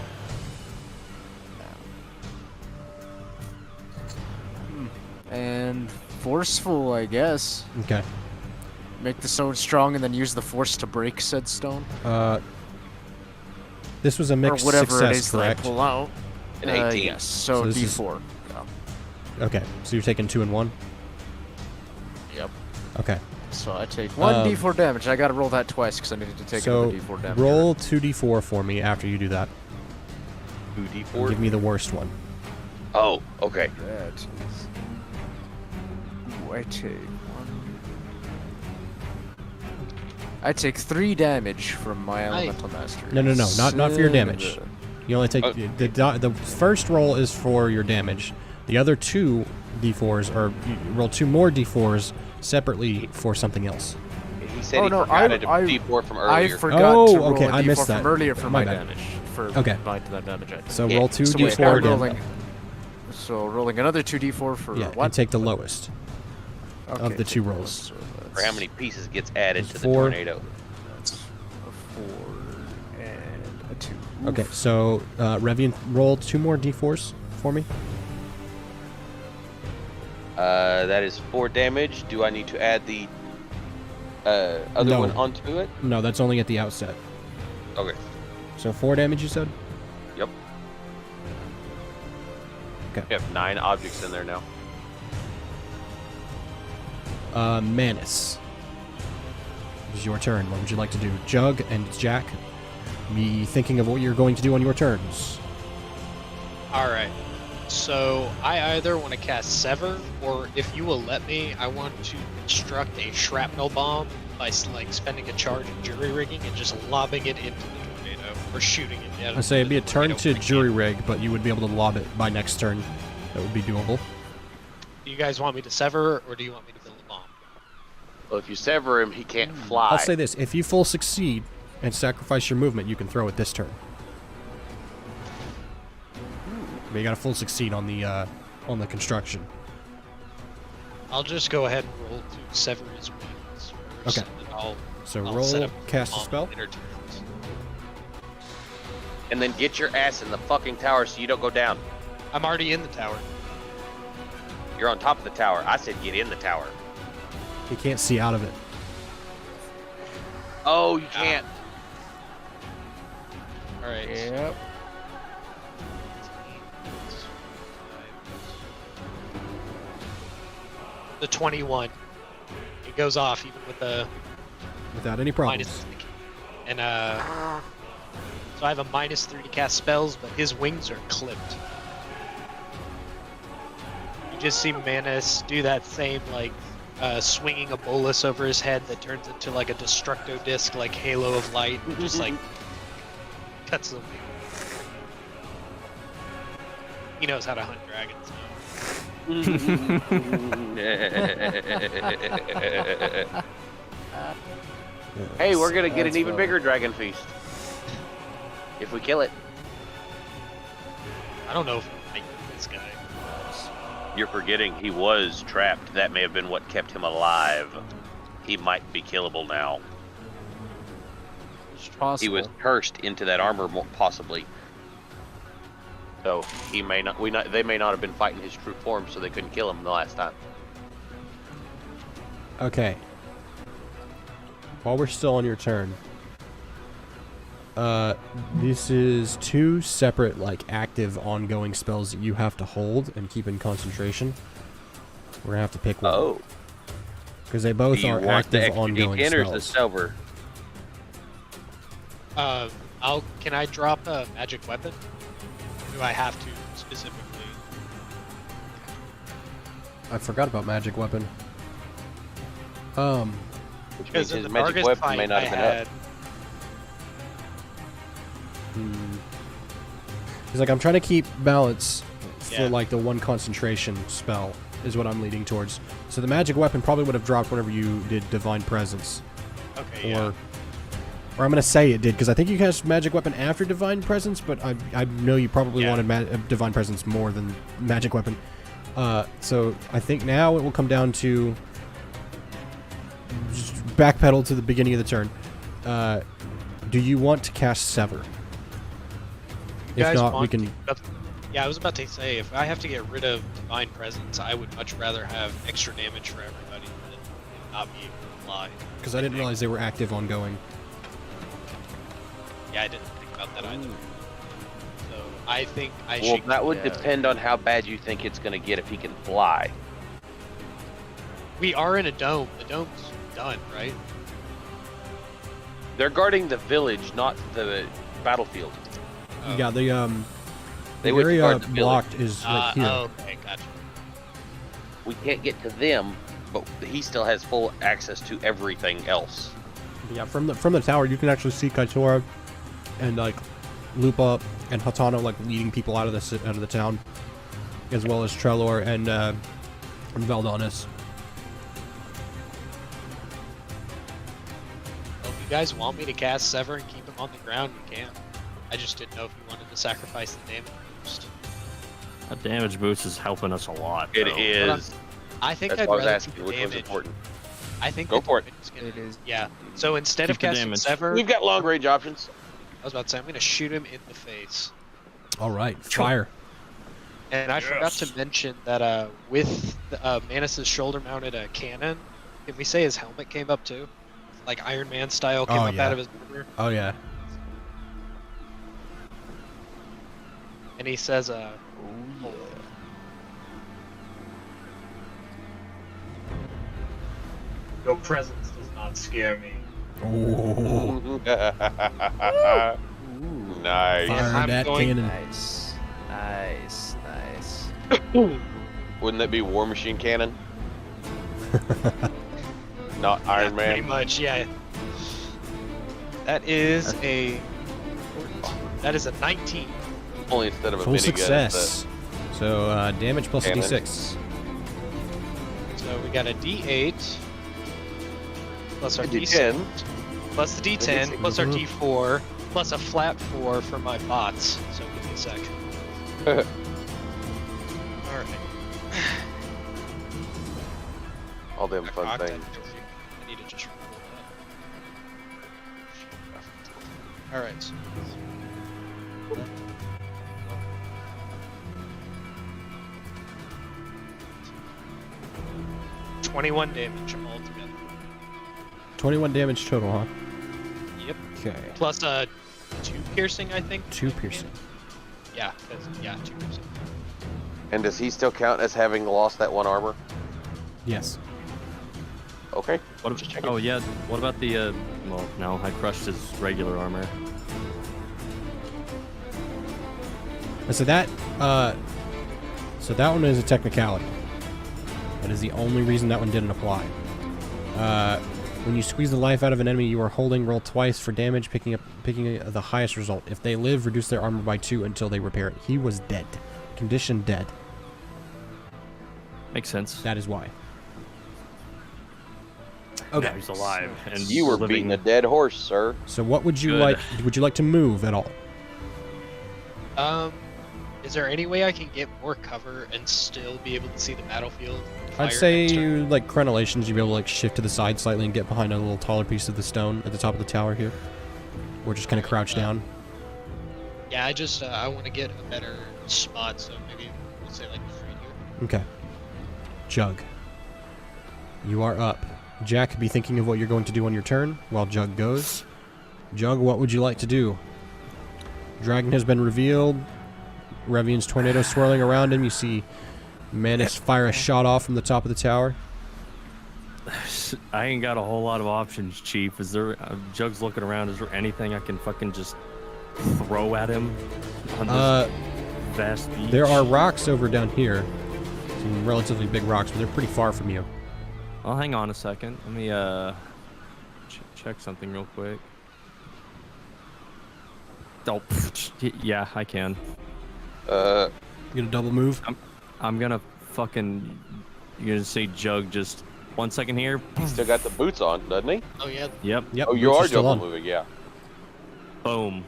And forceful, I guess. Okay. Make the stone strong and then use the force to break said stone. This was a mixed or whatever success, it is correct? that I pull out. An 18. Yes, so, So this is- D4. Okay, so you're taking 2 and 1? Yep. Okay. So I take 1 Um, D4 damage. I gotta roll that twice because I needed to take So another D4 damage. roll 2d4 for me after you do that. 2d4. Give me the worst one. Oh, okay. That is. Ooh, I take 1. I take 3 damage from my elemental mastery. No, not for your damage. Seven. You only take the first roll is for your damage. The other 2 d4s, or you roll 2 more d4s separately for something else. He said Oh, he no, forgot I- a D4 from I earlier. forgot Oh, to roll okay, a I D4 missed from that. earlier for My my bad. damage. For Okay. my damage I did. So Yeah, roll 2 So wait, d4 I'm again. rolling. So rolling another 2d4 for Yeah, what? and take the lowest. Okay, of the 2 take rolls. So For how many pieces gets added to the 4. tornado? That's a 4 and a 2. Okay, so Revian, roll 2 more d4s for me. That is 4 damage. Do I need to add the other No. one onto it? No, that's only at the outset. Okay. So 4 damage, you said? Yep. Okay. You have 9 objects in there now. Manus. It is your turn. What would you like to do? Jug and Jack, be thinking of what you're going to do on your turns. Alright. So I either want to cast Sever, or if you will let me, I want to construct a shrapnel bomb by like spending a charge in jury rigging and just lobbing it into the tornado, or shooting it. I say it'd be a turn to tornado. jury rig, but you would be able to lob it by next turn. That would be doable. Do you guys want me to sever, or do you want me to build a bomb? Well, if you sever him, he can't fly. I'll say this: if you full succeed and sacrifice your movement, you can throw it this turn. But you got to full succeed on the construction. I'll just go ahead and roll to sever his wings first, Okay. and then I'll So I'll set roll, up cast a bomb spell. later turns. And then get your ass in the fucking tower so you don't go down. I'm already in the tower. You're on top of the tower. I said get in the tower. You can't see out of it. Oh, you can't. Alright. Yep. The 21. It goes off even with the Without any problems. minus. And so I have a -3 to cast spells, but his wings are clipped. You just see Manus do that same like swinging a bolus over his head that turns into like a destructo disc, like halo of light, and just like cuts them. He knows how to hunt dragons now. Hey, we're gonna get an even bigger dragon feast if we kill it. I don't know if I like this guy. You're forgetting he was trapped. That may have been what kept him alive. He might be killable now. It's possible. He was cursed into that armor, possibly. So he may not. They may not have been fighting his true form, so they couldn't kill him the last time. Okay. While we're still on your turn, this is 2 separate, like, active, ongoing spells that you have to hold and keep in concentration. We're gonna have to pick one. Oh. Because they both Do you are want the active, extra ongoing D10 or the spells. silver? Can I drop a magic weapon? Do I have to specifically? I forgot about magic weapon. Which means Because in his the magic Vargas weapon fight, may not I have been had. He's like, I'm trying to keep balance for Yeah. like the 1 concentration spell is what I'm leading towards. So the magic weapon probably would have dropped whenever you did divine presence, Okay, yeah. or I'm gonna say it did because I think you cast magic weapon after divine presence, but I know you probably Yeah. wanted divine presence more than magic weapon. So I think now it will come down to just backpedal to the beginning of the turn. Do you want to cast Sever? You If guys not, we want can. Yeah, I was about to say, if I have to get rid of Divine Presence, I would much rather have extra damage for everybody than not be able to fly. Because I didn't realize they were active ongoing. Yeah, I didn't think about that either. So I think I Well, should. that would yeah. depend on how bad you think it's going to get if he can fly. We are in a dome. The dome's done, right? They're guarding the village, not the battlefield. Oh. Yeah, the They the would area guard the village. blocked is right here. Okay, gotcha. We can't get to them, but he still has full access to everything else. Yeah, from the tower you can actually see Kaitora and like Lupa and Hatano like leading people out of the town, as well as Trelor and Valdonis. Well, if you guys want me to cast Sever and keep him on the ground, you can. I just didn't know if you wanted to sacrifice the damage boost. That damage boost is helping us a lot. It though. is. I think That's I'd why I was rather asking keep which one's damage. important. I think Go the for it. damage is gonna- It is. Yeah. So instead of Keep the casting damage. Sever, We've got long range options. I was about to say I'm gonna shoot him in the face. All right, fire. And I forgot to mention that with Manus's shoulder-mounted cannon, can we say his helmet came up too? Like Iron Man style came Oh, up yeah. out of his armor. Oh yeah. And he says, Your presence does not scare me. Oh, Nice. fire I'm that going- cannon. Nice. Nice. Nice. Wouldn't that be War Machine Cannon? Not Iron pretty Man. much, yeah. That is a 19. Only instead of a Full minigun. success. So damage plus a Cannon. d6. So we got a D8 plus our D6 D10. plus the D10 plus our D4 plus a flat 4 for my bots. So give me a sec. Alright. All them fun Cocked, things. I need to just roll that. Alright. So 21 damage altogether. 21 damage total, huh? Yep. Okay. Plus 2 piercing, I think. 2 piercing. Yeah, 2 piercing. And does he still count as having lost that one armor? Yes. Okay. What? Just checking. Oh yeah. What about the? Well, no, I crushed his regular armor. So that one is a technicality. That is the only reason that one didn't apply. When you squeeze the life out of an enemy you are holding, roll twice for damage, picking the highest result. If they live, reduce their armor by 2 until they repair it. He was dead. Condition dead. Makes sense. That is why. Okay. Now he's alive and You were living. beating a dead horse, sir. So what would you Good. like? Would you like to move at all? Is there any way I can get more cover and still be able to see the battlefield? I'd fire say next turn? like crenellations, you'd be able to like shift to the side slightly and get behind a little taller piece of the stone at the top of the tower here. Or just kind of crouch down. Yeah, I want to get a better spot, so maybe we'll say like right here. Okay. Jug. You are up. Jack, be thinking of what you're going to do on your turn while Jug goes. Jug, what would you like to do? Dragon has been revealed. Revian's tornado swirling around him. You see Manus fire a shot off from the top of the tower. I ain't got a whole lot of options, Chief. Is there? Jug's looking around. Is there anything I can fucking just throw at him on this vast beach? There are rocks over down here. Some relatively big rocks, but they're pretty far from you. Well, hang on a second. Let me check something real quick. Oh, yeah, I can. You gonna double move? I'm gonna fucking. You're gonna say Jug just 1 second here. He's still got the boots on, doesn't he? Oh yeah. Yep. Yep. Oh, you boots are still double on. moving, yeah. Boom.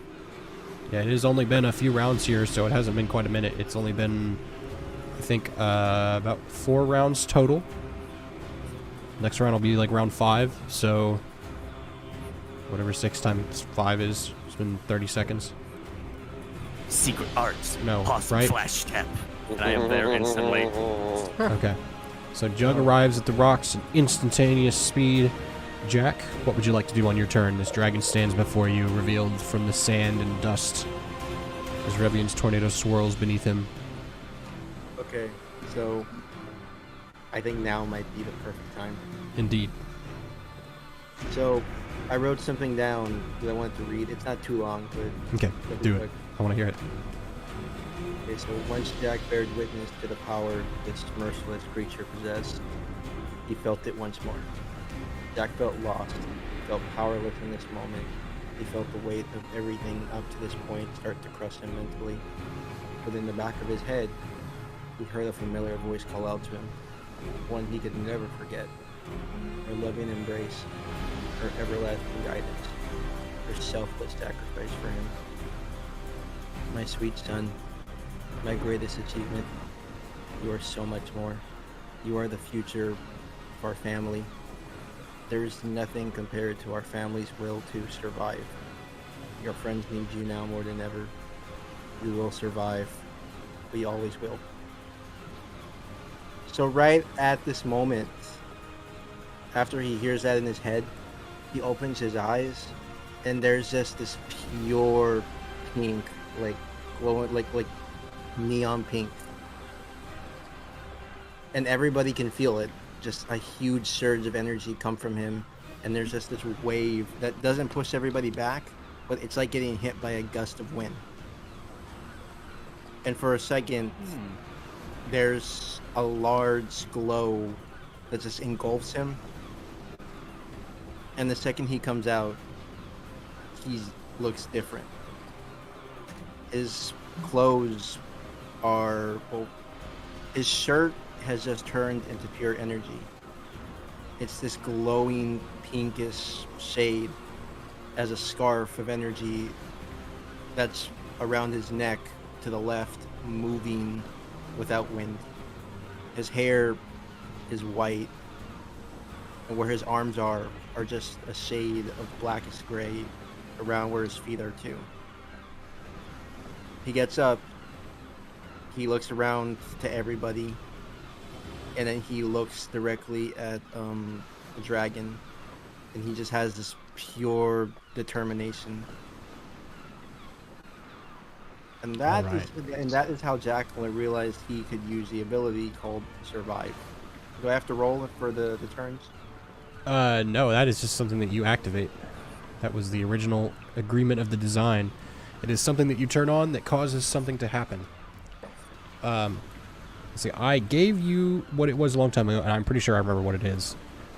Yeah, it has only been a few rounds here, so it hasn't been quite a minute. It's only been, I think, about 4 rounds total. Next round will be like round 5, so whatever 6 times 5 is, it's been 30 seconds. Secret arts. No, Pause right? flash step. And I am there instantly. Okay. So Jug arrives at the rocks at instantaneous speed. Jack, what would you like to do on your turn? This dragon stands before you, revealed from the sand and dust, as Revian's tornado swirls beneath him. Okay, so I think now might be the perfect time. Indeed. So I wrote something down that I wanted to read. It's not too long, but Okay, it'll be do it. quick. I want to hear it. Okay, so once Jack bared witness to the power this merciless creature possessed, he felt it once more. Jack felt lost. He felt powerless in this moment. He felt the weight of everything up to this point start to crush him mentally. But in the back of his head, he heard a familiar voice call out to him, one he could never forget. Her loving embrace, her everlasting guidance, her selfless sacrifice for him. My sweet son, my greatest achievement, you are so much more. You are the future of our family. There is nothing compared to our family's will to survive. Your friends need you now more than ever. You will survive. We always will. So right at this moment, after he hears that in his head, he opens his eyes, and there's just this pure pink, like glowing, like neon pink, and everybody can feel it. Just a huge surge of energy come from him, and there's just this wave that doesn't push everybody back, but it's like getting hit by a gust of wind. And for a second, there's a large glow that just engulfs him. And the second he comes out, he looks different. His clothes are, well, his shirt has just turned into pure energy. It's this glowing pinkish shade as a scarf of energy that's around his neck to the left, moving without wind. His hair is white, and where his arms are just a shade of blackest gray around where his feet are too. He gets up, he looks around to everybody, and then he looks directly at the dragon, and he just has this pure determination. And that is how Jack realized he could use the ability called Survive. Do I have to roll for the turns? No, that is just something that you activate. That was the original agreement of the design. It is something that you turn on that causes something to happen. Let's see, I gave you what it was a long time ago, and I'm pretty sure I remember what it is.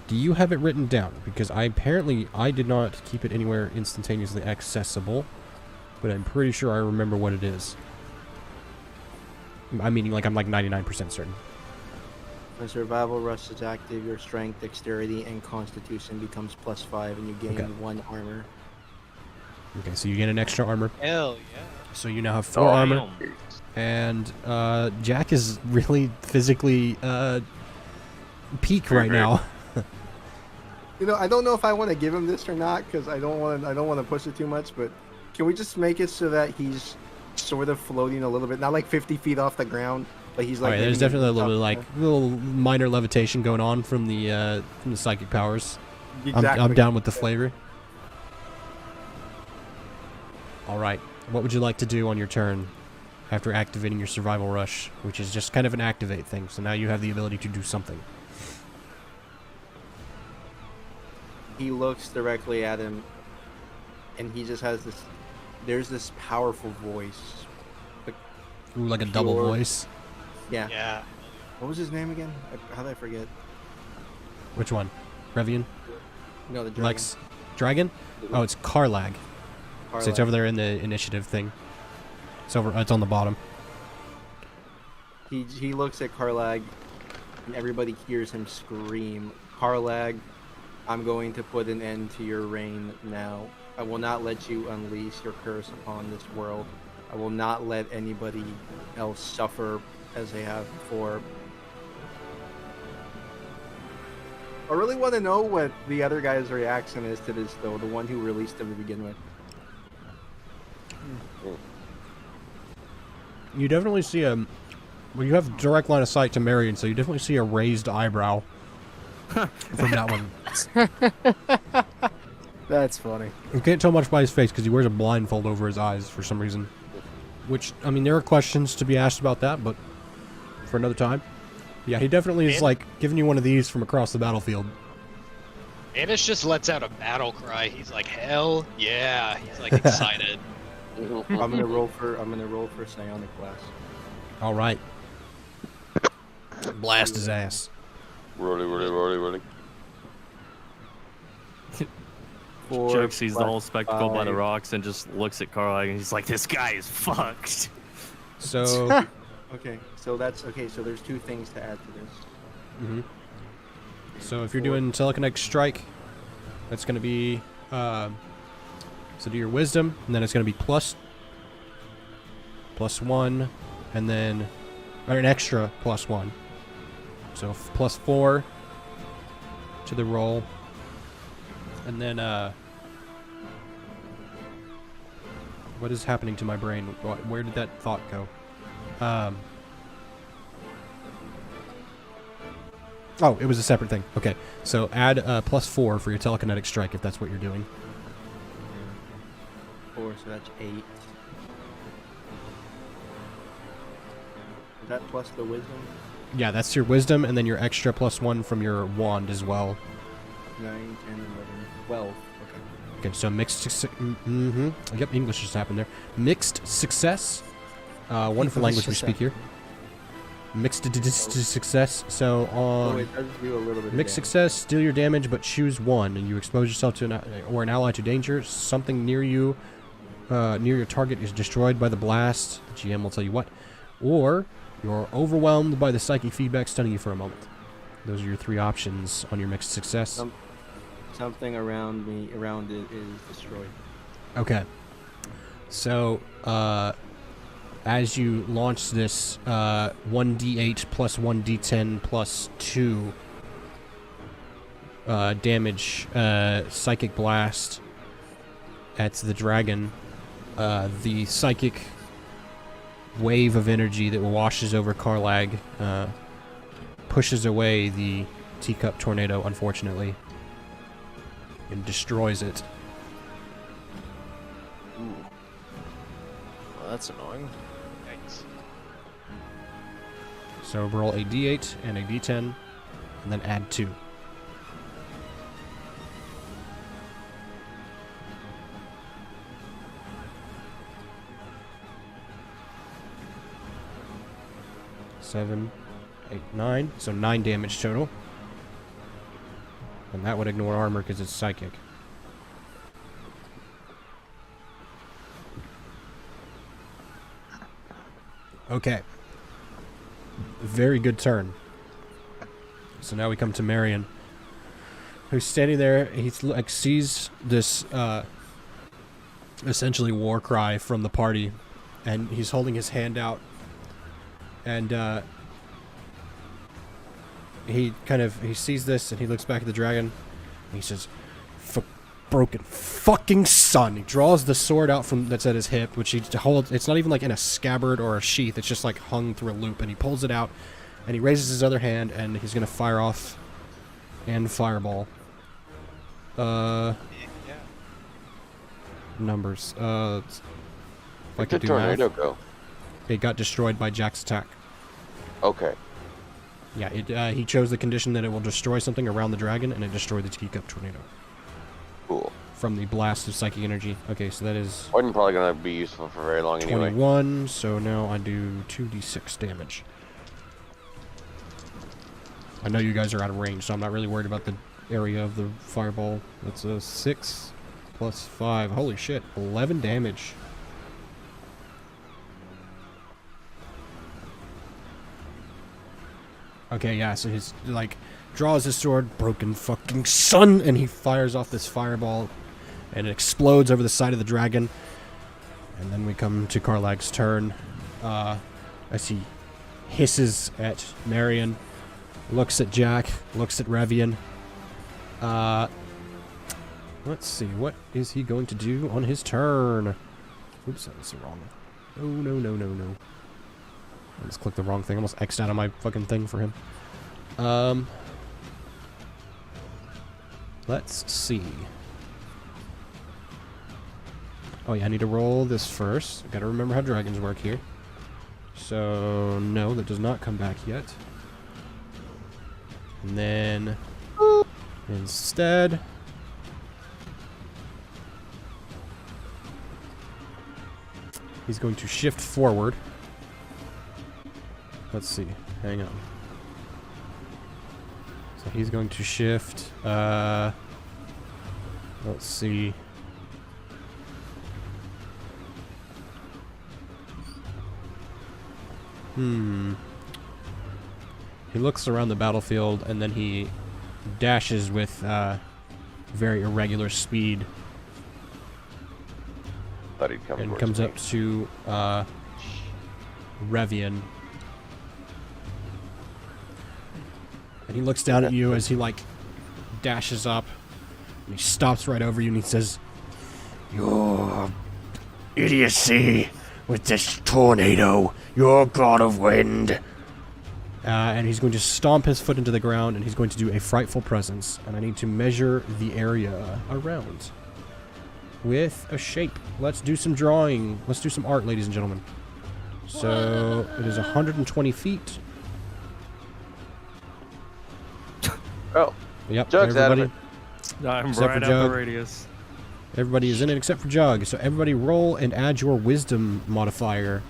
Do you have it written down? Because I did not keep it anywhere instantaneously accessible, but I'm pretty sure I remember what it is. I mean, like, I'm like 99% certain. When survival rush is active, your strength, dexterity, and constitution becomes +5, and you gain 1 armor. Okay, so you gain an extra armor. Hell yeah. So you now have 4 armor. And Jack is really physically peak right now. You know, I don't know if I want to give him this or not because I don't want to push it too much. But can we just make it so that he's sort of floating a little bit, not like 50 feet off the ground, but he's like. All right, there's definitely a little bit like little minor levitation going on from the psychic powers. Exactly. I'm down with the flavor. All right, what would you like to do on your turn after activating your survival rush, which is just kind of an activate thing? So now you have the ability to do something. He looks directly at him, and he just has this. There's this powerful voice. Ooh, like a double voice. Yeah. Yeah. What was his name again? How did I forget? Which one? Revian? No, the dragon. Lex? Dragon? Oh, it's Karlag. So it's over there in the initiative thing. It's over. It's on the bottom. He looks at Karlag, and everybody hears him scream, "Karlag, I'm going to put an end to your reign now. I will not let you unleash your curse upon this world. I will not let anybody else suffer as they have before." I really want to know what the other guy's reaction is to this, though, the one who released him to begin with. You definitely see a... Well, you have direct line of sight to Marion, so you definitely see a raised eyebrow from that one. That's funny. You can't tell much by his face because he wears a blindfold over his eyes for some reason. Which, I mean, there are questions to be asked about that, but for another time. Yeah, he definitely is, like, giving you one of these from across the battlefield. Anish just lets out a battle cry. He's like, hell yeah. He's like excited. I'm gonna roll for psionic blast. All right. Blast his ass. Rolling. Joke sees the whole spectacle by the rocks and just looks at Karlag and he's like, this guy is fucked. So... Okay, so that's okay. So there's 2 things to add to this. Mm-hmm. So if you're doing telekinetic strike, that's going to be so do your wisdom, and then it's going to be +1, and then or an extra +1. So +4 to the roll, and then what is happening to my brain? Where did that thought go? Oh, it was a separate thing. Okay, so add +4 for your telekinetic strike if that's what you're doing. 4, so that's 8. Is that plus the wisdom? Yeah, that's your wisdom, and then your extra +1 from your wand as well. 9, 10, 11, 12. Okay, so mixed success. Yep, English just happened there. Mixed success. Wonderful language we speak here. Mixed success. So on it does do a little bit mixed of success, deal your damage, but choose one, and you expose yourself to an ally to danger. Something near you, near your target, is destroyed by the blast. The GM will tell you what. Or you're overwhelmed by the psychic feedback, stunning you for a moment. Those are your 3 options on your mixed success. Something around it is destroyed. Okay. So, as you launch this 1d8 plus 1d10 plus 2 damage psychic blast at the dragon, the psychic wave of energy that washes over Karlag pushes away the teacup tornado, unfortunately, and destroys it. Well, that's annoying. Thanks. So roll a d8 and a d10, and then add 2. 7, 8, 9. So 9 damage total. And that would ignore armor because it's psychic. Okay. Very good turn. So now we come to Marion, who's standing there. He's like sees this essentially war cry from the party, and he's holding his hand out, and he sees this, and he looks back at the dragon, and he says, "Broken fucking son." He draws the sword out from that's at his hip, which he holds. It's not even like in a scabbard or a sheath. It's just like hung through a loop, and he pulls it out, and he raises his other hand, and he's gonna fire off and fireball. Numbers. If I Where'd could the do math. tornado go? It got destroyed by Jack's attack. Okay. Yeah, he chose the condition that it will destroy something around the dragon, and it destroyed the teacup tornado Cool. from the blast of psychic energy. Okay, so that is Wasn't probably gonna be useful for very long anyway. 21. So now I do 2d6 damage. I know you guys are out of range, so I'm not really worried about the area of the fireball. That's a 6 plus 5. Holy shit, 11 damage. Okay, yeah, so he's like draws his sword, broken fucking son, and he fires off this fireball, and it explodes over the side of the dragon. And then we come to Karlag's turn. As he hisses at Marion, looks at Jack, looks at Revian. Let's see, what is he going to do on his turn? Oops, that was wrong. Oh, no. I just clicked the wrong thing. I almost X'd out of my fucking thing for him. Let's see. Oh yeah, I need to roll this first. I gotta remember how dragons work here. So, no, that does not come back yet. And then, instead, he's going to shift forward. Let's see. Hang on. So he's going to shift. Let's see. He looks around the battlefield and then he dashes with very irregular speed. Thought he'd come And towards comes me. up to Revian. And he looks down at you as he like dashes up, and he stops right over you and he says, "Your idiocy with this tornado, your god of wind." And he's going to stomp his foot into the ground, and he's going to do a frightful presence. And I need to measure the area around with a shape. Let's do some drawing. Let's do some art, ladies and gentlemen. So it is 120 feet. Oh, Yep, Jug's out of everybody. I'm Except right for out Jug. the radius. Everybody is in it except for Jug. So everybody roll and add your wisdom modifier.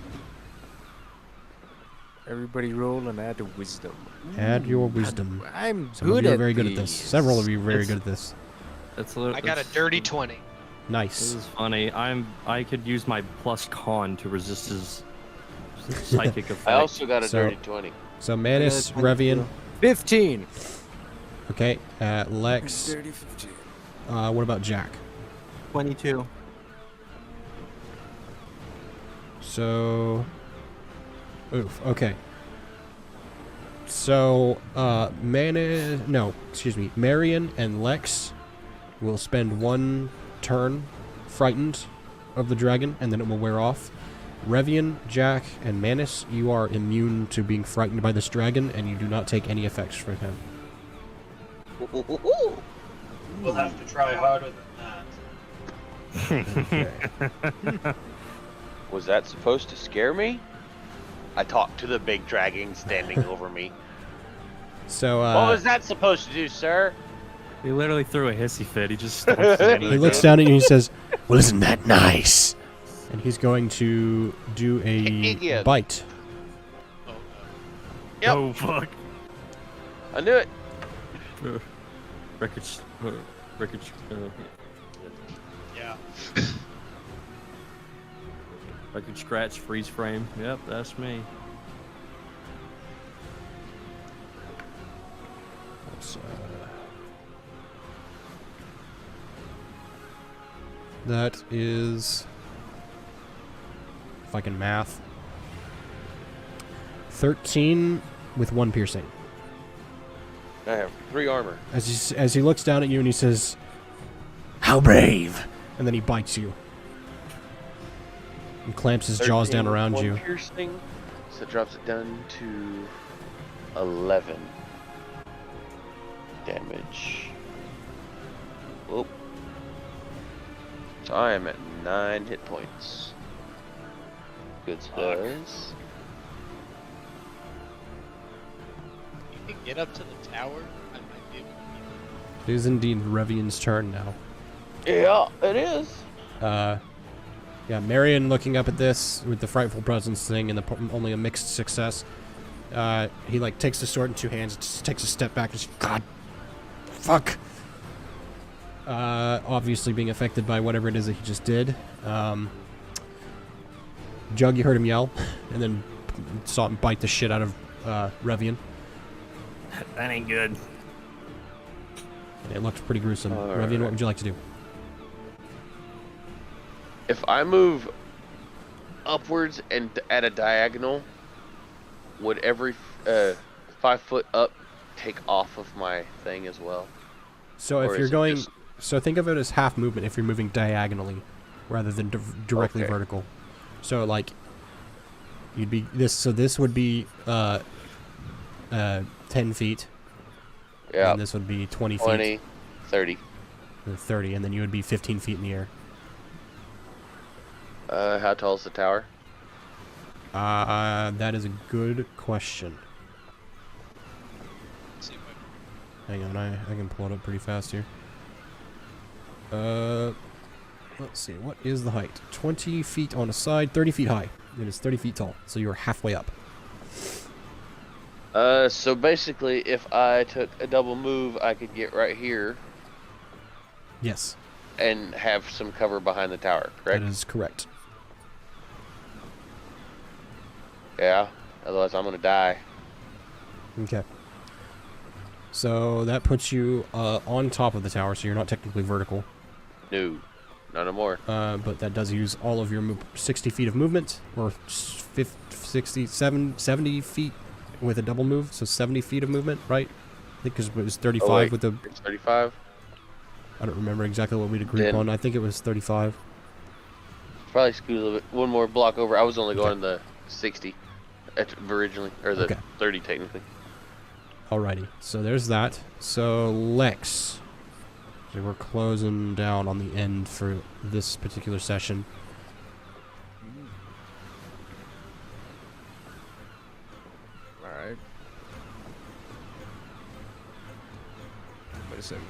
Everybody roll and add a wisdom. Add your wisdom. I'm Some of good you are at very good at this. these. Several of you are very It's- good at this. It's a little. I got a dirty 20. This Nice. is funny. I could use my plus con to resist his psychic effect. I also got a So- dirty 20. So Manus, I got a Revian. 15. Okay, Lex. Dirty 15. What about Jack? 22. So, oof. Okay. So, Marion and Lex will spend one turn frightened of the dragon, and then it will wear off. Revian, Jack, and Manus, you are immune to being frightened by this dragon, and you do not take any effects from him. We'll have to try harder than that. Was that supposed to scare me? I talked to the big dragon standing over me. So, What was that supposed to do, sir? He literally threw a hissy fit. He just stopped standing he looks down at you and he says, "Well, isn't that nice?" And he's going to do a Again. bite. Oh, Yep. Oh fuck. I knew it. Record. Record. Yeah. Record scratch. Freeze frame. Yep, that's me. That is, if I can math, 13 with 1 piercing. I have 3 armor. As he looks down at you and he says, "How brave!" And then he bites you and clamps his jaws down 13 with around 1 you. Piercing, so it drops it down to 11 damage. Whoop. So I am at 9 hit points. Good stuff. You can get up to the tower. I might be able to. It is indeed Revian's turn now. Yeah, it is. Yeah, Marion looking up at this with the frightful presence thing and only a mixed success. He like takes the sword in 2 hands, just takes a step back and just, God, fuck. Obviously being affected by whatever it is that he just did. Jug, you heard him yell, and then saw him bite the shit out of Revian. That ain't good. And it looked pretty gruesome. All Revian, right. what would you like to do? If I move upwards and at a diagonal, would every 5 foot up take off of my thing as well? So Or if is you're it going, just- so think of it as half movement if you're moving diagonally, rather than directly Okay. vertical. So like, you'd be this. So this would be 10 feet. Yeah, And this would be 20 feet. 20, 30. Or 30, and then you would be 15 feet in the air. How tall is the tower? That is a good question. See if I Hang on, I can pull it up pretty fast here. Let's see, what is the height? 20 feet on a side, 30 feet high. It is 30 feet tall, so you're halfway up. So basically, if I took a double move, I could get right here Yes, and have some cover behind the tower, correct? that is correct. Yeah, otherwise I'm gonna die. Okay. So that puts you on top of the tower, so you're not technically vertical. No, not no more. But that does use all of your 60 feet of movement, or 70 feet with a double move, so 70 feet of movement, right? I think because it was 35 wait. with the... It's 35. I don't remember exactly what we'd agreed Then- on. I think it was 35. Probably scoot a little bit, one more block over. I was only Okay. going the 60 originally, or the Okay. 30 technically. Alrighty, so there's that. So Lex, so we're closing down on the end for this particular session. Alright. Wait a second.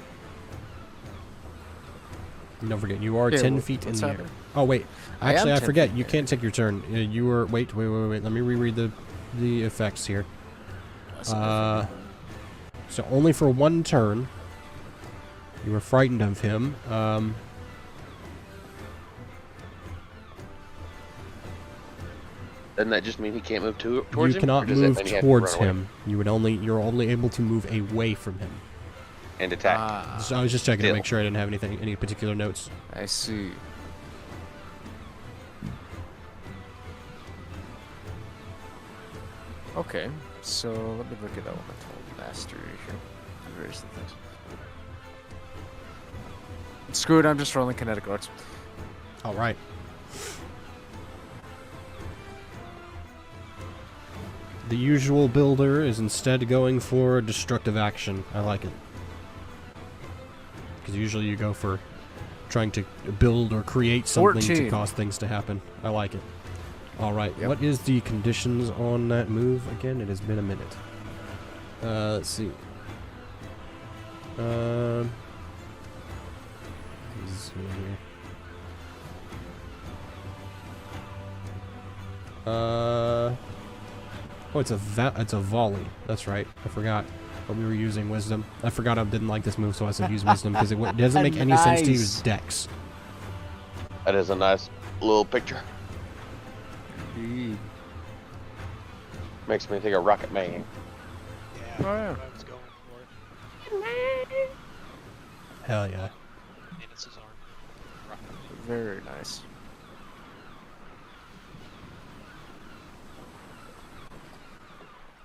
And don't forget, you are Yeah, 10 feet in what's the air. happening? Oh wait, I am actually I 10 forget. feet in You the can't take your turn. You were wait. Let me reread the effects here. So only for one turn. You were frightened of him. Doesn't that just mean he can't move towards You him? or cannot does that move mean he has to towards run away him. You're only able to move away from him. and attack? So I was just checking to Still. make sure I didn't have any particular notes. I see. Okay, so let me look at elemental mastery here. Where's the things? Screw it, I'm just rolling kinetic arts. All right. The usual builder is instead going for destructive action. I like it. Because usually you go for trying to build or create something to 14. cause things to happen. I like it. All right. Yep. What is the conditions on that move? Again, it has been a minute. Let's see. Zoom in here. Oh, it's a volley. That's right. I forgot. But we were using wisdom. I forgot I didn't like this move, so I said use wisdom because it doesn't make any sense to use Nice. dex. That is a nice little picture. Makes me think of Rocket Man. Yeah, Oh, yeah. I was going for it. Hell yeah. Manus's arm. Very nice.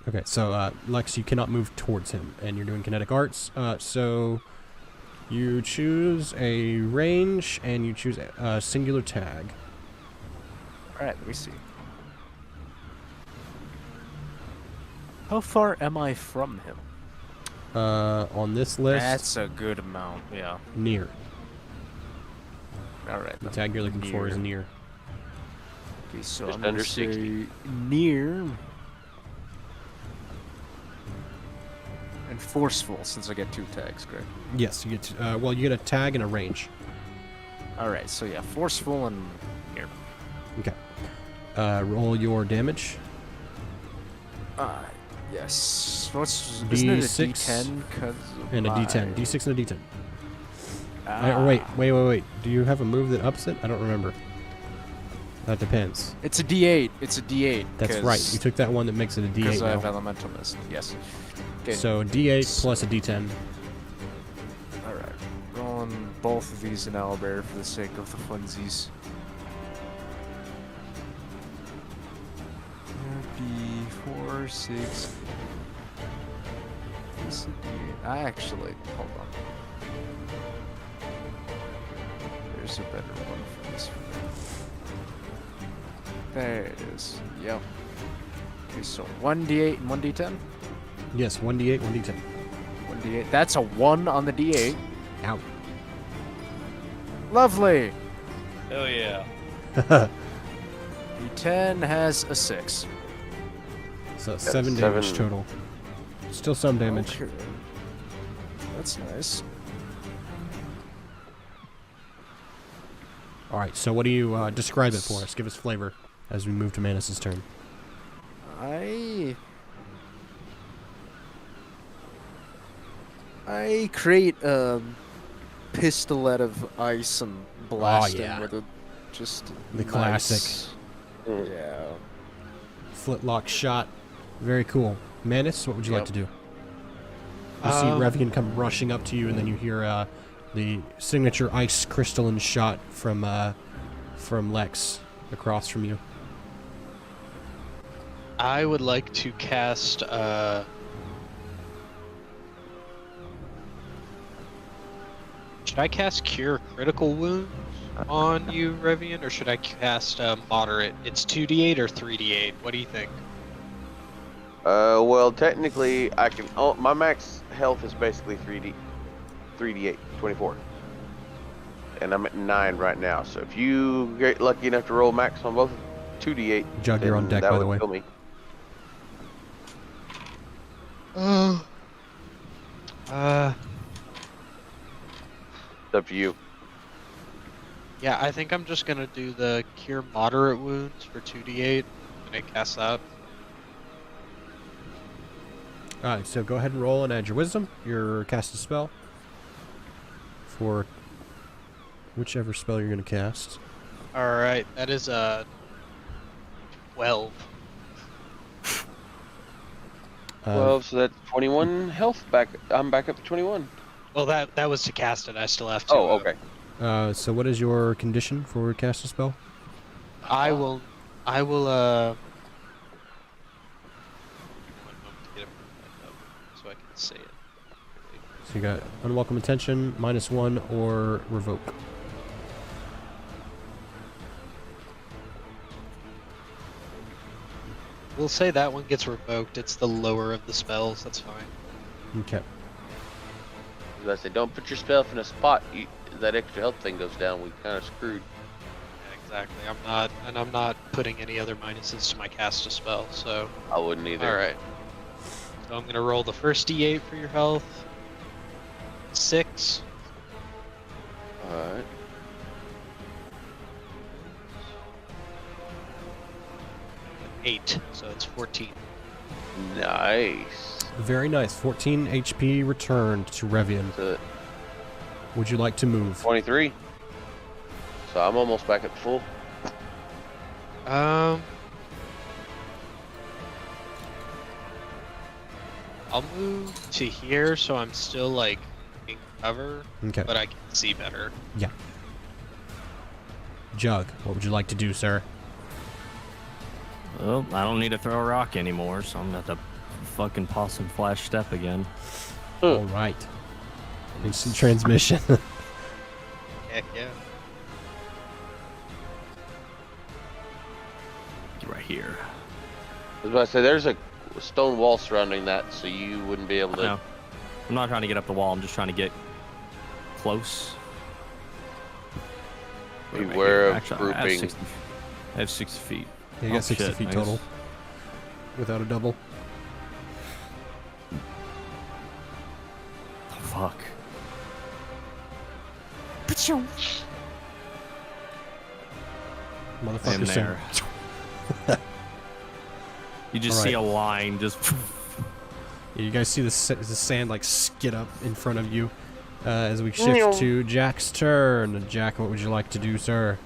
Okay, so Lex, you cannot move towards him, and you're doing kinetic arts. So you choose a range, and you choose a singular tag. All right, let me see. How far am I from him? On this list, That's a good amount. Yeah. near. All right. The then. tag you're looking for is near. Okay, so Just I'm gonna under 60. say near and forceful, since I get 2 tags, correct? Yes, you get. Well, you get a tag and a range. All right, so yeah, forceful and near. Okay. Roll your damage. Yes. Isn't it a D6 D10? And a D10. D6 and a D10. Wait. Do you have a move that ups it? I don't remember. That depends. It's a D8. It's a D8. That's right. You took that one that makes it a Because D8 I have now. elemental mist. Yes. Okay. So D8 plus a D10. All right. Rolling both of these in owlbear for the sake of the funsies. That'd be 4, 6. This would be. I actually hold on. There's a better one for this one. There it is. Yep. Okay, so 1d8 and 1d10. Yes, 1D8, 1D10. 1d8. That's a 1 on the d8. Ow. Lovely. Hell yeah. D10 has a 6. So 7 damage 7. total. Still some damage. Okay. That's nice. All right. So what do you describe it for us? Give us flavor as we move to Manus' turn. I create a pistolet of ice and blast yeah. him with a just The nice- classic. Yeah. Flintlock shot. Very cool. Manus, what would you like Yep. to do? You see Revian come rushing up to you, and then you hear the signature ice crystalline shot from Lex across from you. I would like to cast should I cast Cure Critical Wounds on you, Revian, or should I cast Moderate? It's 2d8 or 3d8. What do you think? Well, technically, I can. Oh, my max health is basically 3d8, 24, and I'm at 9 right now. So if you get lucky enough to roll max on both 2d8, Jug, you're on then deck, that by the would way. kill me. It's up to you. Yeah, I think I'm just gonna do the Cure Moderate Wounds for 2d8 and I cast that. All right. So go ahead and roll and add your wisdom. Your cast a spell for whichever spell you're going to cast. Alright, that is 12. Well, so that's 21 health back. I'm back up to 21. Well, that was to cast it. I still have to. Oh, okay. So what is your condition for cast a spell? I will. One moment to get it back up so I can say it. So you got unwelcome attention, -1, or revoke. We'll say that one gets revoked. It's the lower of the spells. That's fine. Okay. As I say, don't put yourself in a spot. That extra health thing goes down. We kind of screwed. Yeah, exactly. I'm not putting any other minuses to my cast a spell. So. I wouldn't either. All right. So I'm gonna roll the first d8 for your health. 6. All right. Eight, so it's 14. Nice. Very nice. 14 HP returned to Revian. So Would you like to move? 23. So I'm almost back at full. I'll move to here so I'm still like in cover, Okay. but I can see better. Yeah. Jug, what would you like to do, sir? Well, I don't need to throw a rock anymore, so I'm gonna have to fucking possum flash step again. All right. Instant transmission. Heck yeah. Right here. I was about to say, there's a stone wall surrounding that, so you wouldn't be able to. No, I'm not trying to get up the wall. I'm just trying to get close. What am I Beware here? of Actually, grouping. I have 60 feet. You Oh, got 60 shit, feet I guess- total. Without a double. Oh, fuck. I am Motherfucker, sir. there. You just All see right. a line just. You guys see the sand like skid up in front of you as we shift to Jack's turn. Jack, what would you like to do, sir?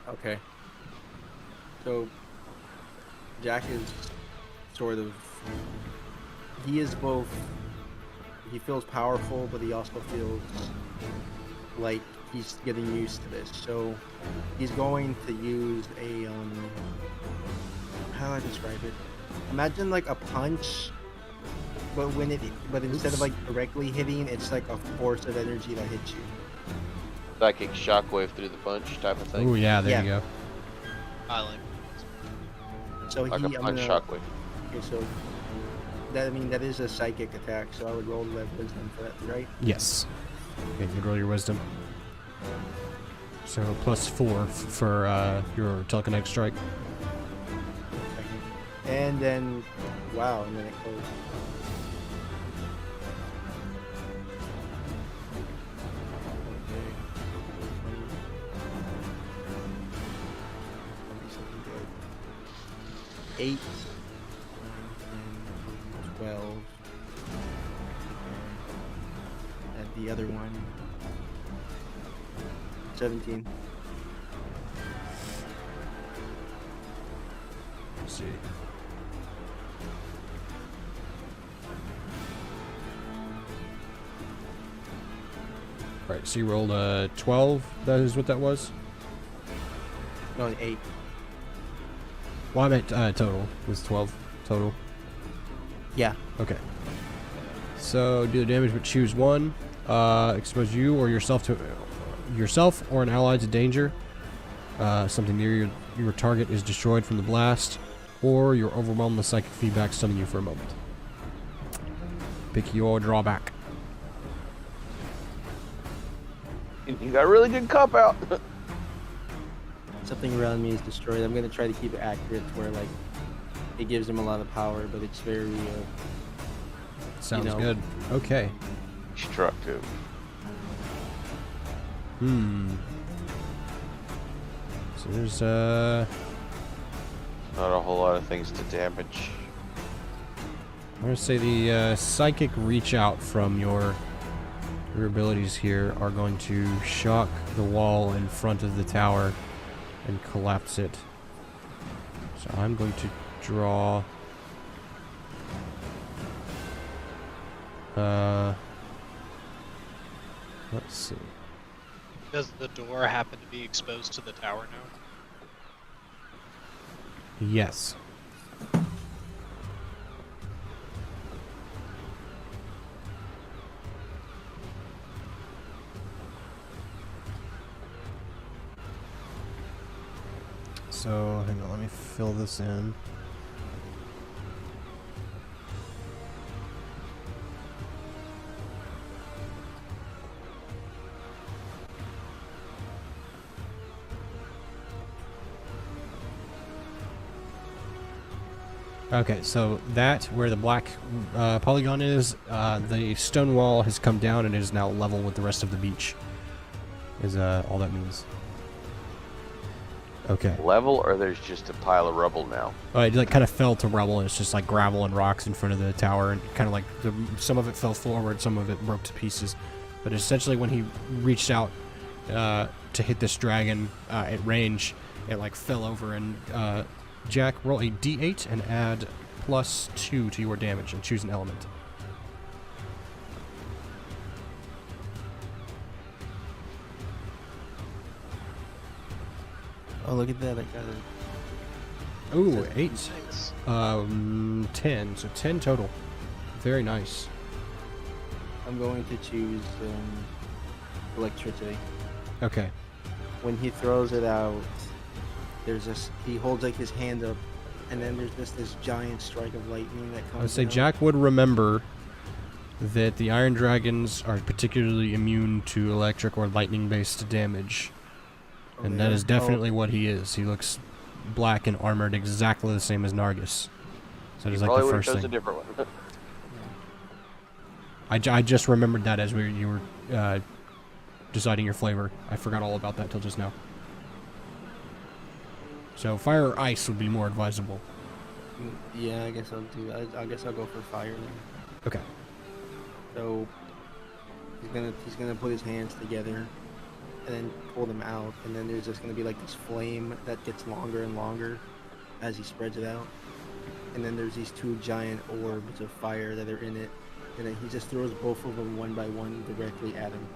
Okay. So, Jack is sort of. He is both. He feels powerful, but he also feels like he's getting used to this. So, he's going to use a. How do I describe it? Imagine like a punch, but but instead of like directly hitting, it's like a force of energy that hits you. Psychic shockwave through the punch type of thing. Oh yeah, there Yeah. you go. I like. So Like he, a I'm punch gonna, shockwave. okay, so that is a psychic attack. So I would roll that wisdom for that, right? Yes. Okay, you can roll your wisdom. So +4 for your telekinetic strike. And then, wow, and then it goes. Something good. 8 and 12. And the other one, 17. Let's see. Right, so you rolled a 12. That is what that was. No, 8. Well, I meant total. It was 12 total. Yeah. Okay. So do the damage, but choose one. Expose you or yourself to yourself or an ally to danger. Something near your target is destroyed from the blast, or you're overwhelmed with psychic feedback, stunning you for a moment. Pick your drawback. You got a really good cop out. Something around me is destroyed. I'm gonna try to keep it accurate to where like it gives him a lot of power, but it's very Sounds know. good. Okay. Destructive. So there's Not a whole lot of things to damage. I'm gonna say the psychic reach out from your abilities here are going to shock the wall in front of the tower and collapse it. So I'm going to draw let's see. Does the door happen to be exposed to the tower now? Yes. So, hang on, let me fill this in. Okay, so that, where the black polygon is, the stone wall has come down and is now level with the rest of the beach. Is all that means. Okay. level, or there's just a pile of rubble now? It like kind of fell to rubble, and it's just like gravel and rocks in front of the tower, and kind of like some of it fell forward, some of it broke to pieces. But essentially, when he reached out to hit this dragon at range, it like fell over. And Jack, roll a d8 and add +2 to your damage, and choose an element. Oh, look at that! I got it. Ooh, 8. Nice. 10. So 10 total. Very nice. I'm going to choose electricity. Okay. When he throws it out, there's this. He holds like his hand up, and then there's this giant strike of lightning that comes. I would say out. Jack would remember that the Iron Dragons are particularly immune to electric or lightning-based damage. Oh, And they that are? is definitely what he is. He looks black and armored exactly the same as Nargis. So that is like Probably the would have first chose a thing. different one. I just remembered that as you were deciding your flavor. I forgot all about that till just now. So fire or ice would be more advisable. Yeah, I guess I'll do that. I guess I'll go for fire then. Okay. So he's gonna put his hands together and then pull them out, and then there's just gonna be like this flame that gets longer and longer as he spreads it out. And then there's these two giant orbs of fire that are in it, and then he just throws both of them one by one directly at him.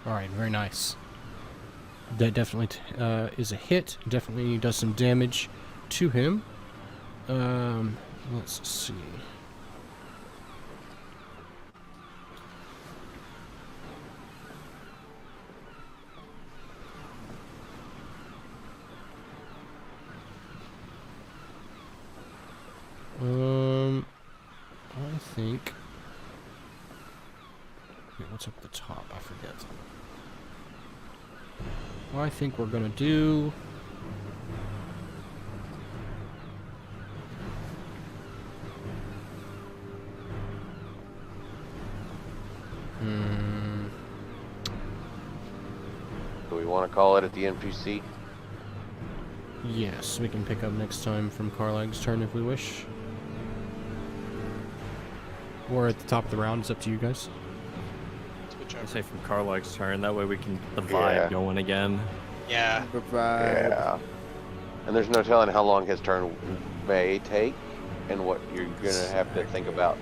Alright, very nice. That definitely is a hit. Definitely does some damage to him. Let's see. I think. Wait, what's up at the top? I forget. Well, I think we're gonna do. Do we want to call it at the NPC? Yes, we can pick up next time from Karlag's turn if we wish. Or at the top of the round, it's up to you guys. I say from Karlag's turn. That way we can get the vibe going again. Yeah. Yeah. And there's no telling how long his turn may take, and what you're gonna have to think about.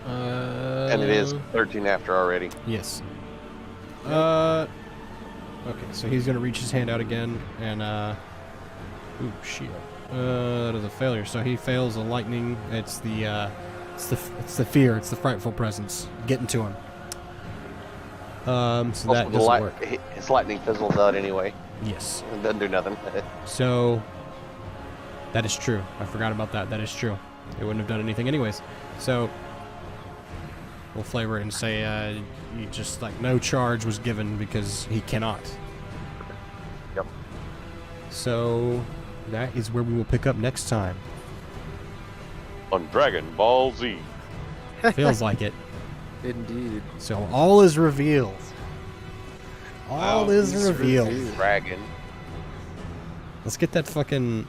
And it is 13 after already. Yes. Okay, so he's gonna reach his hand out again, and ooh, shit. That is a failure. So he fails a lightning. It's the fear. It's the frightful presence getting to him. So that doesn't work. His lightning fizzles out anyway. Yes. It doesn't do nothing. So that is true. I forgot about that. That is true. It wouldn't have done anything anyways. So we'll flavor it and say you just like no charge was given because he cannot. Yep. So that is where we will pick up next time. On Dragon Ball Z. Feels like it. Indeed. So all is revealed. All Wow, is is revealed. revealed. Dragon. Let's get that fucking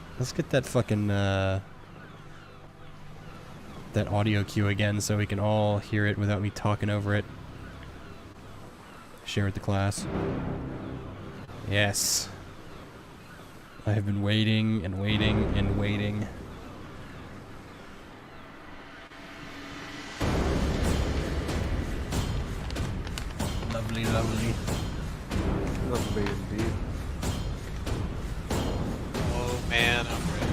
that audio cue again so we can all hear it without me talking over it. Share with the class. Yes. I have been waiting and waiting and waiting. Lovely, lovely. Lovely indeed. Oh man, I'm ready.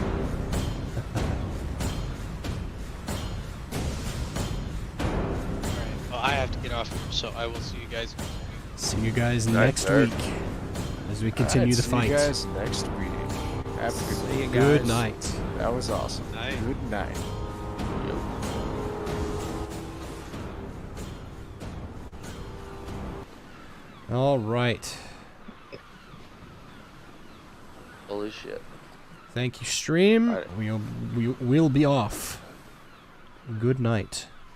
Alright, well I have to get off here, so I will see you guys. See you guys Night, next nerd. week as we continue the See fight. you guys next week. Have a good See you night. Good guys. night. That was awesome. Night. Good night. All right. Holy shit. Thank you, stream. All right. We'll be off. Good night.